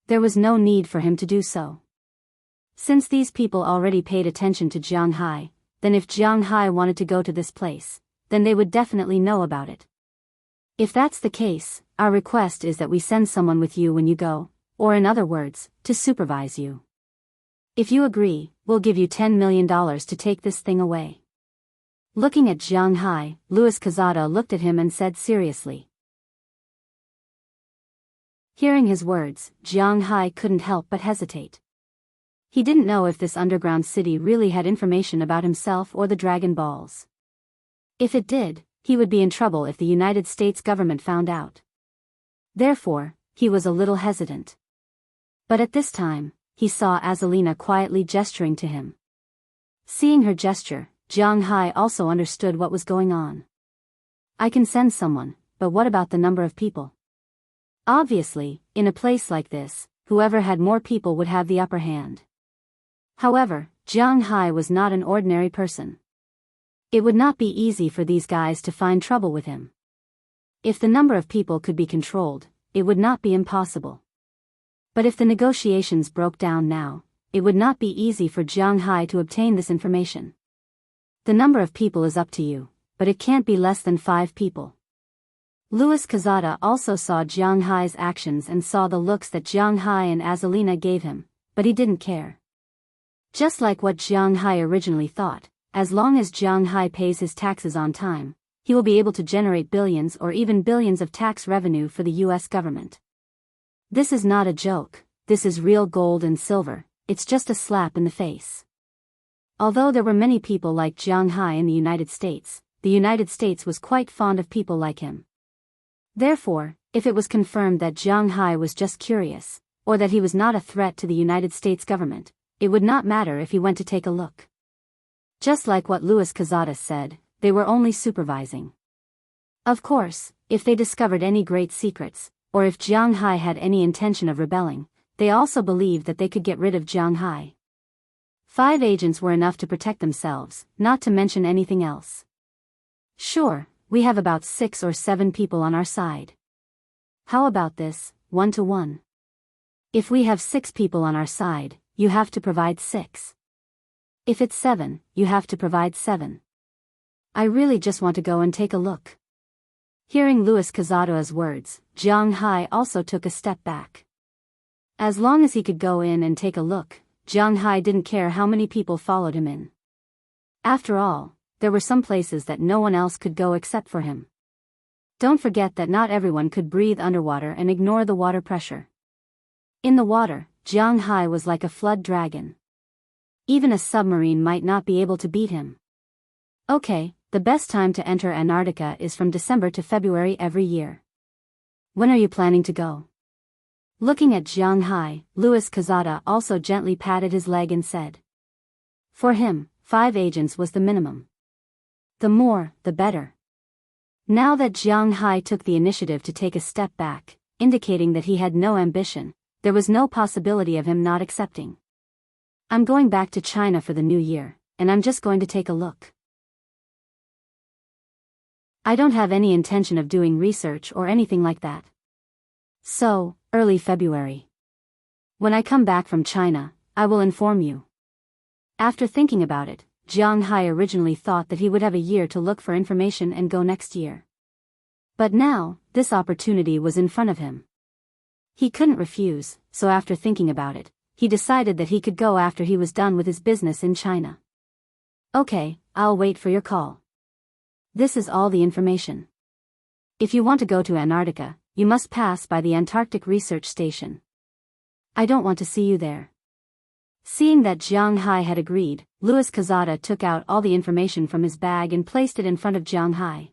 There was no need for him to do so. Since these people already paid attention to Jiang Hai, then if Jiang Hai wanted to go to this place, then they would definitely know about it. If that's the case, our request is that we send someone with you when you go, or in other words, to supervise you. If you agree, we'll give you $10 million to take this thing away. Looking at Jiang Hai, Louis Quezada looked at him and said seriously. Hearing his words, Jiang Hai couldn't help but hesitate. He didn't know if this underground city really had information about himself or the Dragon Balls. If it did, he would be in trouble if the United States government found out. Therefore, he was a little hesitant. But at this time, he saw Azalina quietly gesturing to him. Seeing her gesture, Jiang Hai also understood what was going on. I can send someone, but what about the number of people? Obviously, in a place like this, whoever had more people would have the upper hand. However, Jiang Hai was not an ordinary person. It would not be easy for these guys to find trouble with him. If the number of people could be controlled, it would not be impossible. But if the negotiations broke down now, it would not be easy for Jiang Hai to obtain this information. The number of people is up to you, but it can't be less than 5 people. Louis Quezada also saw Jiang Hai's actions and saw the looks that Jiang Hai and Azalina gave him, but he didn't care. Just like what Jiang Hai originally thought, as long as Jiang Hai pays his taxes on time, he will be able to generate billions or even billions of tax revenue for the US government. This is not a joke, this is real gold and silver, it's just a slap in the face. Although there were many people like Jiang Hai in the United States was quite fond of people like him. Therefore, if it was confirmed that Jiang Hai was just curious, or that he was not a threat to the United States government, it would not matter if he went to take a look. Just like what Louis Quezada said, they were only supervising. Of course, if they discovered any great secrets, or if Jiang Hai had any intention of rebelling, they also believed that they could get rid of Jiang Hai. 5 agents were enough to protect themselves, not to mention anything else. Sure, we have about 6 or 7 people on our side. How about this, 1-to-1? If we have 6 people on our side, you have to provide 6. If it's 7, you have to provide 7. I really just want to go and take a look. Hearing Louis Quezada's words, Jiang Hai also took a step back. As long as he could go in and take a look, Jiang Hai didn't care how many people followed him in. After all, there were some places that no one else could go except for him. Don't forget that not everyone could breathe underwater and ignore the water pressure. In the water, Jiang Hai was like a flood dragon. Even a submarine might not be able to beat him. Okay, the best time to enter Antarctica is from December to February every year. When are you planning to go? Looking at Jiang Hai, Louis Quezada also gently patted his leg and said. For him, 5 agents was the minimum. The more, the better. Now that Jiang Hai took the initiative to take a step back, indicating that he had no ambition, there was no possibility of him not accepting. I'm going back to China for the new year, and I'm just going to take a look. I don't have any intention of doing research or anything like that. So, early February. When I come back from China, I will inform you. After thinking about it, Jiang Hai originally thought that he would have a year to look for information and go next year. But now, this opportunity was in front of him. He couldn't refuse, so after thinking about it, he decided that he could go after he was done with his business in China. Okay, I'll wait for your call. This is all the information. If you want to go to Antarctica, you must pass by the Antarctic Research Station. I don't want to see you there. Seeing that Jiang Hai had agreed, Louis Quezada took out all the information from his bag and placed it in front of Jiang Hai.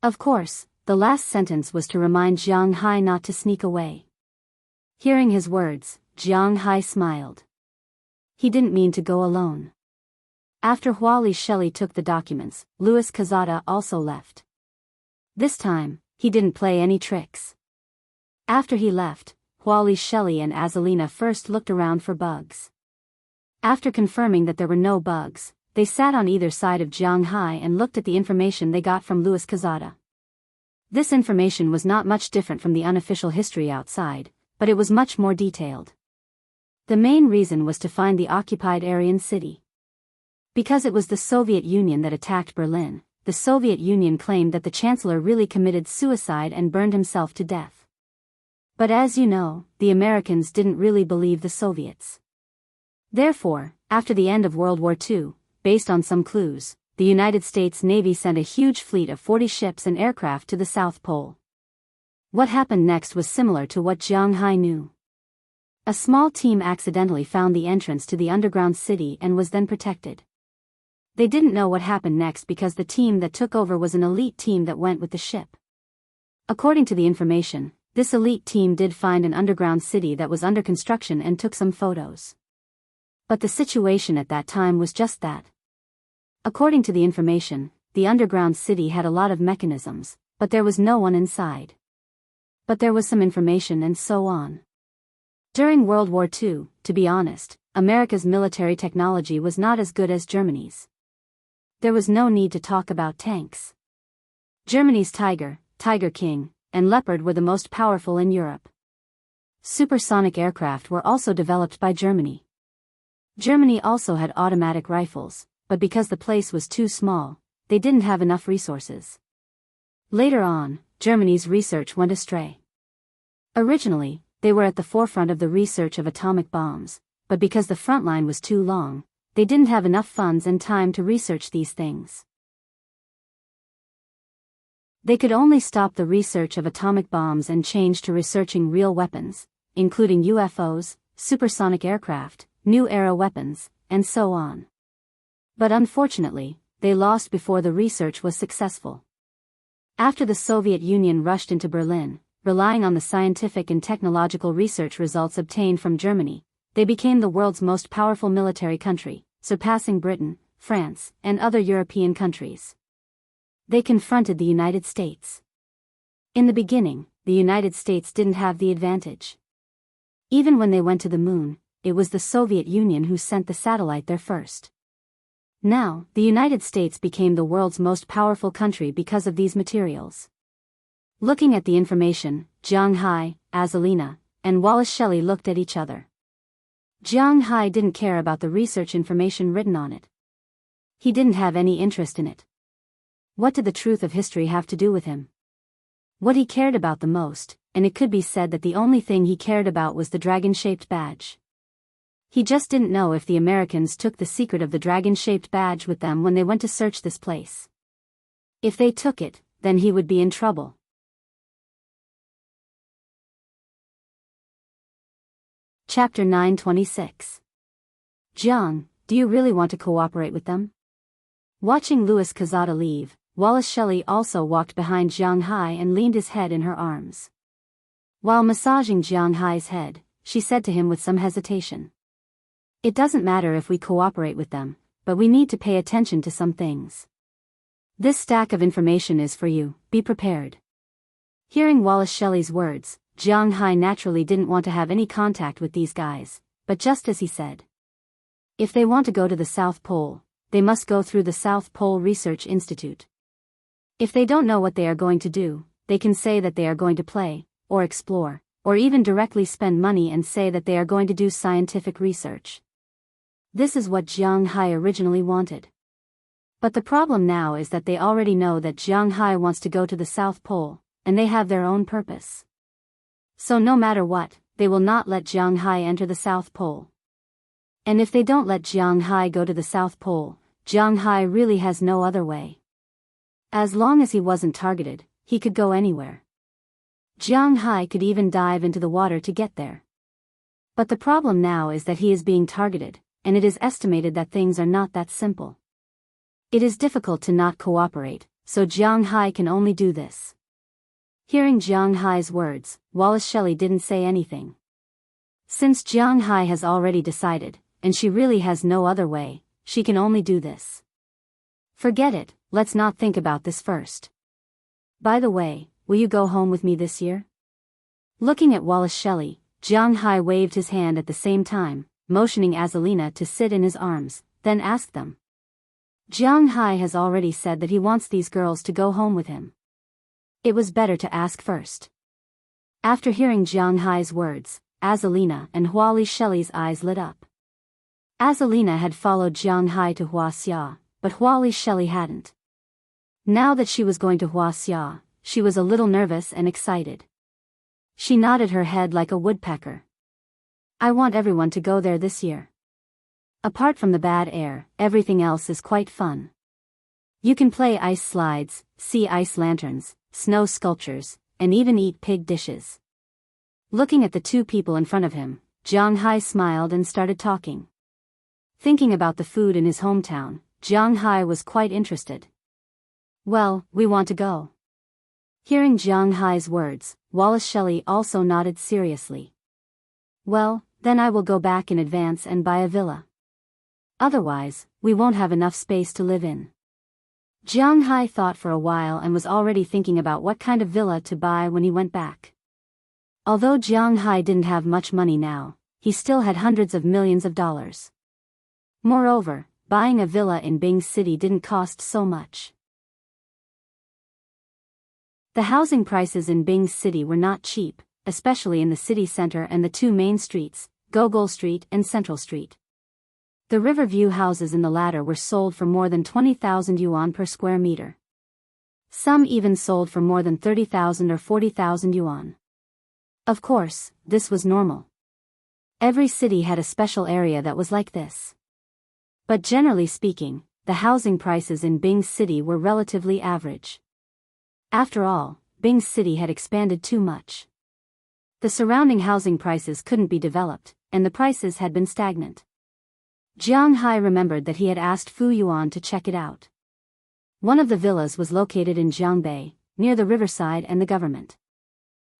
Of course, the last sentence was to remind Jiang Hai not to sneak away. Hearing his words, Jiang Hai smiled. He didn't mean to go alone. After Huali Shelley took the documents, Louis Quezada also left. This time, he didn't play any tricks. After he left, Huali Shelley and Azalina first looked around for bugs. After confirming that there were no bugs, they sat on either side of Jiang Hai and looked at the information they got from Louis Quezada. This information was not much different from the unofficial history outside, but it was much more detailed. The main reason was to find the occupied Aryan city. Because it was the Soviet Union that attacked Berlin, the Soviet Union claimed that the Chancellor really committed suicide and burned himself to death. But as you know, the Americans didn't really believe the Soviets. Therefore, after the end of World War II, based on some clues, the United States Navy sent a huge fleet of 40 ships and aircraft to the South Pole. What happened next was similar to what Jiang Hai knew. A small team accidentally found the entrance to the underground city and was then protected. They didn't know what happened next because the team that took over was an elite team that went with the ship. According to the information, this elite team did find an underground city that was under construction and took some photos. But the situation at that time was just that. According to the information, the underground city had a lot of mechanisms, but there was no one inside. But there was some information and so on. During World War II, to be honest, America's military technology was not as good as Germany's. There was no need to talk about tanks. Germany's Tiger, Tiger King, and Leopard were the most powerful in Europe. Supersonic aircraft were also developed by Germany. Germany also had automatic rifles, but because the place was too small, they didn't have enough resources. Later on, Germany's research went astray. Originally, they were at the forefront of the research of atomic bombs, but because the front line was too long, they didn't have enough funds and time to research these things. They could only stop the research of atomic bombs and change to researching real weapons, including UFOs, supersonic aircraft, new era weapons, and so on. But unfortunately, they lost before the research was successful. After the Soviet Union rushed into Berlin, relying on the scientific and technological research results obtained from Germany, they became the world's most powerful military country, surpassing Britain, France, and other European countries. They confronted the United States. In the beginning, the United States didn't have the advantage. Even when they went to the moon, it was the Soviet Union who sent the satellite there first. Now, the United States became the world's most powerful country because of these materials. Looking at the information, Jiang Hai, Azalina, and Wallace Shelley looked at each other. Jiang Hai didn't care about the research information written on it. He didn't have any interest in it. What did the truth of history have to do with him? What he cared about the most, and it could be said that the only thing he cared about was the dragon-shaped badge. He just didn't know if the Americans took the secret of the dragon-shaped badge with them when they went to search this place. If they took it, then he would be in trouble. Chapter 926. Jiang, do you really want to cooperate with them? Watching Louis Cazada leave, Wallace Shelley also walked behind Jiang Hai and leaned his head in her arms. While massaging Jiang Hai's head, she said to him with some hesitation. It doesn't matter if we cooperate with them, but we need to pay attention to some things. This stack of information is for you, be prepared. Hearing Wallace Shelley's words, Jiang Hai naturally didn't want to have any contact with these guys, but just as he said. If they want to go to the South Pole, they must go through the South Pole Research Institute. If they don't know what they are going to do, they can say that they are going to play, or explore, or even directly spend money and say that they are going to do scientific research. This is what Jiang Hai originally wanted. But the problem now is that they already know that Jiang Hai wants to go to the South Pole, and they have their own purpose. So no matter what, they will not let Jiang Hai enter the South Pole. And if they don't let Jiang Hai go to the South Pole, Jiang Hai really has no other way. As long as he wasn't targeted, he could go anywhere. Jiang Hai could even dive into the water to get there. But the problem now is that he is being targeted, and it is estimated that things are not that simple. It is difficult to not cooperate, so Jiang Hai can only do this. Hearing Jiang Hai's words, Wallace Shelley didn't say anything. Since Jiang Hai has already decided, and she really has no other way, she can only do this. Forget it, let's not think about this first. By the way, will you go home with me this year? Looking at Wallace Shelley, Jiang Hai waved his hand at the same time, motioning Azalina to sit in his arms, then asked them. Jiang Hai has already said that he wants these girls to go home with him. It was better to ask first. After hearing Jiang Hai's words, Azalina and Huali Shelley's eyes lit up. Azalina had followed Jiang Hai to Huaxia, but Huali Shelley hadn't. Now that she was going to Huaxia, she was a little nervous and excited. She nodded her head like a woodpecker. I want everyone to go there this year. Apart from the bad air, everything else is quite fun. You can play ice slides, see ice lanterns, snow sculptures, and even eat pig dishes. Looking at the two people in front of him, Jiang Hai smiled and started talking. Thinking about the food in his hometown, Jiang Hai was quite interested. Well, we want to go. Hearing Jiang Hai's words, Wallace Shelley also nodded seriously. Well, then I will go back in advance and buy a villa. Otherwise, we won't have enough space to live in. Jiang Hai thought for a while and was already thinking about what kind of villa to buy when he went back. Although Jiang Hai didn't have much money now, he still had hundreds of millions of dollars. Moreover, buying a villa in Bing City didn't cost so much. The housing prices in Bing City were not cheap, especially in the city center and the two main streets, Gogol Street and Central Street. The Riverview houses in the latter were sold for more than 20,000 yuan per square meter. Some even sold for more than 30,000 or 40,000 yuan. Of course, this was normal. Every city had a special area that was like this. But generally speaking, the housing prices in Bing City were relatively average. After all, Bing City had expanded too much. The surrounding housing prices couldn't be developed, and the prices had been stagnant. Jiang Hai remembered that he had asked Fu Yuan to check it out. One of the villas was located in Jiangbei, near the riverside and the government.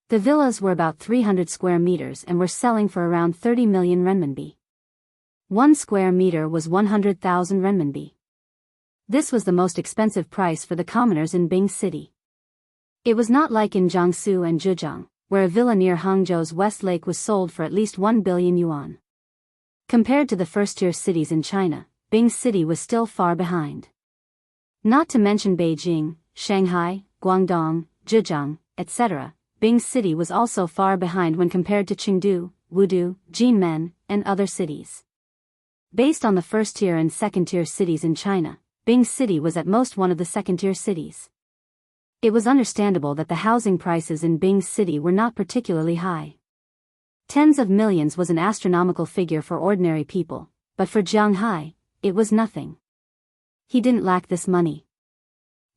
The villas were about 300 square meters and were selling for around 30 million renminbi. 1 square meter was 100,000 renminbi. This was the most expensive price for the commoners in Bing City. It was not like in Jiangsu and Zhejiang, where a villa near Hangzhou's West Lake was sold for at least 1 billion yuan. Compared to the first-tier cities in China, Bing City was still far behind. Not to mention Beijing, Shanghai, Guangdong, Zhejiang, etc., Bing City was also far behind when compared to Chengdu, Wudu, Jinmen, and other cities. Based on the first-tier and second-tier cities in China, Bing City was at most one of the second-tier cities. It was understandable that the housing prices in Bing City were not particularly high. Tens of millions was an astronomical figure for ordinary people, but for Jiang Hai, it was nothing. He didn't lack this money.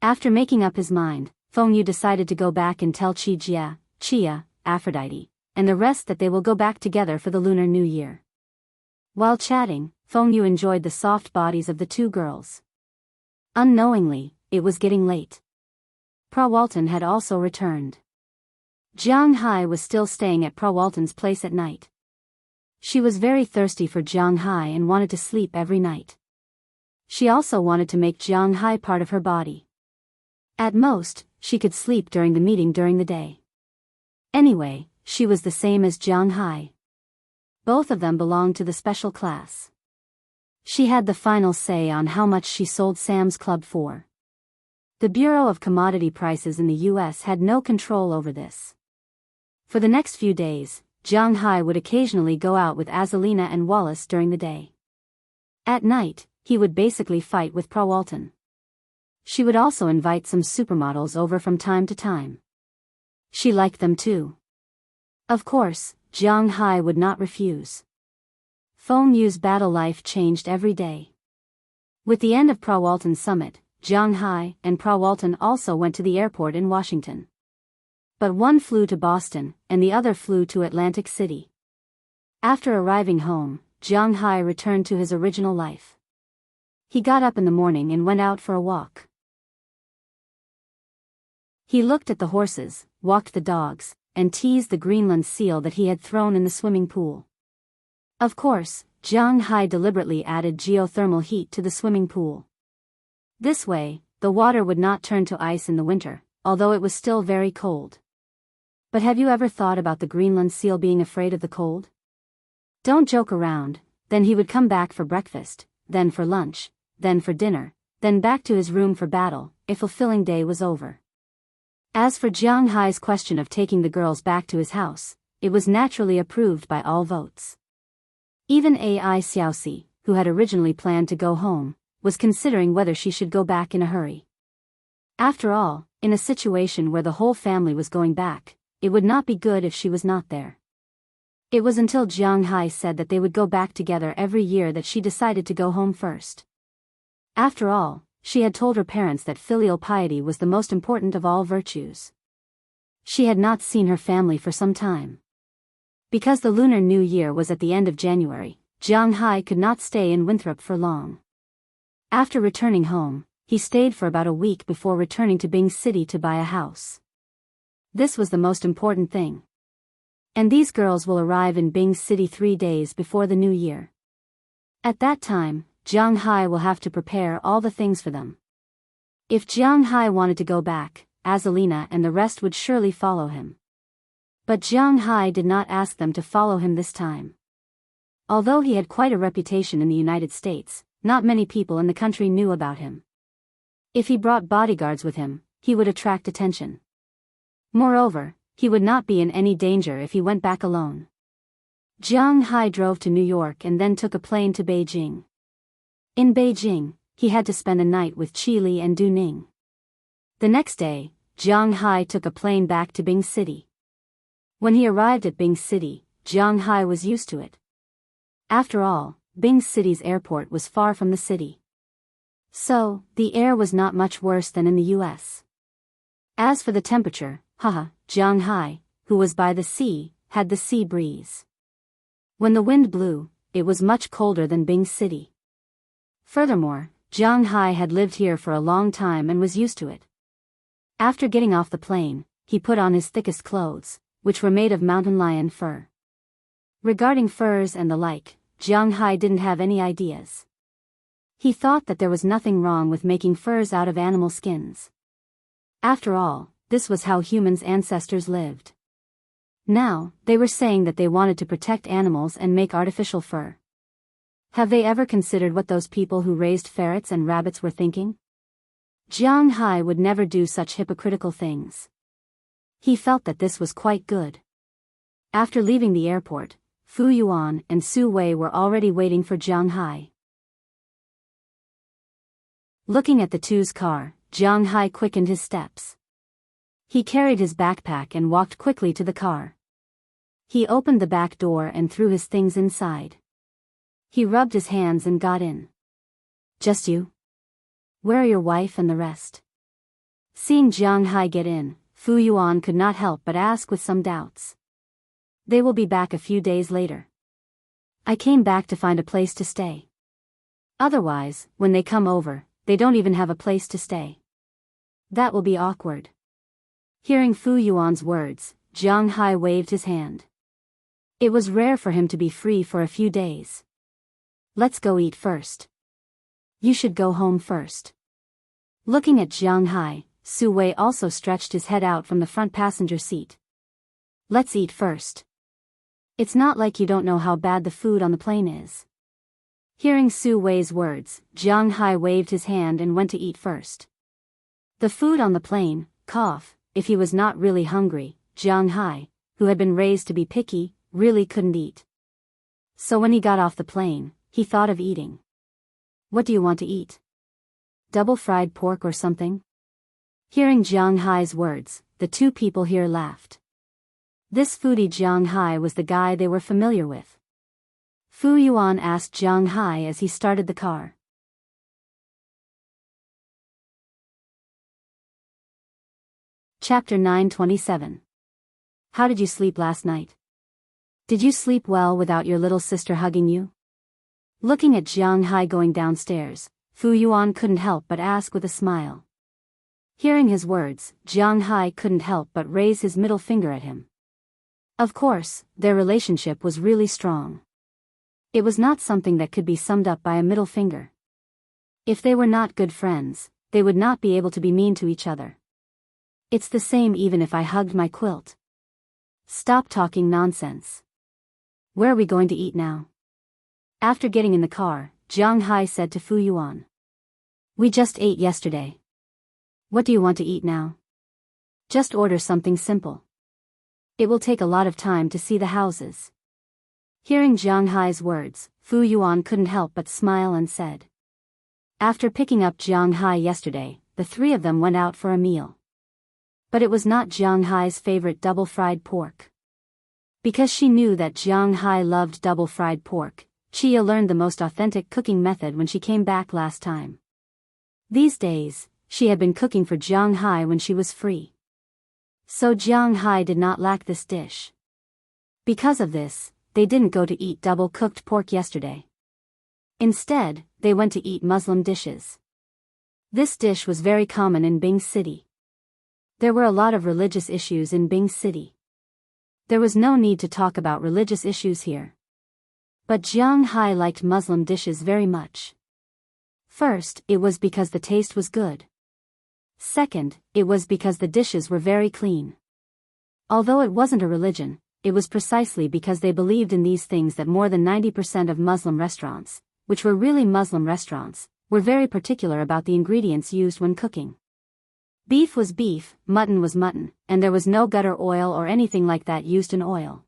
After making up his mind, Feng Yu decided to go back and tell Chia, Aphrodite, and the rest that they will go back together for the Lunar New Year. While chatting, Feng Yu enjoyed the soft bodies of the two girls. Unknowingly, it was getting late. Prawalton had also returned. Jiang Hai was still staying at Prawalton's place at night. She was very thirsty for Jiang Hai and wanted to sleep every night. She also wanted to make Jiang Hai part of her body. At most, she could sleep during the meeting during the day. Anyway, she was the same as Jiang Hai. Both of them belonged to the special class. She had the final say on how much she sold Sam's Club for. The Bureau of Commodity Prices in the U.S. had no control over this. For the next few days, Jiang Hai would occasionally go out with Azalina and Wallace during the day. At night, he would basically fight with Prawalton. She would also invite some supermodels over from time to time. She liked them too. Of course, Jiang Hai would not refuse. Feng Yu's battle life changed every day. With the end of Prawalton's summit, Jiang Hai and Prawalton also went to the airport in Washington. But one flew to Boston, and the other flew to Atlantic City. After arriving home, Jiang Hai returned to his original life. He got up in the morning and went out for a walk. He looked at the horses, walked the dogs, and teased the Greenland seal that he had thrown in the swimming pool. Of course, Jiang Hai deliberately added geothermal heat to the swimming pool. This way, the water would not turn to ice in the winter, although it was still very cold. But have you ever thought about the Greenland seal being afraid of the cold? Don't joke around. Then he would come back for breakfast, then for lunch, then for dinner, then back to his room for battle, a fulfilling day was over. As for Jiang Hai's question of taking the girls back to his house, it was naturally approved by all votes. Even Ai Xiaoxi, who had originally planned to go home, was considering whether she should go back in a hurry. After all, in a situation where the whole family was going back, it would not be good if she was not there. It was until Jiang Hai said that they would go back together every year that she decided to go home first. After all, she had told her parents that filial piety was the most important of all virtues. She had not seen her family for some time. Because the Lunar New Year was at the end of January, Jiang Hai could not stay in Winthrop for long. After returning home, he stayed for about a week before returning to Bing City to buy a house. This was the most important thing. And these girls will arrive in Bing City 3 days before the New Year. At that time, Jiang Hai will have to prepare all the things for them. If Jiang Hai wanted to go back, Azalina and the rest would surely follow him. But Jiang Hai did not ask them to follow him this time. Although he had quite a reputation in the United States, not many people in the country knew about him. If he brought bodyguards with him, he would attract attention. Moreover, he would not be in any danger if he went back alone. Jiang Hai drove to New York and then took a plane to Beijing. In Beijing, he had to spend a night with Qi Li and Du Ning. The next day, Jiang Hai took a plane back to Bing City. When he arrived at Bing City, Jiang Hai was used to it. After all, Bing City's airport was far from the city. So, the air was not much worse than in the US. As for the temperature, Jiang Hai, who was by the sea, had the sea breeze. When the wind blew, it was much colder than Bing City. Furthermore, Jiang Hai had lived here for a long time and was used to it. After getting off the plane, he put on his thickest clothes, which were made of mountain lion fur. Regarding furs and the like, Jiang Hai didn't have any ideas. He thought that there was nothing wrong with making furs out of animal skins. After all, this was how humans' ancestors lived. Now, they were saying that they wanted to protect animals and make artificial fur. Have they ever considered what those people who raised ferrets and rabbits were thinking? Jiang Hai would never do such hypocritical things. He felt that this was quite good. After leaving the airport, Fu Yuan and Su Wei were already waiting for Jiang Hai. Looking at the two's car, Jiang Hai quickened his steps. He carried his backpack and walked quickly to the car. He opened the back door and threw his things inside. He rubbed his hands and got in. Just you? Where are your wife and the rest? Seeing Jiang Hai get in, Fu Yuan could not help but ask with some doubts. They will be back a few days later. I came back to find a place to stay. Otherwise, when they come over, they don't even have a place to stay. That will be awkward. Hearing Fu Yuan's words, Jiang Hai waved his hand. It was rare for him to be free for a few days. Let's go eat first. You should go home first. Looking at Jiang Hai, Su Wei also stretched his head out from the front passenger seat. Let's eat first. It's not like you don't know how bad the food on the plane is. Hearing Su Wei's words, Jiang Hai waved his hand and went to eat first. The food on the plane, if he was not really hungry, Jiang Hai, who had been raised to be picky, really couldn't eat. So when he got off the plane, he thought of eating. What do you want to eat? Double-fried pork or something? Hearing Jiang Hai's words, the two people here laughed. This foodie Jiang Hai was the guy they were familiar with. Fu Yuan asked Jiang Hai as he started the car. Chapter 927. How did you sleep last night? Did you sleep well without your little sister hugging you? Looking at Jiang Hai going downstairs, Fu Yuan couldn't help but ask with a smile. Hearing his words, Jiang Hai couldn't help but raise his middle finger at him. Of course, their relationship was really strong. It was not something that could be summed up by a middle finger. If they were not good friends, they would not be able to be mean to each other. It's the same even if I hugged my quilt. Stop talking nonsense. Where are we going to eat now? After getting in the car, Jiang Hai said to Fu Yuan. We just ate yesterday. What do you want to eat now? Just order something simple. It will take a lot of time to see the houses. Hearing Jiang Hai's words, Fu Yuan couldn't help but smile and said. After picking up Jiang Hai yesterday, the three of them went out for a meal. But it was not Jiang Hai's favorite double-fried pork. Because she knew that Jiang Hai loved double-fried pork, Chia learned the most authentic cooking method when she came back last time. These days, she had been cooking for Jiang Hai when she was free. So Jiang Hai did not lack this dish. Because of this, they didn't go to eat double-cooked pork yesterday. Instead, they went to eat Muslim dishes. This dish was very common in Bing City. There were a lot of religious issues in Bing City. There was no need to talk about religious issues here. But Jiang Hai liked Muslim dishes very much. First, it was because the taste was good. Second, it was because the dishes were very clean. Although it wasn't a religion, it was precisely because they believed in these things that more than 90% of Muslim restaurants, which were really Muslim restaurants, were very particular about the ingredients used when cooking. Beef was beef, mutton was mutton, and there was no gutter oil or anything like that used in oil.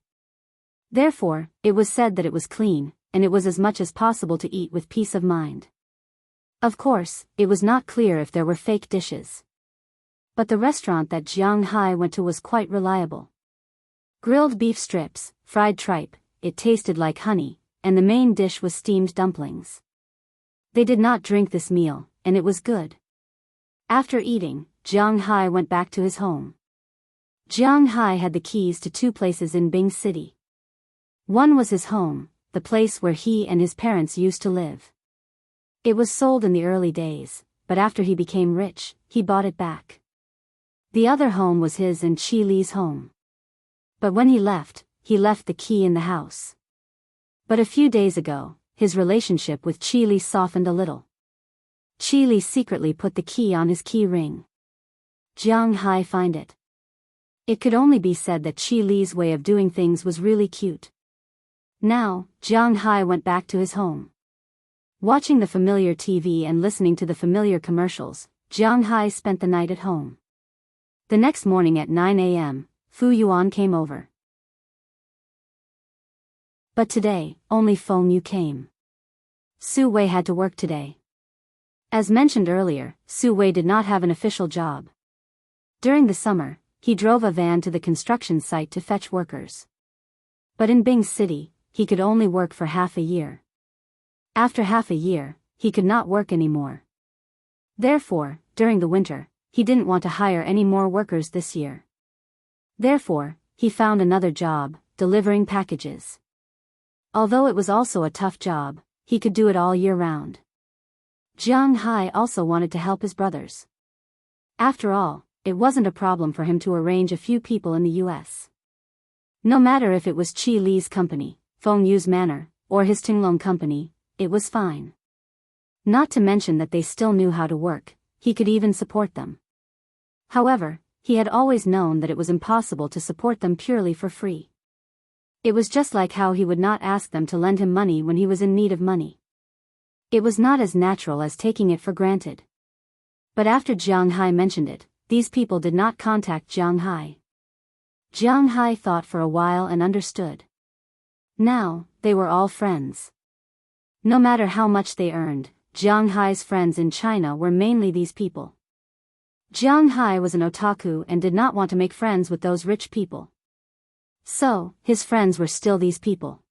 Therefore, it was said that it was clean, and it was as much as possible to eat with peace of mind. Of course, it was not clear if there were fake dishes. But the restaurant that Jiang Hai went to was quite reliable. Grilled beef strips, fried tripe, it tasted like honey, and the main dish was steamed dumplings. They did not drink this meal, and it was good. After eating, Jiang Hai went back to his home. Jiang Hai had the keys to two places in Bing City. One was his home, the place where he and his parents used to live. It was sold in the early days, but after he became rich, he bought it back. The other home was his and Chi Li's home. But when he left the key in the house. But a few days ago, his relationship with Chi Li softened a little. Chi Li secretly put the key on his key ring. Jiang Hai find it. It could only be said that Chi Li's way of doing things was really cute. Now, Jiang Hai went back to his home. Watching the familiar TV and listening to the familiar commercials, Jiang Hai spent the night at home. The next morning at 9 a.m., Fu Yuan came over. But today, only Feng Yu came. Su Wei had to work today. As mentioned earlier, Su Wei did not have an official job. During the summer, he drove a van to the construction site to fetch workers. But in Bing City, he could only work for half a year. After half a year, he could not work anymore. Therefore, during the winter, he didn't want to hire any more workers this year. Therefore, he found another job, delivering packages. Although it was also a tough job, he could do it all year round. Jiang Hai also wanted to help his brothers. After all, it wasn't a problem for him to arrange a few people in the U.S. No matter if it was Chi Li's company, Feng Yu's manor, or his Tinglong company, it was fine. Not to mention that they still knew how to work, he could even support them. However, he had always known that it was impossible to support them purely for free. It was just like how he would not ask them to lend him money when he was in need of money. It was not as natural as taking it for granted. But after Jiang Hai mentioned it, these people did not contact Jiang Hai. Jiang Hai thought for a while and understood. Now, they were all friends. No matter how much they earned, Jiang Hai's friends in China were mainly these people. Jiang Hai was an otaku and did not want to make friends with those rich people. So, his friends were still these people.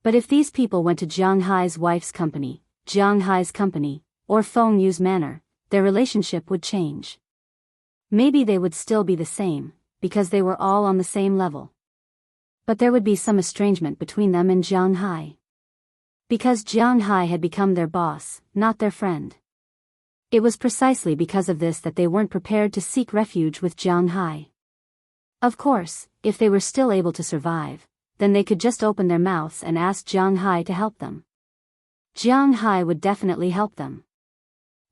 But if these people went to Jiang Hai's wife's company, Jiang Hai's company, or Feng Yu's manor, their relationship would change. Maybe they would still be the same, because they were all on the same level. But there would be some estrangement between them and Jiang Hai. Because Jiang Hai had become their boss, not their friend. It was precisely because of this that they weren't prepared to seek refuge with Jiang Hai. Of course, if they were still able to survive, then they could just open their mouths and ask Jiang Hai to help them. Jiang Hai would definitely help them.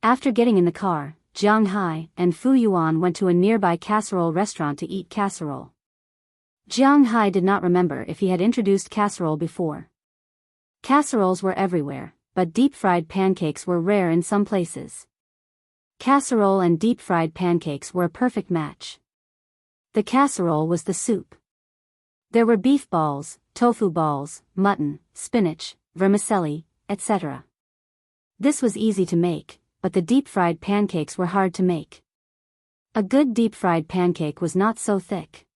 After getting in the car, Jiang Hai and Fu Yuan went to a nearby casserole restaurant to eat casserole. Jiang Hai did not remember if he had introduced casserole before. Casseroles were everywhere, but deep-fried pancakes were rare in some places. Casserole and deep-fried pancakes were a perfect match. The casserole was the soup. There were beef balls, tofu balls, mutton, spinach, vermicelli, etc. This was easy to make, but the deep-fried pancakes were hard to make. A good deep-fried pancake was not so thick.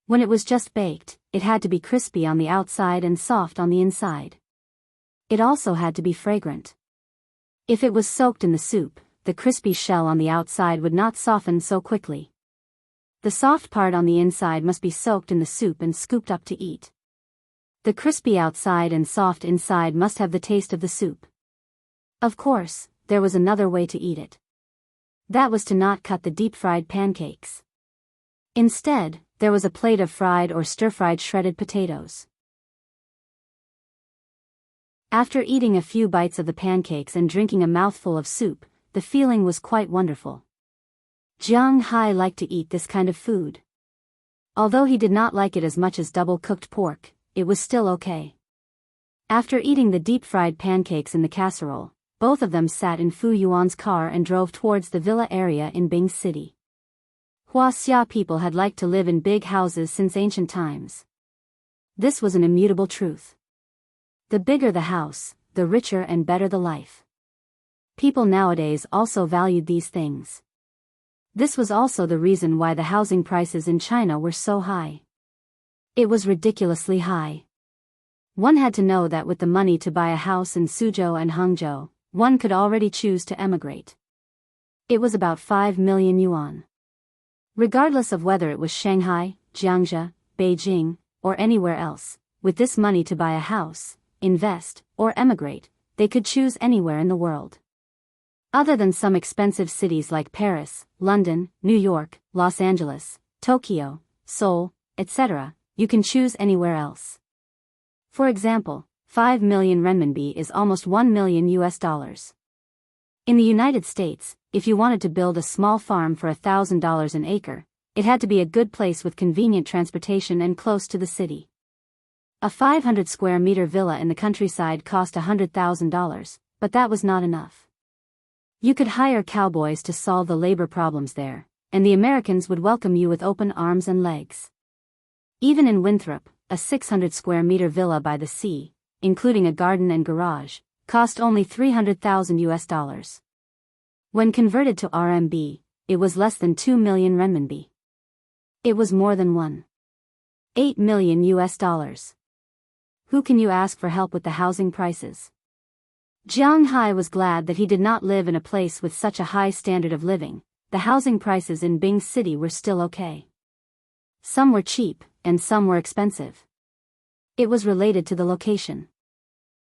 When it was just baked, it had to be crispy on the outside and soft on the inside. It also had to be fragrant. If it was soaked in the soup, the crispy shell on the outside would not soften so quickly. The soft part on the inside must be soaked in the soup and scooped up to eat. The crispy outside and soft inside must have the taste of the soup. Of course, there was another way to eat it. That was to not cut the deep-fried pancakes. Instead, there was a plate of fried or stir-fried shredded potatoes. After eating a few bites of the pancakes and drinking a mouthful of soup, the feeling was quite wonderful. Jiang Hai liked to eat this kind of food. Although he did not like it as much as double-cooked pork, it was still okay. After eating the deep-fried pancakes in the casserole, both of them sat in Fu Yuan's car and drove towards the villa area in Bing City. Huaxia people had liked to live in big houses since ancient times. This was an immutable truth. The bigger the house, the richer and better the life. People nowadays also valued these things. This was also the reason why the housing prices in China were so high. It was ridiculously high. One had to know that with the money to buy a house in Suzhou and Hangzhou, one could already choose to emigrate. It was about 5 million yuan. Regardless of whether it was Shanghai, Jiangzhou, Beijing, or anywhere else, with this money to buy a house, invest, or emigrate, they could choose anywhere in the world. Other than some expensive cities like Paris, London, New York, Los Angeles, Tokyo, Seoul, etc., you can choose anywhere else. For example, 5 million renminbi is almost $1 million US. In the United States, if you wanted to build a small farm for $1,000 an acre, it had to be a good place with convenient transportation and close to the city. A 500 square meter villa in the countryside cost $100,000, but that was not enough. You could hire cowboys to solve the labor problems there, and the Americans would welcome you with open arms and legs. Even in Winthrop, a 600 square meter villa by the sea, including a garden and garage, cost only $300,000 US. When converted to RMB, it was less than 2 million renminbi. It was more than 1.8 million US. Who can you ask for help with the housing prices? Jiang Hai was glad that he did not live in a place with such a high standard of living. The housing prices in Bing City were still okay. Some were cheap, and some were expensive. It was related to the location.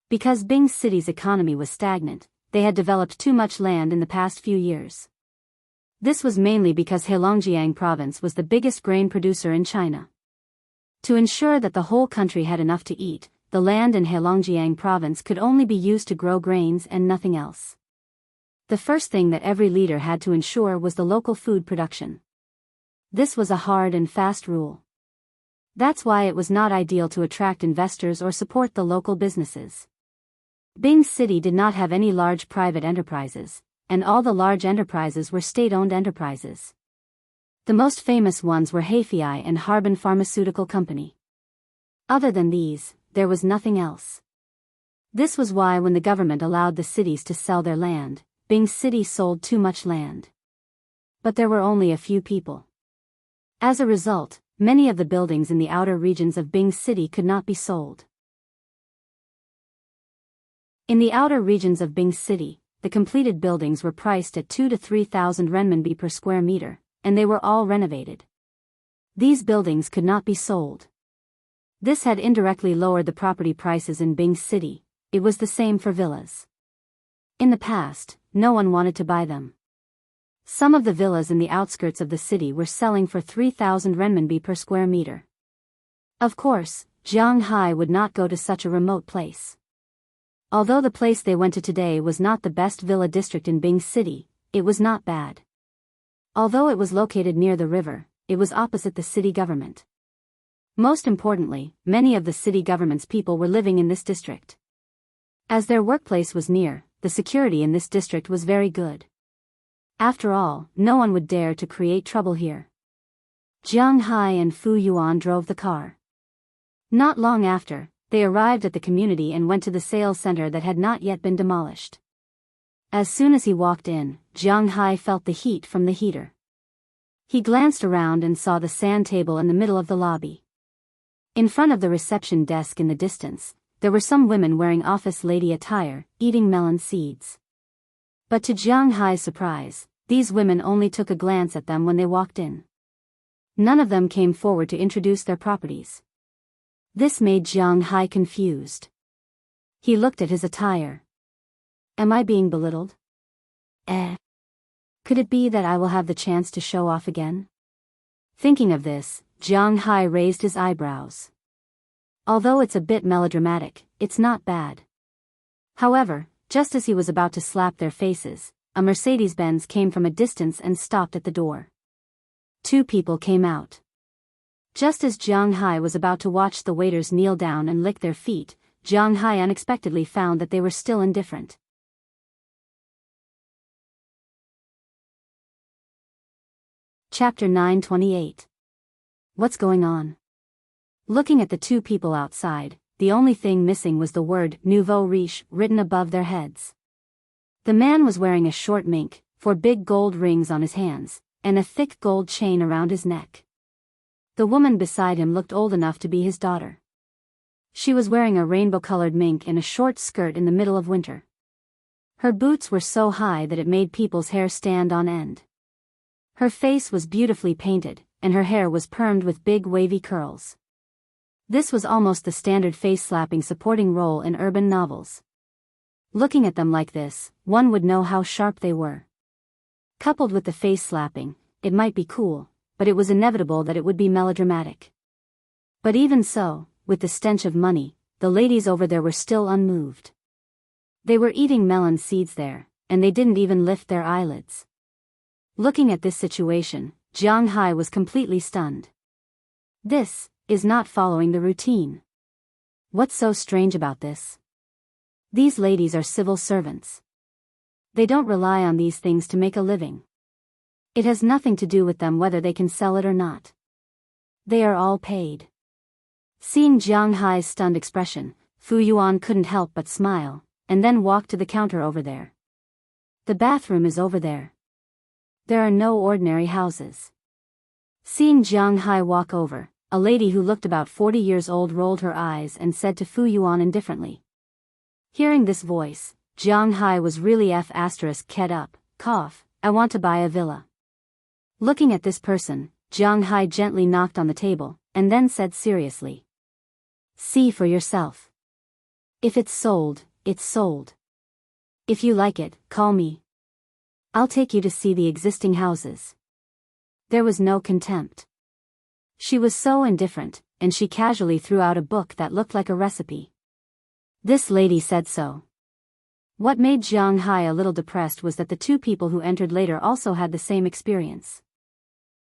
Because Bing City's economy was stagnant, they had developed too much land in the past few years. This was mainly because Heilongjiang province was the biggest grain producer in China. To ensure that the whole country had enough to eat, the land in Heilongjiang province could only be used to grow grains and nothing else. The first thing that every leader had to ensure was the local food production. This was a hard and fast rule. That's why it was not ideal to attract investors or support the local businesses. Bing City did not have any large private enterprises, and all the large enterprises were state-owned enterprises. The most famous ones were Hefei and Harbin Pharmaceutical Company. Other than these, there was nothing else. This was why when the government allowed the cities to sell their land, Bing City sold too much land. But there were only a few people. As a result, many of the buildings in the outer regions of Bing City could not be sold. In the outer regions of Bing City, the completed buildings were priced at 2,000 to 3,000 renminbi per square meter, and they were all renovated. These buildings could not be sold. This had indirectly lowered the property prices in Bing City. It was the same for villas. In the past, no one wanted to buy them. Some of the villas in the outskirts of the city were selling for 3,000 renminbi per square meter. Of course, Jiang Hai would not go to such a remote place. Although the place they went to today was not the best villa district in Bing City, it was not bad. Although it was located near the river, it was opposite the city government. Most importantly, many of the city government's people were living in this district. As their workplace was near, the security in this district was very good. After all, no one would dare to create trouble here. Jiang Hai and Fu Yuan drove the car. Not long after, they arrived at the community and went to the sales center that had not yet been demolished. As soon as he walked in, Jiang Hai felt the heat from the heater. He glanced around and saw the sand table in the middle of the lobby. In front of the reception desk in the distance, there were some women wearing office lady attire, eating melon seeds. But to Jiang Hai's surprise, these women only took a glance at them when they walked in. None of them came forward to introduce their properties. This made Jiang Hai confused. He looked at his attire. Am I being belittled? Could it be that I will have the chance to show off again? Thinking of this, Jiang Hai raised his eyebrows. Although it's a bit melodramatic, it's not bad. However, just as he was about to slap their faces, a Mercedes-Benz came from a distance and stopped at the door. 2 people came out. Just as Jiang Hai was about to watch the waiters kneel down and lick their feet, Jiang Hai unexpectedly found that they were still indifferent. Chapter 928. What's going on? Looking at the 2 people outside, the only thing missing was the word nouveau riche written above their heads. The man was wearing a short mink, 4 big gold rings on his hands, and a thick gold chain around his neck. The woman beside him looked old enough to be his daughter. She was wearing a rainbow-colored mink and a short skirt in the middle of winter. Her boots were so high that it made people's hair stand on end. Her face was beautifully painted, and her hair was permed with big wavy curls. This was almost the standard face-slapping supporting role in urban novels. Looking at them like this, one would know how sharp they were. Coupled with the face-slapping, it might be cool, but it was inevitable that it would be melodramatic. But even so, with the stench of money, the ladies over there were still unmoved. They were eating melon seeds there, and they didn't even lift their eyelids. Looking at this situation, Jiang Hai was completely stunned. This is not following the routine. What's so strange about this? These ladies are civil servants. They don't rely on these things to make a living. It has nothing to do with them whether they can sell it or not. They are all paid. Seeing Jiang Hai's stunned expression, Fu Yuan couldn't help but smile, and then walked to the counter over there. The bathroom is over there. There are no ordinary houses. Seeing Jiang Hai walk over, a lady who looked about 40 years old rolled her eyes and said to Fu Yuan indifferently. Hearing this voice, Jiang Hai was really **ked up, cough, I want to buy a villa. Looking at this person, Jiang Hai gently knocked on the table, and then said seriously. See for yourself. If it's sold, it's sold. If you like it, call me. I'll take you to see the existing houses. There was no contempt. She was so indifferent, and she casually threw out a book that looked like a recipe. This lady said so. What made Jiang Hai a little depressed was that the 2 people who entered later also had the same experience.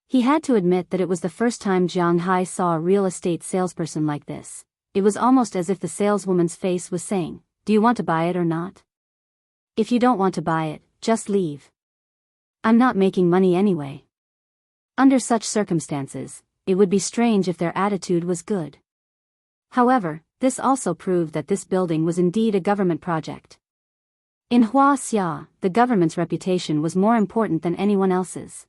He had to admit that it was the first time Jiang Hai saw a real estate salesperson like this. It was almost as if the saleswoman's face was saying, do you want to buy it or not? If you don't want to buy it, just leave. I'm not making money anyway. Under such circumstances, it would be strange if their attitude was good. However, this also proved that this building was indeed a government project. In Huaxia, the government's reputation was more important than anyone else's.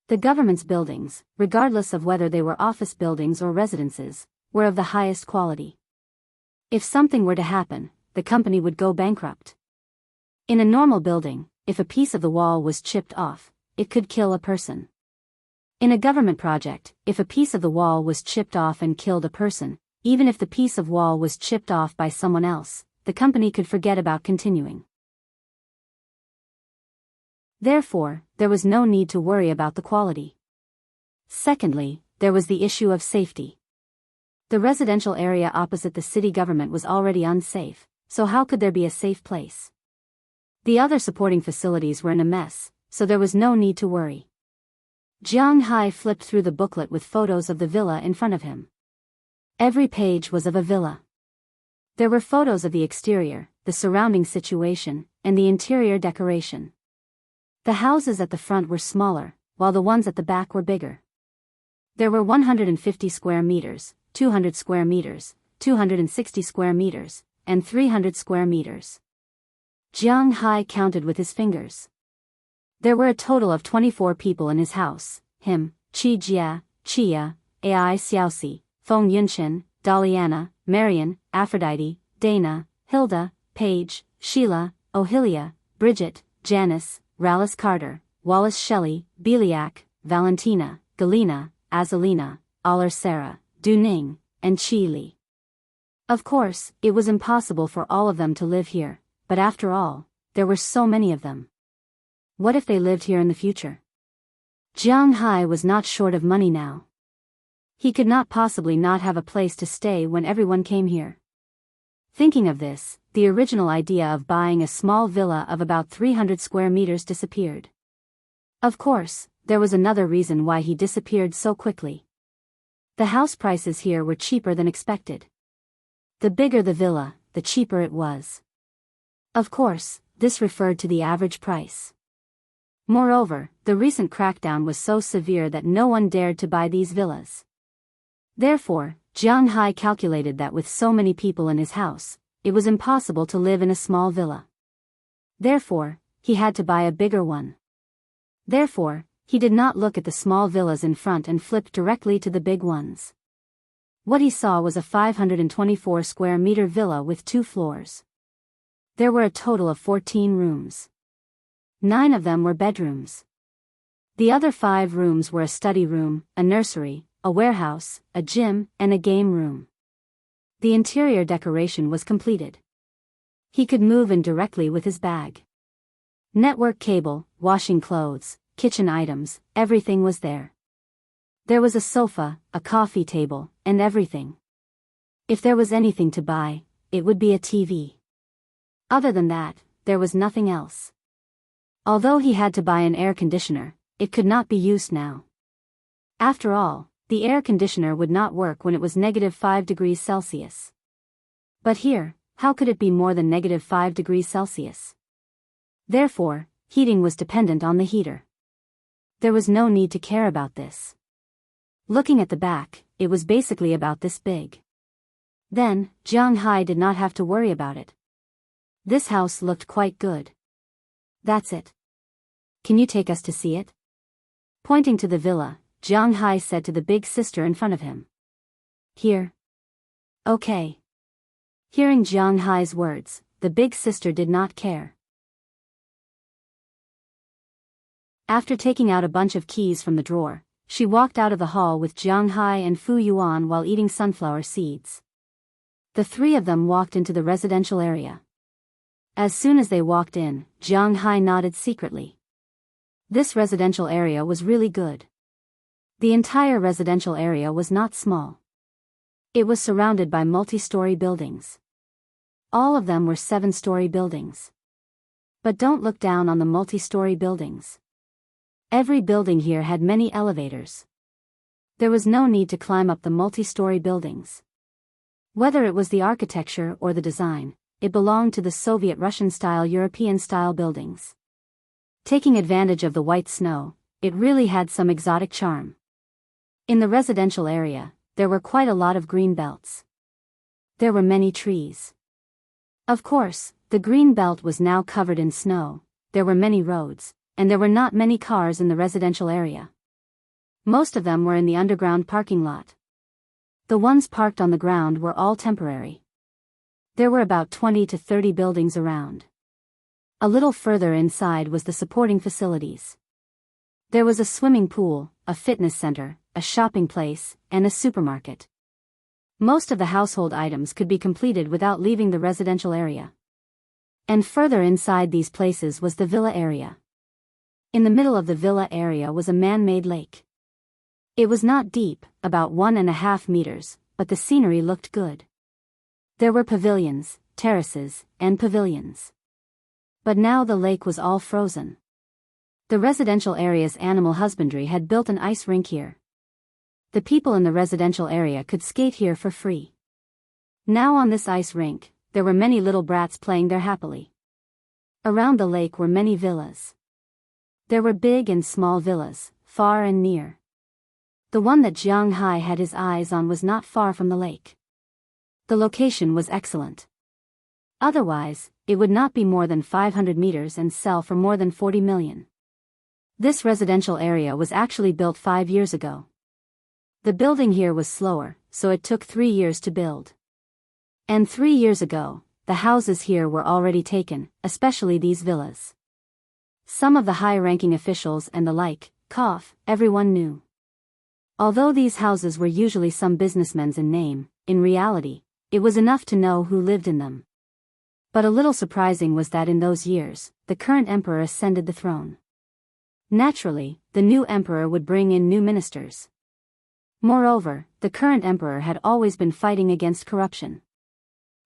The government's buildings, regardless of whether they were office buildings or residences, were of the highest quality. If something were to happen, the company would go bankrupt. In a normal building, if a piece of the wall was chipped off, it could kill a person. In a government project, if a piece of the wall was chipped off and killed a person, even if the piece of wall was chipped off by someone else, the company could forget about continuing. Therefore, there was no need to worry about the quality. Secondly, there was the issue of safety. The residential area opposite the city government was already unsafe, so how could there be a safe place? The other supporting facilities were in a mess, so there was no need to worry. Jiang Hai flipped through the booklet with photos of the villa in front of him. Every page was of a villa. There were photos of the exterior, the surrounding situation, and the interior decoration. The houses at the front were smaller, while the ones at the back were bigger. There were 150 square meters, 200 square meters, 260 square meters, and 300 square meters. Jiang Hai counted with his fingers. There were a total of 24 people in his house: him, Qi Jia, Chia, Ai Xiaoxi, Feng Yunchen, Daliana, Marian, Aphrodite, Dana, Hilda, Paige, Sheila, Ohilia, Bridget, Janice, Rallis Carter, Wallace Shelley, Beliak, Valentina, Galena, Azalina, Aller Sarah, Duning, and Chi Li. Of course, it was impossible for all of them to live here, but after all, there were so many of them. What if they lived here in the future? Jiang Hai was not short of money now. He could not possibly not have a place to stay when everyone came here. Thinking of this, the original idea of buying a small villa of about 300 square meters disappeared. Of course, there was another reason why he disappeared so quickly. The house prices here were cheaper than expected. The bigger the villa, the cheaper it was. Of course, this referred to the average price. Moreover, the recent crackdown was so severe that no one dared to buy these villas. Therefore, Jiang Hai calculated that with so many people in his house, it was impossible to live in a small villa. Therefore, he had to buy a bigger one. Therefore, he did not look at the small villas in front and flipped directly to the big ones. What he saw was a 524 square meter villa with 2 floors. There were a total of 14 rooms. 9 of them were bedrooms. The other 5 rooms were a study room, a nursery, a warehouse, a gym, and a game room. The interior decoration was completed. He could move in directly with his bag. Network cable, washing clothes, kitchen items, everything was there. There was a sofa, a coffee table, and everything. If there was anything to buy, it would be a TV. Other than that, there was nothing else. Although he had to buy an air conditioner, it could not be used now. After all, the air conditioner would not work when it was -5 degrees Celsius. But here, how could it be more than -5 degrees Celsius? Therefore, heating was dependent on the heater. There was no need to care about this. Looking at the back, it was basically about this big. Then, Jiang Hai did not have to worry about it. This house looked quite good. That's it. Can you take us to see it? Pointing to the villa, Jiang Hai said to the big sister in front of him. Here. Okay. Hearing Jiang Hai's words, the big sister did not care. After taking out a bunch of keys from the drawer, she walked out of the hall with Jiang Hai and Fu Yuan while eating sunflower seeds. The 3 of them walked into the residential area. As soon as they walked in, Jiang Hai nodded secretly. This residential area was really good. The entire residential area was not small. It was surrounded by multi-story buildings. All of them were 7-story buildings. But don't look down on the multi-story buildings. Every building here had many elevators. There was no need to climb up the multi-story buildings. Whether it was the architecture or the design, it belonged to the Soviet Russian-style European-style buildings. Taking advantage of the white snow, it really had some exotic charm. In the residential area, there were quite a lot of green belts. There were many trees. Of course, the green belt was now covered in snow, there were many roads, and there were not many cars in the residential area. Most of them were in the underground parking lot. The ones parked on the ground were all temporary. There were about 20 to 30 buildings around. A little further inside was the supporting facilities. There was a swimming pool, a fitness center, a shopping place, and a supermarket. Most of the household items could be completed without leaving the residential area. And further inside these places was the villa area. In the middle of the villa area was a man-made lake. It was not deep, about 1.5 meters, but the scenery looked good. There were pavilions, terraces, and pavilions. But now the lake was all frozen. The residential area's animal husbandry had built an ice rink here. The people in the residential area could skate here for free. Now on this ice rink, there were many little brats playing there happily. Around the lake were many villas. There were big and small villas, far and near. The one that Jiang Hai had his eyes on was not far from the lake. The location was excellent. Otherwise, it would not be more than 500 meters and sell for more than 40 million. This residential area was actually built 5 years ago. The building here was slower, so it took 3 years to build. And 3 years ago, the houses here were already taken, especially these villas. Some of the high-ranking officials and the like, everyone knew. Although these houses were usually some businessmen's in name, in reality, it was enough to know who lived in them. But a little surprising was that in those years, the current emperor ascended the throne. Naturally, the new emperor would bring in new ministers. Moreover, the current emperor had always been fighting against corruption.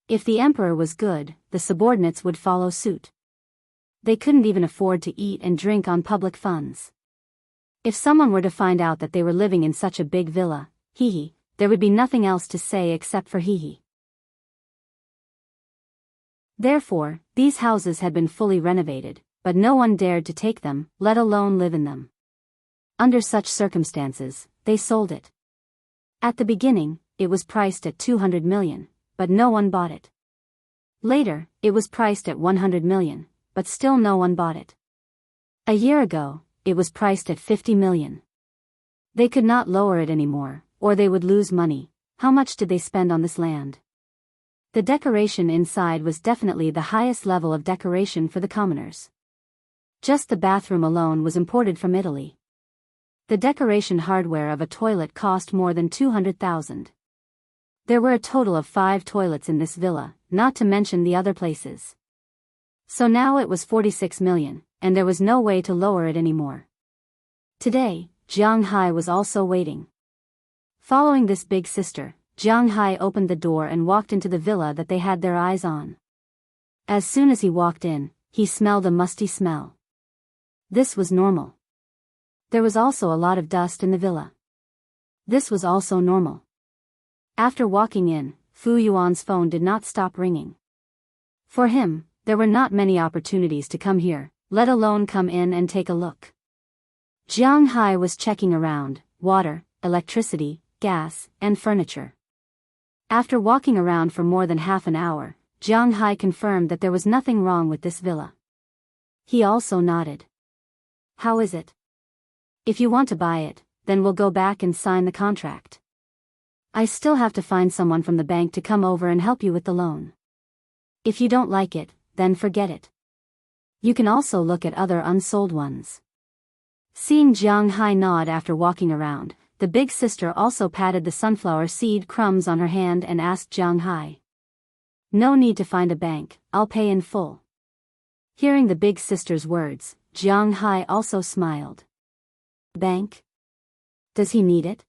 If the emperor was good, the subordinates would follow suit. They couldn't even afford to eat and drink on public funds. If someone were to find out that they were living in such a big villa, there would be nothing else to say except for Therefore, these houses had been fully renovated, but no one dared to take them, let alone live in them. Under such circumstances, they sold it. At the beginning, it was priced at 200 million, but no one bought it. Later, it was priced at 100 million, but still no one bought it. A year ago, it was priced at 50 million. They could not lower it anymore, or they would lose money. How much did they spend on this land? The decoration inside was definitely the highest level of decoration for the commoners. Just the bathroom alone was imported from Italy. The decoration hardware of a toilet cost more than 200,000. There were a total of 5 toilets in this villa, not to mention the other places. So now it was 46 million, and there was no way to lower it anymore. Today, Jiang Hai was also waiting. Following this big sister, Jiang Hai opened the door and walked into the villa that they had their eyes on. As soon as he walked in, he smelled a musty smell. This was normal. There was also a lot of dust in the villa. This was also normal. After walking in, Fu Yuan's phone did not stop ringing. For him, there were not many opportunities to come here, let alone come in and take a look. Jiang Hai was checking around: water, electricity, gas, and furniture. After walking around for more than half an hour, Jiang Hai confirmed that there was nothing wrong with this villa. He also nodded. How is it? If you want to buy it, then we'll go back and sign the contract. I still have to find someone from the bank to come over and help you with the loan. If you don't like it, then forget it. You can also look at other unsold ones. Seeing Jiang Hai nod after walking around, the big sister also patted the sunflower seed crumbs on her hand and asked Jiang Hai. No need to find a bank, I'll pay in full. Hearing the big sister's words, Jiang Hai also smiled. Bank? Does he need it?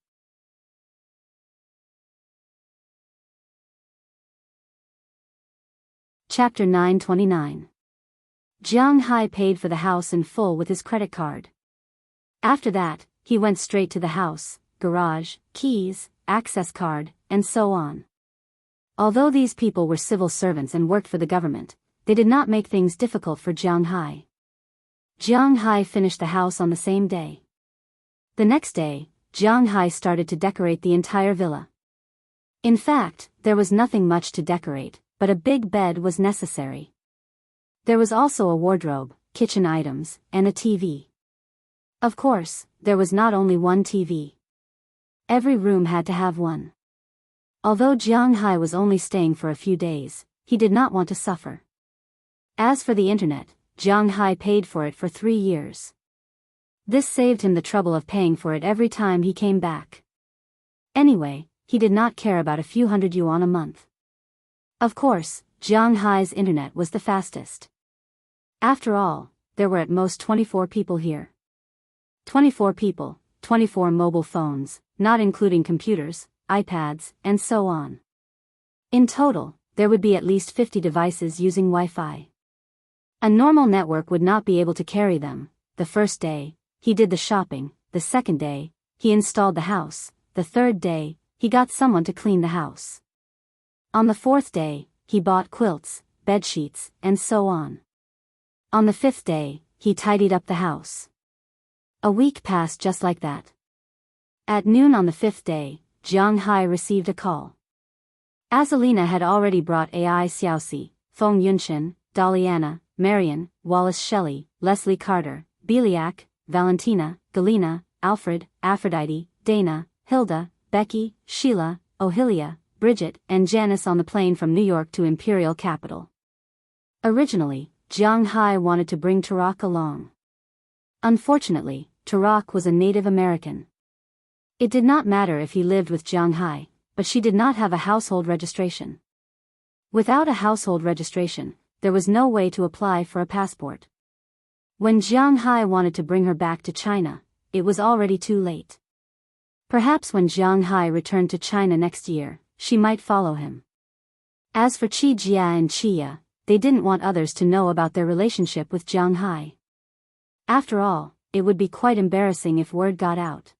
Chapter 929. Jiang Hai paid for the house in full with his credit card. After that, he went straight to the house, garage, keys, access card, and so on. Although these people were civil servants and worked for the government, they did not make things difficult for Jiang Hai. Jiang Hai finished the house on the same day. The next day, Jiang Hai started to decorate the entire villa. In fact, there was nothing much to decorate, but a big bed was necessary. There was also a wardrobe, kitchen items, and a TV. Of course, there was not only one TV. Every room had to have one. Although Jiang Hai was only staying for a few days, he did not want to suffer. As for the internet, Jiang Hai paid for it for 3 years. This saved him the trouble of paying for it every time he came back. Anyway, he did not care about a few hundred yuan a month. Of course, Jiang Hai's internet was the fastest. After all, there were at most 24 people here. 24 people, 24 mobile phones, not including computers, iPads, and so on. In total, there would be at least 50 devices using Wi-Fi. A normal network would not be able to carry them. The first day, he did the shopping; the second day, he installed the house; the third day, he got someone to clean the house. On the fourth day, he bought quilts, bedsheets, and so on. On the fifth day, he tidied up the house. A week passed just like that. At noon on the fifth day, Jiang Hai received a call. Azalina had already brought Ai Xiaoxi, Feng Yunshin, Daliana, Marion, Wallace Shelley, Leslie Carter, Beliak, Valentina, Galena, Alfred, Aphrodite, Dana, Hilda, Becky, Sheila, Ohilia, Bridget, and Janice on the plane from New York to Imperial Capital. Originally, Jiang Hai wanted to bring Tarak along. Unfortunately, Tarak was a Native American. It did not matter if he lived with Jiang Hai, but she did not have a household registration. Without a household registration, there was no way to apply for a passport. When Jiang Hai wanted to bring her back to China, it was already too late. Perhaps when Jiang Hai returned to China next year, she might follow him. As for Qi Jia and Qia, they didn't want others to know about their relationship with Jiang Hai. After all, it would be quite embarrassing if word got out.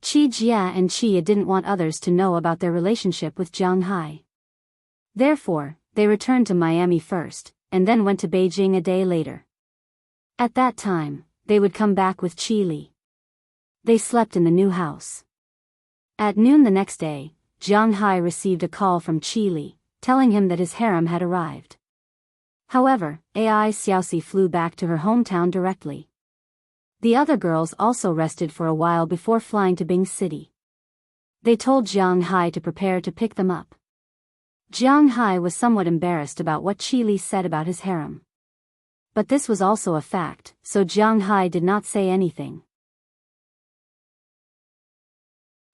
Qi Jia and Qia didn't want others to know about their relationship with Jiang Hai. Therefore, they returned to Miami first, and then went to Beijing a day later. At that time, they would come back with Qi Li. They slept in the new house. At noon the next day, Jiang Hai received a call from Qi Li, telling him that his harem had arrived. However, Ai Xiaoxi flew back to her hometown directly. The other girls also rested for a while before flying to Bing City. They told Jiang Hai to prepare to pick them up. Jiang Hai was somewhat embarrassed about what Qi Li said about his harem. But this was also a fact, so Jiang Hai did not say anything.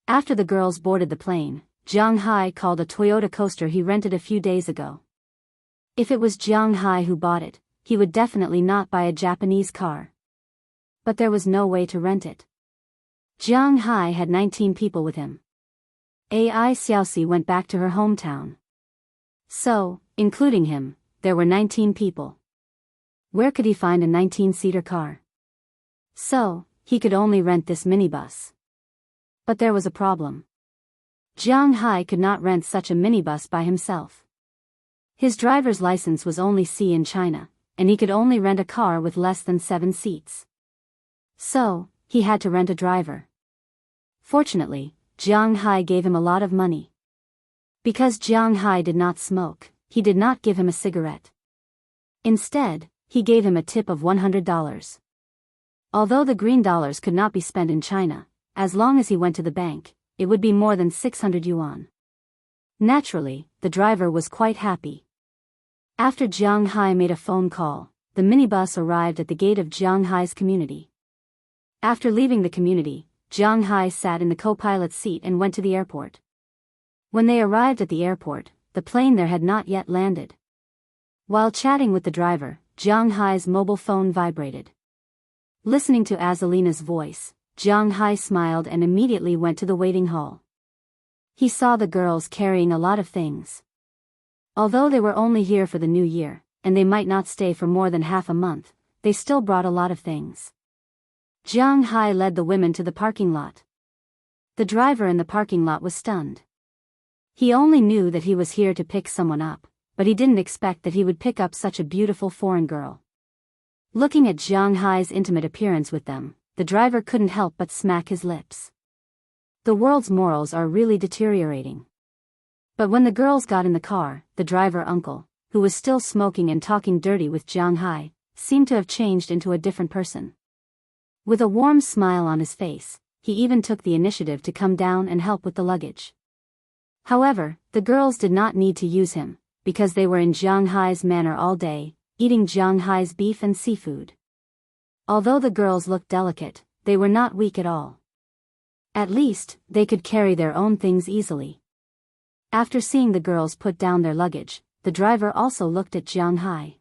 After the girls boarded the plane, Jiang Hai called a Toyota coaster he rented a few days ago. If it was Jiang Hai who bought it, he would definitely not buy a Japanese car. But there was no way to rent it. Jiang Hai had 19 people with him. Ai Xiaoxi went back to her hometown. So, including him, there were 19 people. Where could he find a 19-seater car? So, he could only rent this minibus. But there was a problem. Jiang Hai could not rent such a minibus by himself. His driver's license was only C in China, and he could only rent a car with less than 7 seats. So, he had to rent a driver. Fortunately, Jiang Hai gave him a lot of money. Because Jiang Hai did not smoke, he did not give him a cigarette. Instead, he gave him a tip of $100. Although the green dollars could not be spent in China, as long as he went to the bank, it would be more than 600 yuan. Naturally, the driver was quite happy. After Jiang Hai made a phone call, the minibus arrived at the gate of Jiang Hai's community. After leaving the community, Jiang Hai sat in the co-pilot's seat and went to the airport. When they arrived at the airport, the plane there had not yet landed. While chatting with the driver, Jiang Hai's mobile phone vibrated. Listening to Azalina's voice, Jiang Hai smiled and immediately went to the waiting hall. He saw the girls carrying a lot of things. Although they were only here for the new year, and they might not stay for more than half a month, they still brought a lot of things. Jiang Hai led the women to the parking lot. The driver in the parking lot was stunned. He only knew that he was here to pick someone up, but he didn't expect that he would pick up such a beautiful foreign girl. Looking at Jiang Hai's intimate appearance with them, the driver couldn't help but smack his lips. The world's morals are really deteriorating. But when the girls got in the car, the driver uncle, who was still smoking and talking dirty with Jiang Hai, seemed to have changed into a different person. With a warm smile on his face, he even took the initiative to come down and help with the luggage. However, the girls did not need to use him, because they were in Jiang Hai's manor all day, eating Jiang Hai's beef and seafood. Although the girls looked delicate, they were not weak at all. At least, they could carry their own things easily. After seeing the girls put down their luggage, the driver also looked at Jiang Hai.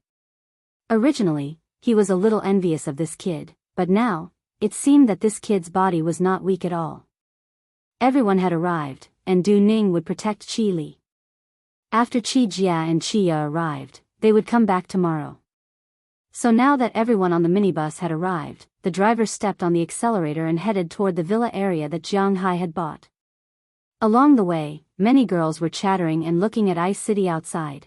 Originally, he was a little envious of this kid, but now, it seemed that this kid's body was not weak at all. Everyone had arrived, and Du Ning would protect Qi Li. After Qi Jia and Qia arrived, they would come back tomorrow. So now that everyone on the minibus had arrived, the driver stepped on the accelerator and headed toward the villa area that Jiang Hai had bought. Along the way, many girls were chattering and looking at Ice City outside.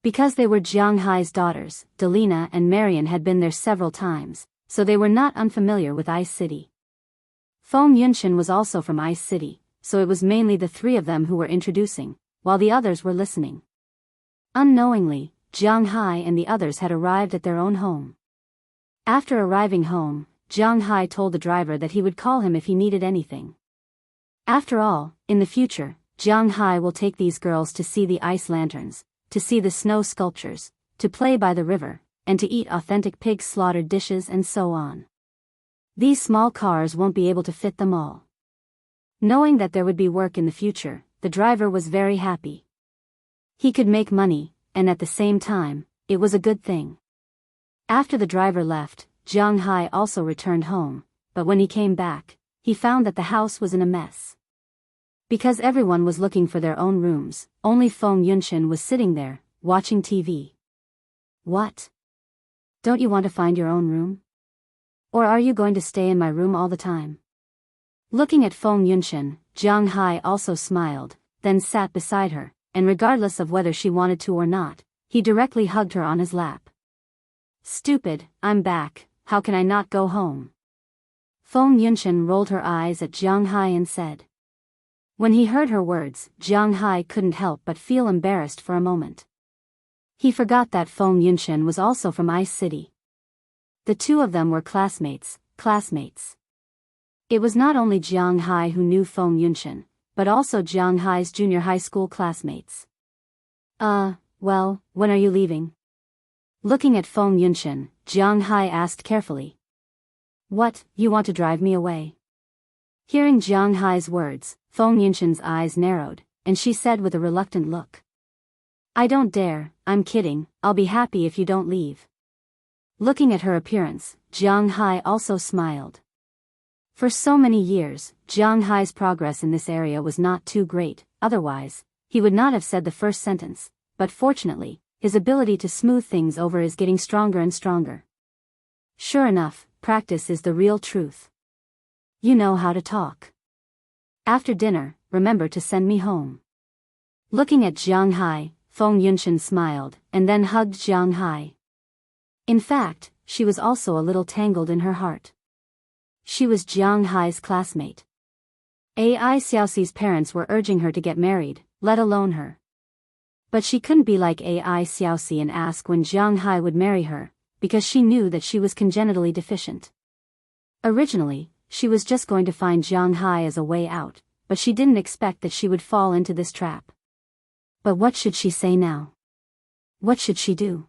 Because they were Jiang Hai's daughters, Delina and Marion had been there several times, so they were not unfamiliar with Ice City. Feng Yunshin was also from Ice City, so it was mainly the three of them who were introducing, while the others were listening. Unknowingly, Jiang Hai and the others had arrived at their own home. After arriving home, Jiang Hai told the driver that he would call him if he needed anything. After all, in the future, Jiang Hai will take these girls to see the ice lanterns, to see the snow sculptures, to play by the river, and to eat authentic pig slaughtered dishes and so on. These small cars won't be able to fit them all. Knowing that there would be work in the future, the driver was very happy. He could make money, and at the same time, it was a good thing. After the driver left, Jiang Hai also returned home, but when he came back, he found that the house was in a mess. Because everyone was looking for their own rooms, only Feng Yunshin was sitting there, watching TV. What? Don't you want to find your own room? Or are you going to stay in my room all the time? Looking at Feng Yunshin, Jiang Hai also smiled, then sat beside her, and regardless of whether she wanted to or not, he directly hugged her on his lap. Stupid, I'm back, how can I not go home? Feng Yunshin rolled her eyes at Jiang Hai and said. When he heard her words, Jiang Hai couldn't help but feel embarrassed for a moment. He forgot that Feng Yunshin was also from Ice City. The two of them were classmates. It was not only Jiang Hai who knew Feng Yunshin, but also Jiang Hai's junior high school classmates. Well, when are you leaving? Looking at Feng Yunshin, Jiang Hai asked carefully. What, you want to drive me away? Hearing Jiang Hai's words, Feng Yunshin's eyes narrowed, and she said with a reluctant look. I don't dare, I'm kidding, I'll be happy if you don't leave. Looking at her appearance, Jiang Hai also smiled. For so many years, Jiang Hai's progress in this area was not too great, otherwise, he would not have said the first sentence, but fortunately, his ability to smooth things over is getting stronger and stronger. Sure enough, practice is the real truth. You know how to talk. After dinner, remember to send me home. Looking at Jiang Hai, Feng Yunshin smiled, and then hugged Jiang Hai. In fact, she was also a little tangled in her heart. She was Jiang Hai's classmate. Ai Xiaoxi's parents were urging her to get married, let alone her. But she couldn't be like Ai Xiaoxi and ask when Jiang Hai would marry her, because she knew that she was congenitally deficient. Originally, she was just going to find Jiang Hai as a way out, but she didn't expect that she would fall into this trap. But what should she say now? What should she do?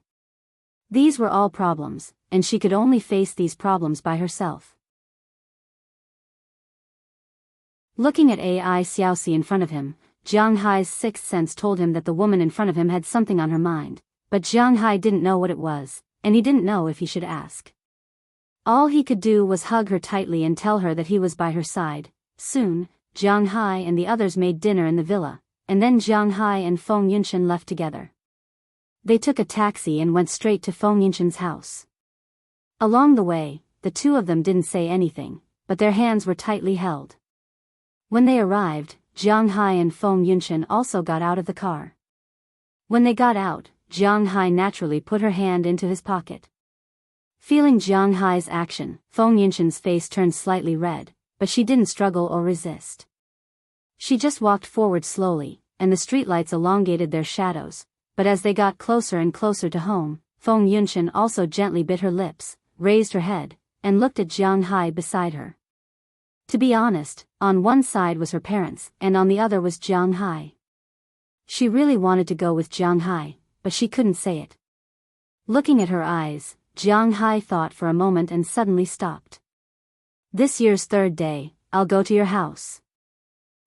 These were all problems, and she could only face these problems by herself. Looking at Ai Xiaoxi in front of him, Jiang Hai's sixth sense told him that the woman in front of him had something on her mind, but Jiang Hai didn't know what it was, and he didn't know if he should ask. All he could do was hug her tightly and tell her that he was by her side. Soon, Jiang Hai and the others made dinner in the villa, and then Jiang Hai and Feng Yunshin left together. They took a taxi and went straight to Feng Yunshin's house. Along the way, the two of them didn't say anything, but their hands were tightly held. When they arrived, Jiang Hai and Feng Yunshin also got out of the car. When they got out, Jiang Hai naturally put her hand into his pocket. Feeling Jiang Hai's action, Feng Yunshin's face turned slightly red, but she didn't struggle or resist. She just walked forward slowly, and the streetlights elongated their shadows, but as they got closer and closer to home, Feng Yunshin also gently bit her lips, raised her head, and looked at Jiang Hai beside her. To be honest, on one side was her parents, and on the other was Jiang Hai. She really wanted to go with Jiang Hai, but she couldn't say it. Looking at her eyes, Jiang Hai thought for a moment and suddenly stopped. This year's third day, I'll go to your house.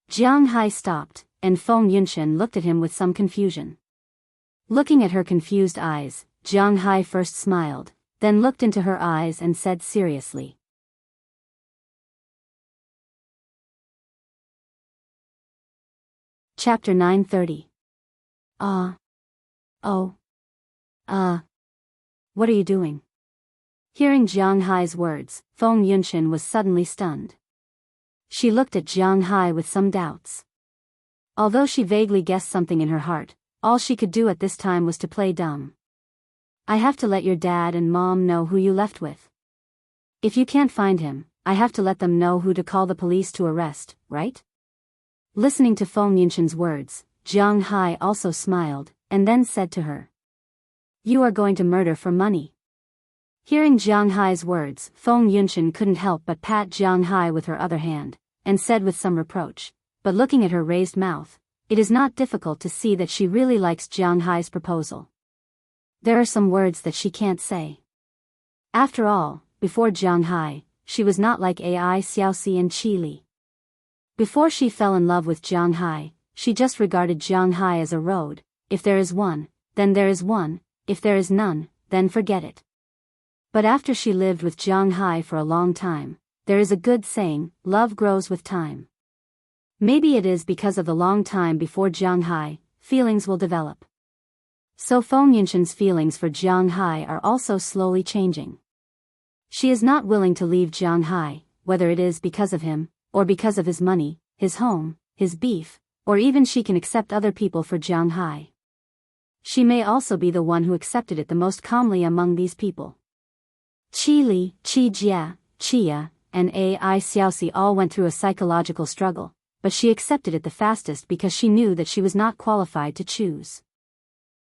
Jiang Hai stopped, and Feng Yunshin looked at him with some confusion. Looking at her confused eyes, Jiang Hai first smiled, then looked into her eyes and said seriously. Chapter 930. What are you doing? Hearing Jiang Hai's words, Feng Yunshin was suddenly stunned. She looked at Jiang Hai with some doubts. Although she vaguely guessed something in her heart, all she could do at this time was to play dumb. I have to let your dad and mom know who you left with. If you can't find him, I have to let them know who to call the police to arrest, right? Listening to Feng Yunshan's words, Jiang Hai also smiled, and then said to her, "You are going to murder for money." Hearing Jiang Hai's words, Feng Yunshan couldn't help but pat Jiang Hai with her other hand, and said with some reproach, but looking at her raised mouth, it is not difficult to see that she really likes Jiang Hai's proposal. There are some words that she can't say. After all, before Jiang Hai, she was not like Ai Xiaoxi and Qi Li. Before she fell in love with Jiang Hai, she just regarded Jiang Hai as a road. If there is one, then there is one, if there is none, then forget it. But after she lived with Jiang Hai for a long time, there is a good saying, love grows with time. Maybe it is because of the long time before Jiang Hai, feelings will develop. So Feng Yunshan's feelings for Jiang Hai are also slowly changing. She is not willing to leave Jiang Hai, whether it is because of him, or because of his money, his home, his beef, or even she can accept other people for Jiang Hai. She may also be the one who accepted it the most calmly among these people. Qi Li, Qi Jia, Qia, and Ai Xiaoxi all went through a psychological struggle, but she accepted it the fastest because she knew that she was not qualified to choose.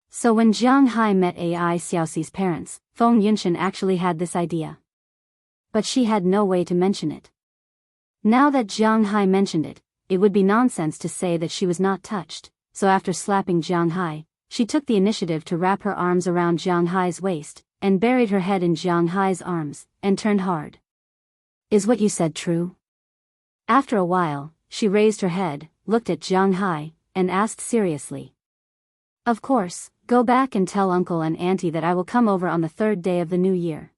So when Jiang Hai met Ai Xiaoxi's parents, Feng Yunshan actually had this idea. But she had no way to mention it. Now that Jiang Hai mentioned it, it would be nonsense to say that she was not touched, so after slapping Jiang Hai, she took the initiative to wrap her arms around Jiang Hai's waist, and buried her head in Jiang Hai's arms, and turned hard. "Is what you said true?" After a while, she raised her head, looked at Jiang Hai, and asked seriously. "Of course, go back and tell uncle and auntie that I will come over on the 3rd day of the new year."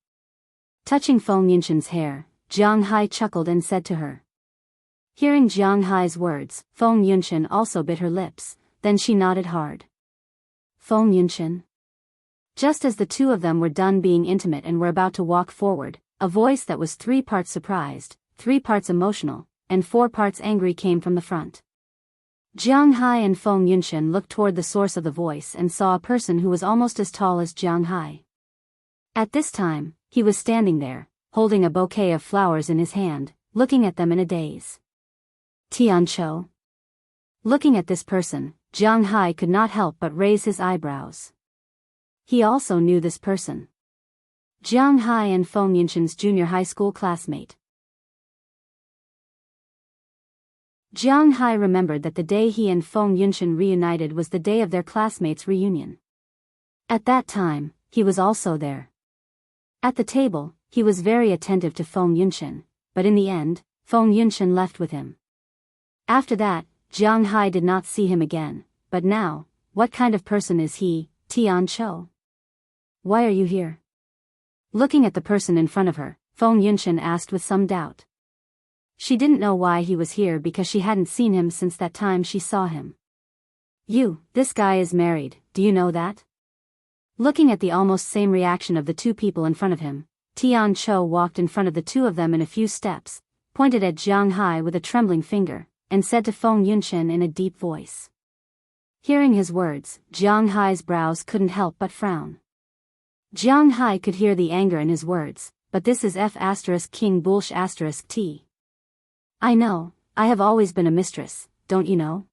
Touching Feng Yunshan's hair, Jiang Hai chuckled and said to her. Hearing Jiang Hai's words, Feng Yunshan also bit her lips, then she nodded hard. Feng Yunshan. Just as the two of them were done being intimate and were about to walk forward, a voice that was 3 parts surprised, 3 parts emotional, and 4 parts angry came from the front. Jiang Hai and Feng Yunshan looked toward the source of the voice and saw a person who was almost as tall as Jiang Hai. At this time, he was standing there, holding a bouquet of flowers in his hand, looking at them in a daze. Tianqiu. Looking at this person, Jiang Hai could not help but raise his eyebrows. He also knew this person. Jiang Hai and Feng Yunshan's junior high school classmate. Jiang Hai remembered that the day he and Feng Yunshan reunited was the day of their classmates' reunion. At that time, he was also there. At the table, he was very attentive to Feng Yunshan, but in the end, Feng Yunshan left with him. After that, Jiang Hai did not see him again, but now, what kind of person is he, Tianqiu? Why are you here? Looking at the person in front of her, Feng Yunshan asked with some doubt. She didn't know why he was here because she hadn't seen him since that time she saw him. This guy is married, do you know that? Looking at the almost same reaction of the 2 people in front of him, Tianqiu walked in front of the 2 of them in a few steps, pointed at Jiang Hai with a trembling finger, and said to Feng Yunshan in a deep voice. Hearing his words, Jiang Hai's brows couldn't help but frown. Jiang Hai could hear the anger in his words, but this is F*King Bullsh*. I know, I have always been a mistress, don't you know?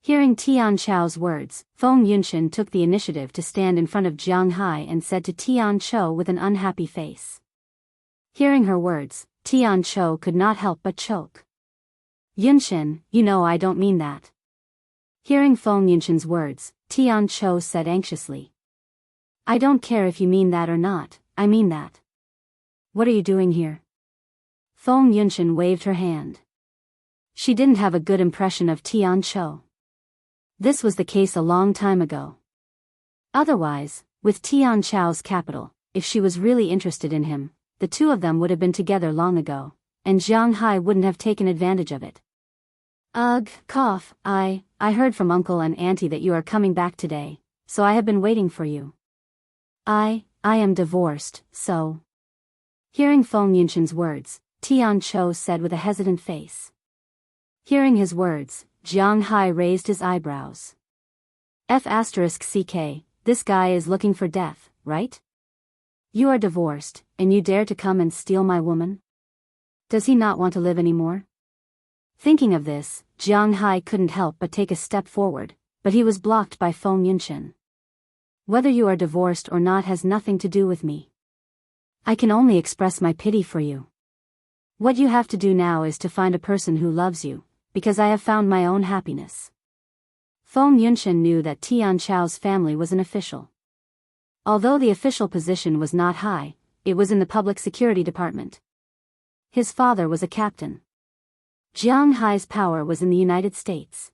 Hearing Tianqiu's words, Feng Yunshan took the initiative to stand in front of Jiang Hai and said to Tianqiu with an unhappy face. Hearing her words, Tianqiu could not help but choke. Yunshan, you know I don't mean that. Hearing Feng Yunshan's words, Tianqiu said anxiously. I don't care if you mean that or not, I mean that. What are you doing here? Feng Yunshan waved her hand. She didn't have a good impression of Tianqiu. This was the case a long time ago. Otherwise, with Tianqiu's capital, if she was really interested in him, the 2 of them would have been together long ago, and Jiang Hai wouldn't have taken advantage of it. Ugh, cough, I heard from uncle and auntie that you are coming back today, so I have been waiting for you. I am divorced, so. Hearing Feng Yunshan's words, Tianqiu said with a hesitant face. Hearing his words, Jiang Hai raised his eyebrows. F***, this guy is looking for death, right? You are divorced, and you dare to come and steal my woman? Does he not want to live anymore? Thinking of this, Jiang Hai couldn't help but take a step forward, but he was blocked by Feng Yunshan. Whether you are divorced or not has nothing to do with me. I can only express my pity for you. What you have to do now is to find a person who loves you, because I have found my own happiness. Feng Yunshan knew that Tian Chao's family was an official. Although the official position was not high, it was in the public security department. His father was a captain. Jiang Hai's power was in the United States.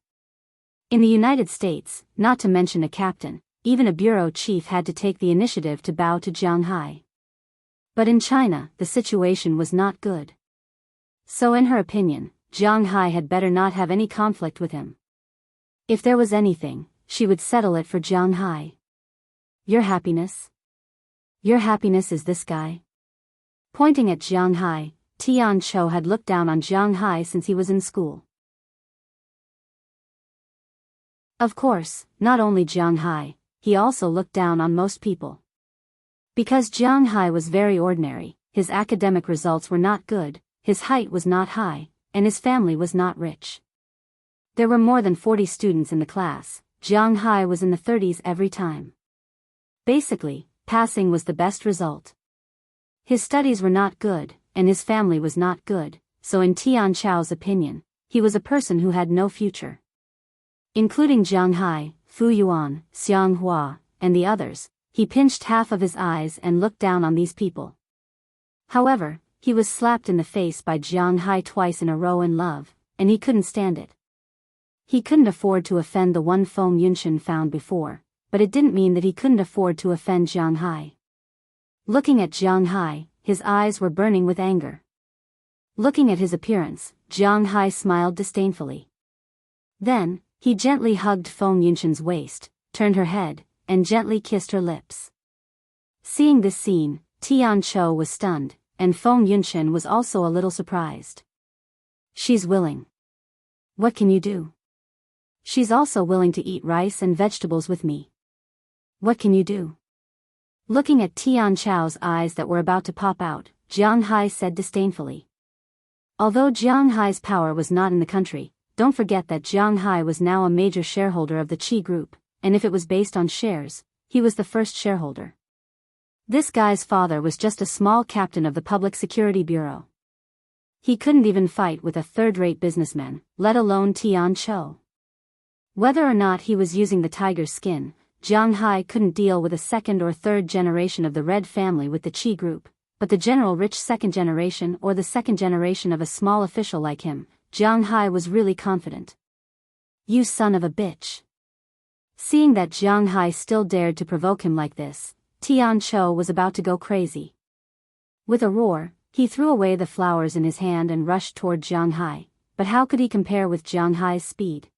In the United States, not to mention a captain, even a bureau chief had to take the initiative to bow to Jiang Hai. But in China, the situation was not good. So in her opinion, Jiang Hai had better not have any conflict with him. If there was anything, she would settle it for Jiang Hai. Your happiness? Your happiness is this guy? Pointing at Jiang Hai, Tian Chou had looked down on Jiang Hai since he was in school. Of course, not only Jiang Hai, he also looked down on most people. Because Jiang Hai was very ordinary, his academic results were not good, his height was not high, and his family was not rich. There were more than 40 students in the class. Jiang Hai was in the 30s every time. Basically, passing was the best result. His studies were not good, and his family was not good, so in Tian Chao's opinion, he was a person who had no future. Including Jiang Hai, Fu Yuan, Xiang Hua, and the others, he pinched half of his eyes and looked down on these people. However, he was slapped in the face by Jiang Hai twice in a row in love, and he couldn't stand it. He couldn't afford to offend the one Feng Yunshan found before, but it didn't mean that he couldn't afford to offend Jiang Hai. Looking at Jiang Hai, his eyes were burning with anger. Looking at his appearance, Jiang Hai smiled disdainfully. Then, he gently hugged Feng Yunshan's waist, turned her head, and gently kissed her lips. Seeing this scene, Tian Chou was stunned, and Feng Yunshan was also a little surprised. She's willing. What can you do? She's also willing to eat rice and vegetables with me. What can you do? Looking at Tian Chao's eyes that were about to pop out, Jiang Hai said disdainfully. Although Jiang Hai's power was not in the country, don't forget that Jiang Hai was now a major shareholder of the Qi Group, and if it was based on shares, he was the first shareholder. This guy's father was just a small captain of the Public Security Bureau. He couldn't even fight with a third-rate businessman, let alone Tian Chou. Whether or not he was using the tiger's skin, Jiang Hai couldn't deal with a second or third generation of the Red family with the Qi Group, but the general rich second generation or the second generation of a small official like him, Jiang Hai was really confident. You son of a bitch. Seeing that Jiang Hai still dared to provoke him like this, Tian Chou was about to go crazy. With a roar, he threw away the flowers in his hand and rushed toward Jiang Hai, but how could he compare with Jiang Hai's speed?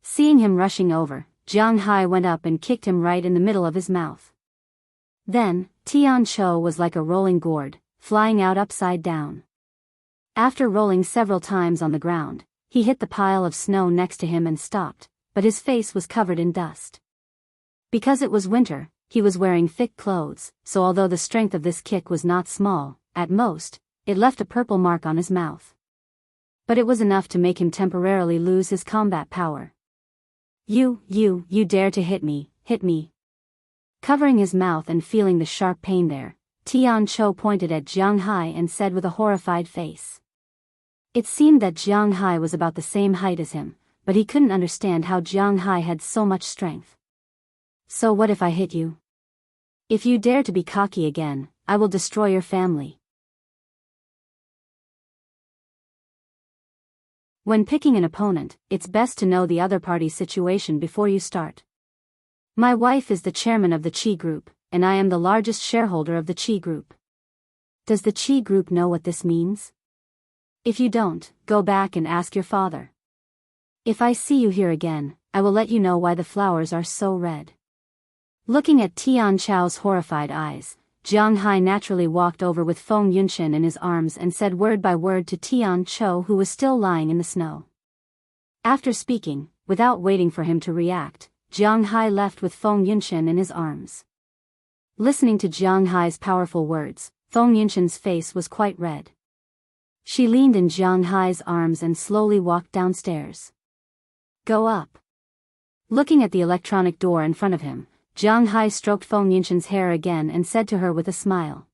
Seeing him rushing over, Jiang Hai went up and kicked him right in the middle of his mouth. Then, Tian Chou was like a rolling gourd, flying out upside down. After rolling several times on the ground, he hit the pile of snow next to him and stopped, but his face was covered in dust. Because it was winter, he was wearing thick clothes, so although the strength of this kick was not small, at most, it left a purple mark on his mouth. But it was enough to make him temporarily lose his combat power. You dare to hit me, hit me. Covering his mouth and feeling the sharp pain there, Tian Chou pointed at Jiang Hai and said with a horrified face. It seemed that Jiang Hai was about the same height as him, but he couldn't understand how Jiang Hai had so much strength. So what if I hit you? If you dare to be cocky again, I will destroy your family. When picking an opponent, it's best to know the other party's situation before you start. My wife is the chairman of the Qi Group, and I am the largest shareholder of the Qi Group. Does the Qi Group know what this means? If you don't, go back and ask your father. If I see you here again, I will let you know why the flowers are so red. Looking at Tian Chao's horrified eyes, Jiang Hai naturally walked over with Feng Yunshan in his arms and said word by word to Tian Chou, who was still lying in the snow. After speaking, without waiting for him to react, Jiang Hai left with Feng Yunshan in his arms. Listening to Jiang Hai's powerful words, Feng Yunshan's face was quite red. She leaned in Jiang Hai's arms and slowly walked downstairs. Go up. Looking at the electronic door in front of him, Jiang Hai stroked Feng Yunshan's hair again and said to her with a smile.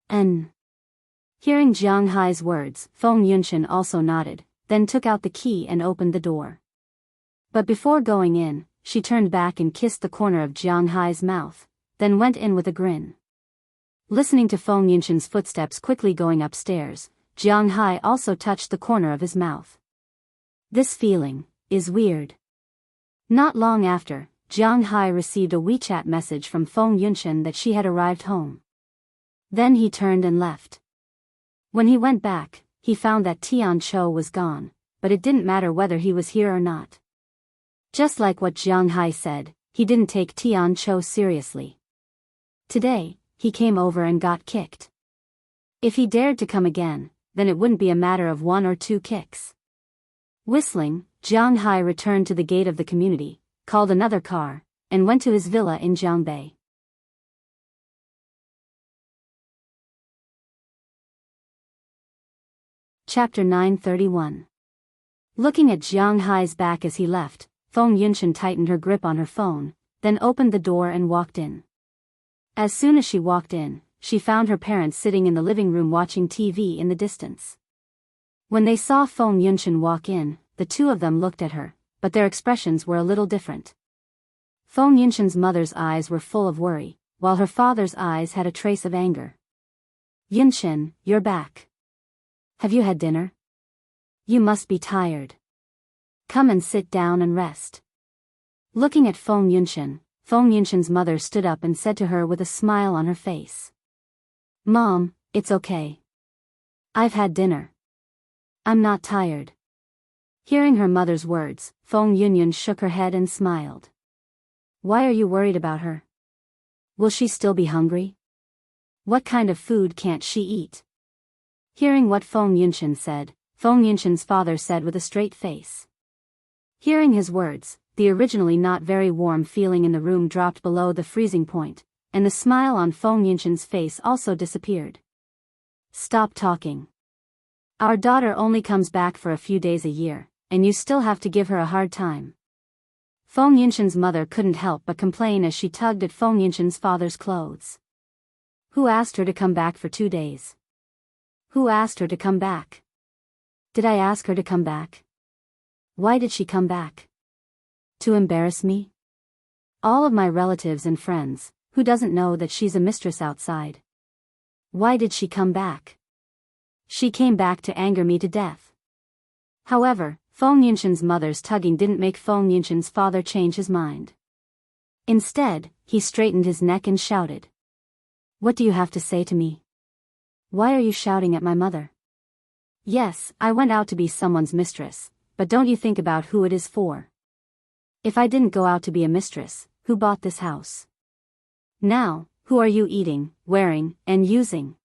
Hearing Jiang Hai's words, Feng Yunshan also nodded, then took out the key and opened the door. But before going in, she turned back and kissed the corner of Jiang Hai's mouth, then went in with a grin. Listening to Feng Yunshan's footsteps quickly going upstairs, Jiang Hai also touched the corner of his mouth. This feeling is weird. Not long after, Jiang Hai received a WeChat message from Feng Yunshan that she had arrived home. Then he turned and left. When he went back, he found that Tian Cho was gone, but it didn't matter whether he was here or not. Just like what Jiang Hai said, he didn't take Tian Cho seriously. Today, he came over and got kicked. If he dared to come again, then it wouldn't be a matter of 1 or 2 kicks. Whistling, Jiang Hai returned to the gate of the community, called another car, and went to his villa in Jiangbei. Chapter 931. Looking at Jiang Hai's back as he left, Feng Yunshan tightened her grip on her phone, then opened the door and walked in. As soon as she walked in, she found her parents sitting in the living room watching TV in the distance. When they saw Feng Yunshan walk in, the two of them looked at her, but their expressions were a little different. Feng Yunshan's mother's eyes were full of worry, while her father's eyes had a trace of anger. Yunshan, you're back. Have you had dinner? You must be tired. Come and sit down and rest. Looking at Feng Yunshan's mother stood up and said to her with a smile on her face. Mom, it's okay. I've had dinner. I'm not tired. Hearing her mother's words, Feng Yunshan shook her head and smiled. Why are you worried about her? Will she still be hungry? What kind of food can't she eat? Hearing what Feng Yunshan said, Feng Yunshan's father said with a straight face. Hearing his words, the originally not very warm feeling in the room dropped below the freezing point, and the smile on Feng Yunshan's face also disappeared. Stop talking. Our daughter only comes back for a few days a year, and you still have to give her a hard time. Feng Yunshan's mother couldn't help but complain as she tugged at Feng Yunshan's father's clothes. Who asked her to come back for 2 days? Who asked her to come back? Did I ask her to come back? Why did she come back? To embarrass me? All of my relatives and friends, who doesn't know that she's a mistress outside? Why did she come back? She came back to anger me to death. However, Feng Yunshan's mother's tugging didn't make Feng Yunshan's father change his mind. Instead, he straightened his neck and shouted. What do you have to say to me? Why are you shouting at my mother? Yes, I went out to be someone's mistress, but don't you think about who it is for? If I didn't go out to be a mistress, who bought this house? Now, who are you eating, wearing, and using?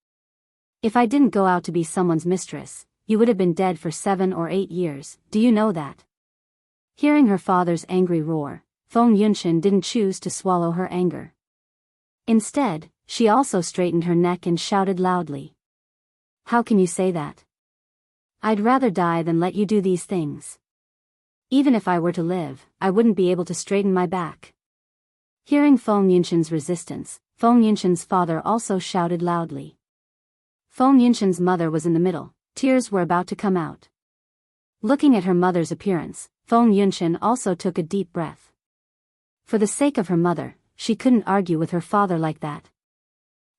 If I didn't go out to be someone's mistress, you would have been dead for 7 or 8 years, do you know that? Hearing her father's angry roar, Feng Yunshan didn't choose to swallow her anger. Instead, she also straightened her neck and shouted loudly. How can you say that? I'd rather die than let you do these things. Even if I were to live, I wouldn't be able to straighten my back. Hearing Feng Yunshan's resistance, Feng Yunshan's father also shouted loudly. Feng Yunshan's mother was in the middle, tears were about to come out. Looking at her mother's appearance, Feng Yunshan also took a deep breath. For the sake of her mother, she couldn't argue with her father like that.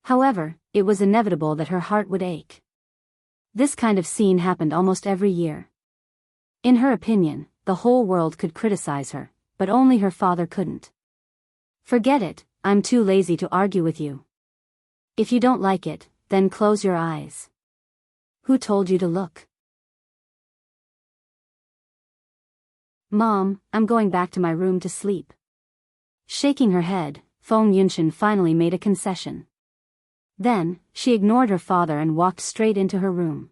However, it was inevitable that her heart would ache. This kind of scene happened almost every year. In her opinion, the whole world could criticize her, but only her father couldn't. Forget it, I'm too lazy to argue with you. If you don't like it, then close your eyes. Who told you to look? Mom, I'm going back to my room to sleep. Shaking her head, Feng Yunshan finally made a concession. Then, she ignored her father and walked straight into her room.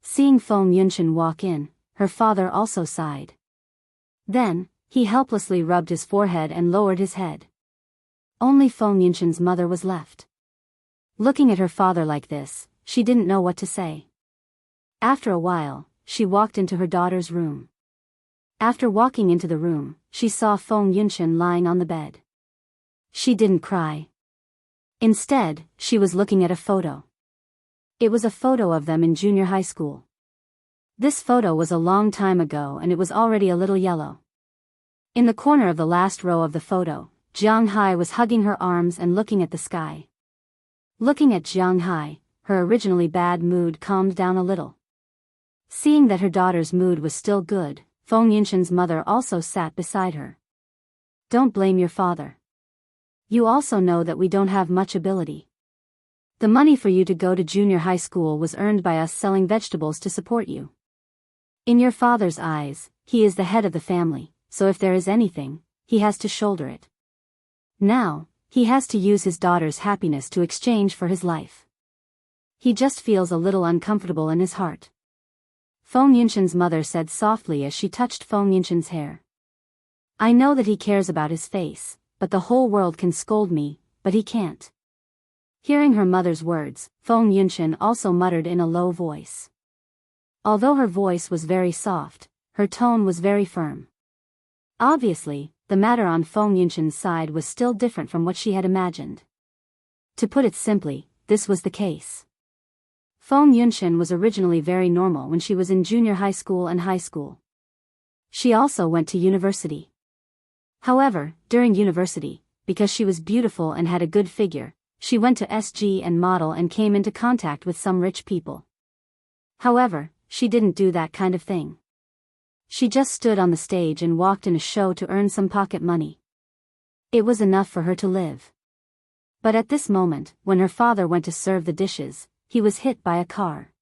Seeing Feng Yunshan walk in, her father also sighed. Then, he helplessly rubbed his forehead and lowered his head. Only Feng Yunshan's mother was left. Looking at her father like this, she didn't know what to say. After a while, she walked into her daughter's room. After walking into the room, she saw Feng Yunshan lying on the bed. She didn't cry. Instead, she was looking at a photo. It was a photo of them in junior high school. This photo was a long time ago and it was already a little yellow. In the corner of the last row of the photo, Jiang Hai was hugging her arms and looking at the sky. Looking at Jiang Hai, her originally bad mood calmed down a little. Seeing that her daughter's mood was still good, Feng Yunshan's mother also sat beside her. Don't blame your father. You also know that we don't have much ability. The money for you to go to junior high school was earned by us selling vegetables to support you. In your father's eyes, he is the head of the family, so if there is anything, he has to shoulder it. Now, he has to use his daughter's happiness to exchange for his life. He just feels a little uncomfortable in his heart. Feng Yunshan's mother said softly as she touched Feng Yunshan's hair. I know that he cares about his face, but the whole world can scold me, but he can't. Hearing her mother's words, Feng Yunshan also muttered in a low voice. Although her voice was very soft, her tone was very firm. Obviously, the matter on Feng Yunshan's side was still different from what she had imagined. To put it simply, this was the case. Feng Yunshan was originally very normal when she was in junior high school and high school. She also went to university. However, during university, because she was beautiful and had a good figure, she went to SG and model and came into contact with some rich people. However, she didn't do that kind of thing. She just stood on the stage and walked in a show to earn some pocket money. It was enough for her to live. But at this moment, when her father went to serve the dishes, he was hit by a car.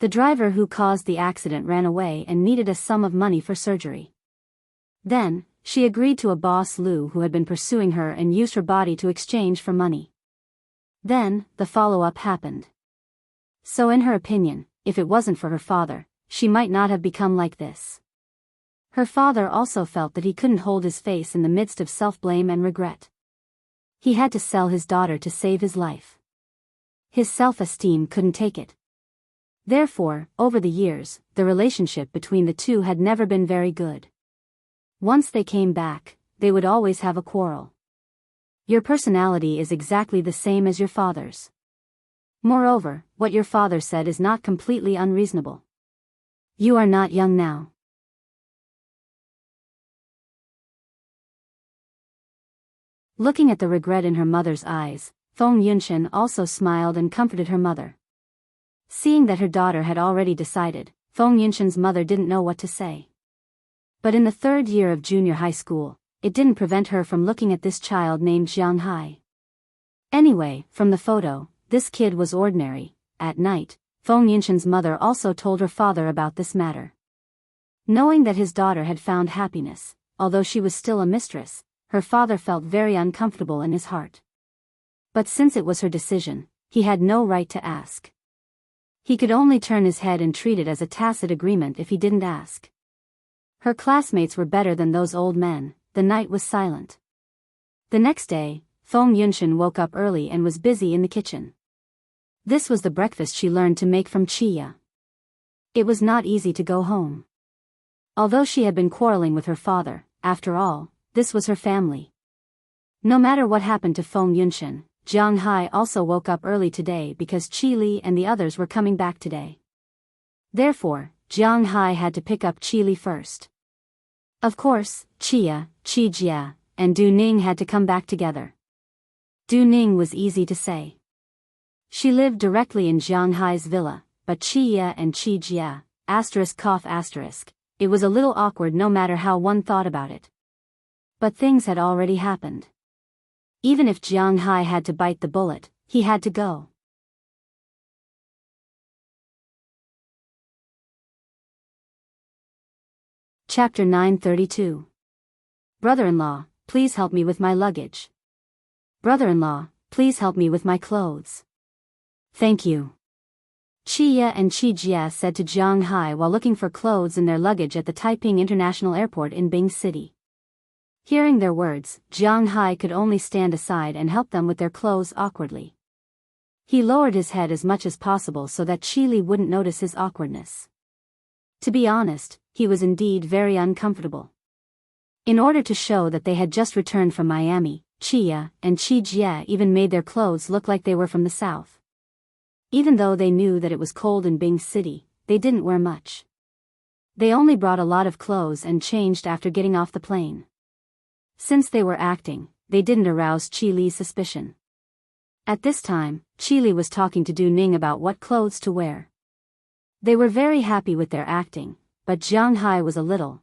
The driver who caused the accident ran away and needed a sum of money for surgery. Then, she agreed to a boss Lu who had been pursuing her and used her body to exchange for money. Then, the follow-up happened. So in her opinion, if it wasn't for her father, she might not have become like this. Her father also felt that he couldn't hold his face in the midst of self-blame and regret. He had to sell his daughter to save his life. His self-esteem couldn't take it. Therefore, over the years, the relationship between the two had never been very good. Once they came back, they would always have a quarrel. Your personality is exactly the same as your father's. Moreover, what your father said is not completely unreasonable. You are not young now. Looking at the regret in her mother's eyes, Feng Yunshan also smiled and comforted her mother. Seeing that her daughter had already decided, Feng Yunshan's mother didn't know what to say. But in the third year of junior high school, it didn't prevent her from looking at this child named Jiang Hai. Anyway, from the photo, this kid was ordinary. At night, Feng Yunshan's mother also told her father about this matter. Knowing that his daughter had found happiness, although she was still a mistress, her father felt very uncomfortable in his heart. But since it was her decision, he had no right to ask. He could only turn his head and treat it as a tacit agreement if he didn't ask. Her classmates were better than those old men. The night was silent. The next day, Feng Yunshan woke up early and was busy in the kitchen. This was the breakfast she learned to make from Chia. It was not easy to go home. Although she had been quarreling with her father, after all, this was her family. No matter what happened to Feng Yunshan, Jiang Hai also woke up early today because Qi Li and the others were coming back today. Therefore, Jiang Hai had to pick up Qi Li first. Of course, Chia, Qi Jia, and Du Ning had to come back together. Du Ning was easy to say. She lived directly in Jiang Hai's villa, but Qi and Qi Jia, it was a little awkward no matter how one thought about it. But things had already happened. Even if Jiang Hai had to bite the bullet, he had to go. Chapter 932. Brother-in-law, please help me with my luggage. Brother-in-law, please help me with my clothes. Thank you. Qi and Qi Jia said to Jiang Hai while looking for clothes in their luggage at the Taiping International Airport in Bing City. Hearing their words, Jiang Hai could only stand aside and help them with their clothes awkwardly. He lowered his head as much as possible so that Qi Li wouldn't notice his awkwardness. To be honest, he was indeed very uncomfortable. In order to show that they had just returned from Miami, Chia and Qi Jie even made their clothes look like they were from the south. Even though they knew that it was cold in Bing City, they didn't wear much. They only brought a lot of clothes and changed after getting off the plane. Since they were acting, they didn't arouse Qi Li's suspicion. At this time, Qi Li was talking to Du Ning about what clothes to wear. They were very happy with their acting, but Jiang Hai was a little,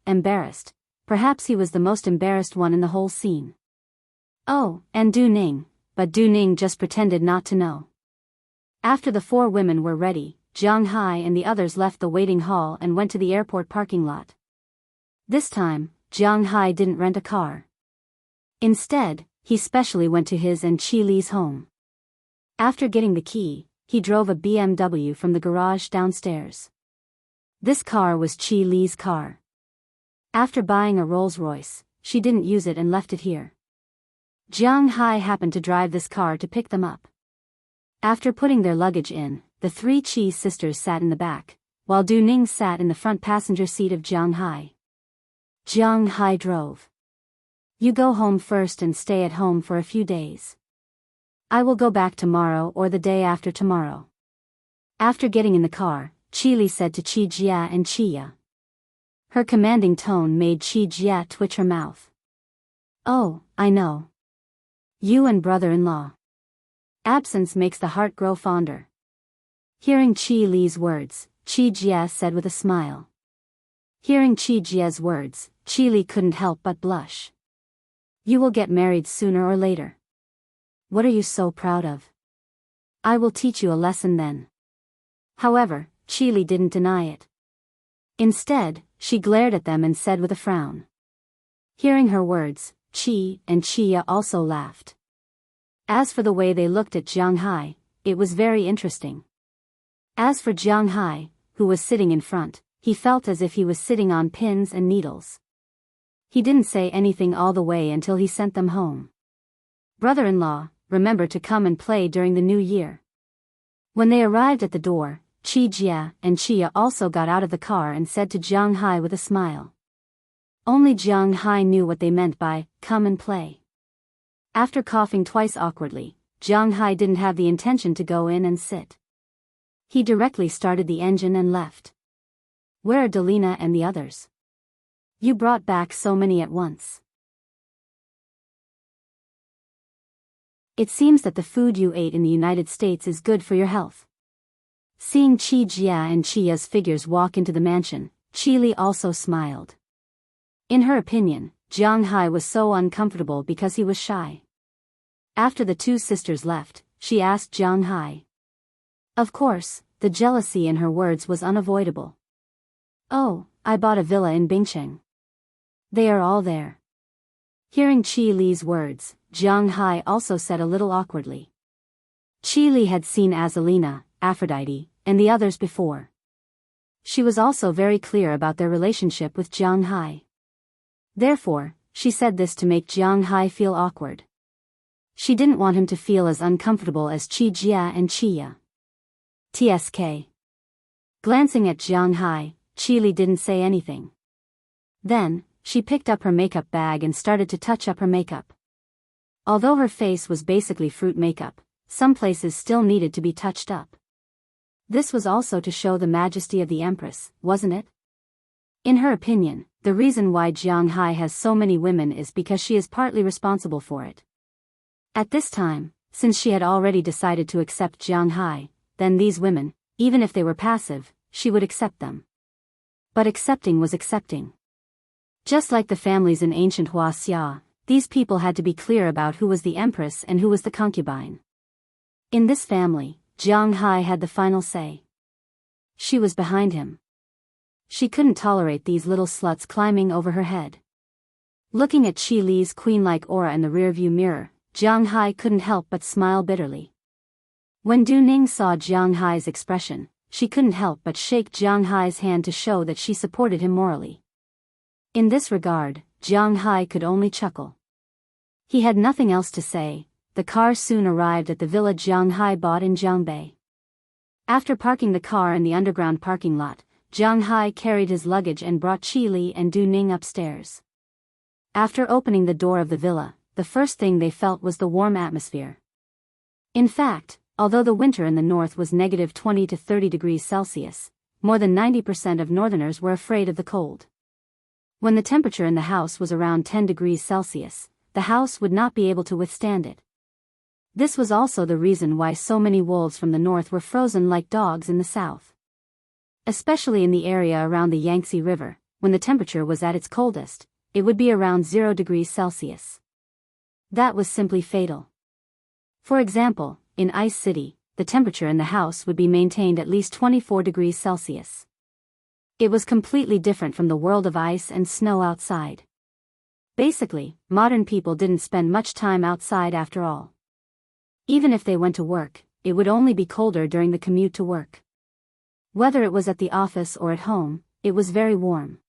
embarrassed. Perhaps he was the most embarrassed one in the whole scene. Oh, and Du Ning, but Du Ning just pretended not to know. After the 4 women were ready, Jiang Hai and the others left the waiting hall and went to the airport parking lot. This time, Jiang Hai didn't rent a car. Instead, he specially went to his and Qi Li's home. After getting the key, he drove a BMW from the garage downstairs. This car was Qi Li's car. After buying a Rolls-Royce, she didn't use it and left it here. Jiang Hai happened to drive this car to pick them up. After putting their luggage in, the 3 Qi sisters sat in the back, while Du Ning sat in the front passenger seat of Jiang Hai. Jiang Hai drove. You go home first and stay at home for a few days. I will go back tomorrow or the day after tomorrow. After getting in the car, Qi Li said to Qi Jia and Qi Ya. Her commanding tone made Qi Jia twitch her mouth. Oh, I know. You and brother-in-law. Absence makes the heart grow fonder. Hearing Qi Li's words, Qi Jia said with a smile. Hearing Qi Jia's words, Qi Li couldn't help but blush. You will get married sooner or later. What are you so proud of? I will teach you a lesson then. However, Qi Li didn't deny it. Instead, she glared at them and said with a frown. Hearing her words, Qi and Qi Ya also laughed. As for the way they looked at Jiang Hai, it was very interesting. As for Jiang Hai, who was sitting in front, he felt as if he was sitting on pins and needles. He didn't say anything all the way until he sent them home. Brother-in-law, remember to come and play during the new year. When they arrived at the door, Qi Jia and Qi Ya also got out of the car and said to Jiang Hai with a smile. Only Jiang Hai knew what they meant by, come and play. After coughing twice awkwardly, Jiang Hai didn't have the intention to go in and sit. He directly started the engine and left. Where are Delina and the others? You brought back so many at once. It seems that the food you ate in the United States is good for your health. Seeing Qi Jia and Qi Ya's figures walk into the mansion, Qi Li also smiled. In her opinion, Jiang Hai was so uncomfortable because he was shy. After the 2 sisters left, she asked Jiang Hai. Of course, the jealousy in her words was unavoidable. Oh, I bought a villa in Bingcheng. They are all there. Hearing Qi Li's words, Jiang Hai also said a little awkwardly. Qi Li had seen Azalina, Aphrodite, and the others before. She was also very clear about their relationship with Jiang Hai. Therefore, she said this to make Jiang Hai feel awkward. She didn't want him to feel as uncomfortable as Qi Jia and Qi Ya. TSK. Glancing at Jiang Hai, Qi Li didn't say anything. Then, she picked up her makeup bag and started to touch up her makeup. Although her face was basically fruit makeup, some places still needed to be touched up. This was also to show the majesty of the Empress, wasn't it? In her opinion, the reason why Jiang Hai has so many women is because she is partly responsible for it. At this time, since she had already decided to accept Jiang Hai, then these women, even if they were passive, she would accept them. But accepting was accepting. Just like the families in ancient Huaxia, these people had to be clear about who was the Empress and who was the concubine. In this family, Jiang Hai had the final say. She was behind him. She couldn't tolerate these little sluts climbing over her head. Looking at Qi Li's queen-like aura in the rearview mirror, Jiang Hai couldn't help but smile bitterly. When Du Ning saw Jiang Hai's expression, she couldn't help but shake Jiang Hai's hand to show that she supported him morally. In this regard, Jiang Hai could only chuckle. He had nothing else to say. The car soon arrived at the villa Jiang Hai bought in Jiangbei. After parking the car in the underground parking lot, Jiang Hai carried his luggage and brought Qi Li and Du Ning upstairs. After opening the door of the villa, the first thing they felt was the warm atmosphere. In fact, although the winter in the north was negative 20 to 30 degrees Celsius, more than 90% of northerners were afraid of the cold. When the temperature in the house was around 10 degrees Celsius, the house would not be able to withstand it. This was also the reason why so many wolves from the north were frozen like dogs in the south. Especially in the area around the Yangtze River, when the temperature was at its coldest, it would be around 0 degrees Celsius. That was simply fatal. For example, in Ice City, the temperature in the house would be maintained at least 24 degrees Celsius. It was completely different from the world of ice and snow outside. Basically, modern people didn't spend much time outside after all. Even if they went to work, it would only be colder during the commute to work. Whether it was at the office or at home, it was very warm.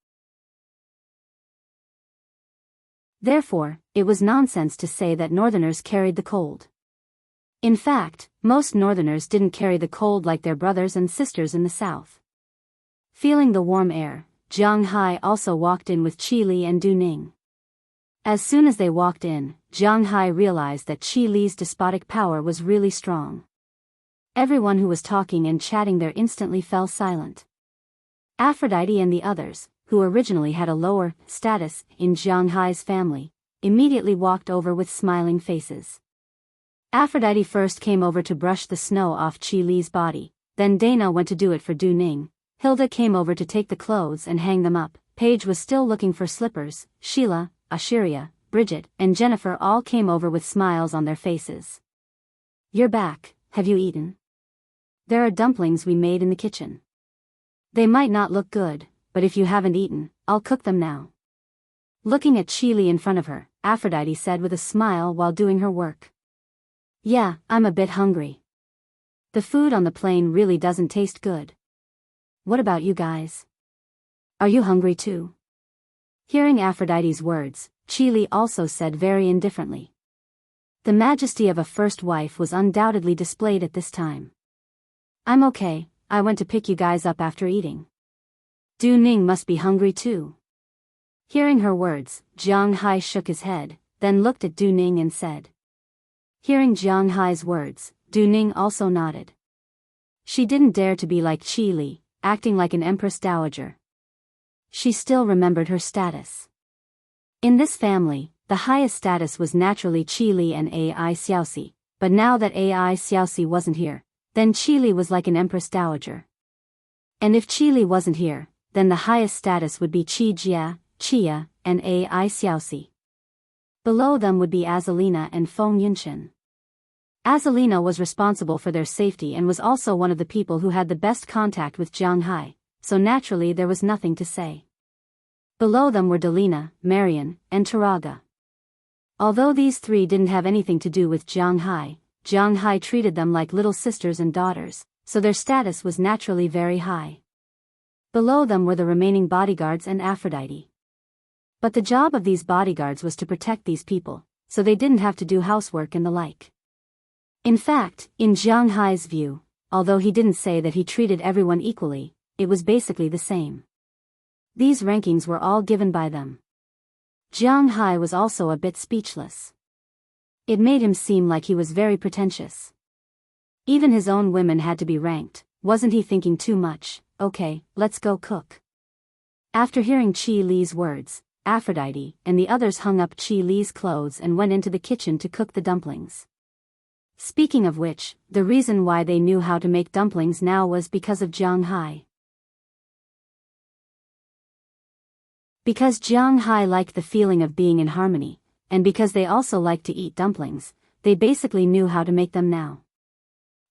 Therefore, it was nonsense to say that northerners carried the cold. In fact, most northerners didn't carry the cold like their brothers and sisters in the south. Feeling the warm air, Jiang Hai also walked in with Qi Li and Du Ning. As soon as they walked in, Jiang Hai realized that Qi Li's despotic power was really strong. Everyone who was talking and chatting there instantly fell silent. Aphrodite and the others, who originally had a lower status in Jiang Hai's family, immediately walked over with smiling faces. Aphrodite first came over to brush the snow off Qi Li's body, then Dana went to do it for Du Ning. Hilda came over to take the clothes and hang them up. Paige was still looking for slippers. Sheila, Ashiria, Bridget, and Jennifer all came over with smiles on their faces. "You're back, have you eaten? There are dumplings we made in the kitchen. They might not look good, but if you haven't eaten, I'll cook them now." Looking at Qi Li in front of her, Aphrodite said with a smile while doing her work. "Yeah, I'm a bit hungry. The food on the plane really doesn't taste good. What about you guys? Are you hungry too?" Hearing Aphrodite's words, Qi Li also said very indifferently. The majesty of a first wife was undoubtedly displayed at this time. "I'm okay, I went to pick you guys up after eating." Du Ning must be hungry too. Hearing her words, Jiang Hai shook his head, then looked at Du Ning and said. Hearing Jiang Hai's words, Du Ning also nodded. She didn't dare to be like Qi Li, acting like an empress dowager. She still remembered her status. In this family, the highest status was naturally Qi Li and Ai Xiaoxi, but now that Ai Xiaoxi wasn't here, then Qi Li was like an empress dowager. And if Qi Li wasn't here, then the highest status would be Qi Jia, Qia, and Ai Xiaoxi. Below them would be Azalina and Feng Yunshan. Azalina was responsible for their safety and was also one of the people who had the best contact with Jiang Hai, so naturally there was nothing to say. Below them were Delina, Marian, and Taraga. Although these three didn't have anything to do with Jiang Hai treated them like little sisters and daughters, so their status was naturally very high. Below them were the remaining bodyguards and Aphrodite. But the job of these bodyguards was to protect these people, so they didn't have to do housework and the like. In fact, in Jiang Hai's view, although he didn't say that he treated everyone equally, it was basically the same. These rankings were all given by them. Jiang Hai was also a bit speechless. It made him seem like he was very pretentious. Even his own women had to be ranked. Wasn't he thinking too much? Okay, let's go cook. After hearing Qi Li's words, Aphrodite and the others hung up Qi Li's clothes and went into the kitchen to cook the dumplings. Speaking of which, the reason why they knew how to make dumplings now was because of Jiang Hai. Because Jiang Hai liked the feeling of being in harmony, and because they also liked to eat dumplings, they basically knew how to make them now.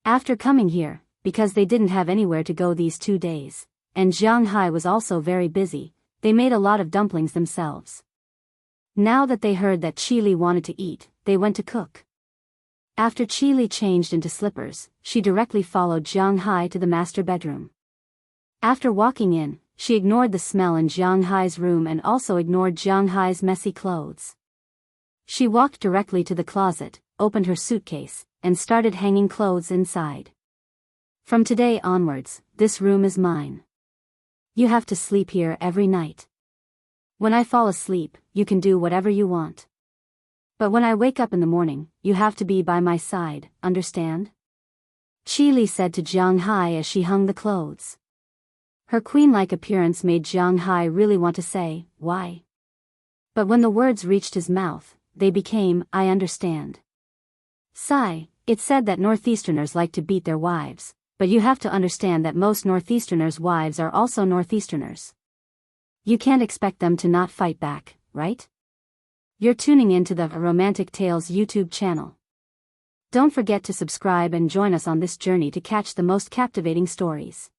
After coming here, because they didn't have anywhere to go these 2 days, and Jiang Hai was also very busy, they made a lot of dumplings themselves. Now that they heard that Qi Li wanted to eat, they went to cook. After Qi Li changed into slippers, she directly followed Jiang Hai to the master bedroom. After walking in, She ignored the smell in Jiang Hai's room and also ignored Jiang Hai's messy clothes. She walked directly to the closet, opened her suitcase, and started hanging clothes inside. From today onwards, this room is mine. You have to sleep here every night. When I fall asleep, you can do whatever you want. But when I wake up in the morning, you have to be by my side, understand? Qi Li said to Jiang Hai as she hung the clothes. Her queen-like appearance made Jiang Hai really want to say, why? But when the words reached his mouth, they became, I understand. Sigh, it said that Northeasterners like to beat their wives, but you have to understand that most Northeasterners' wives are also Northeasterners. You can't expect them to not fight back, right? You're tuning into the Romantic Tales YouTube channel. Don't forget to subscribe and join us on this journey to catch the most captivating stories.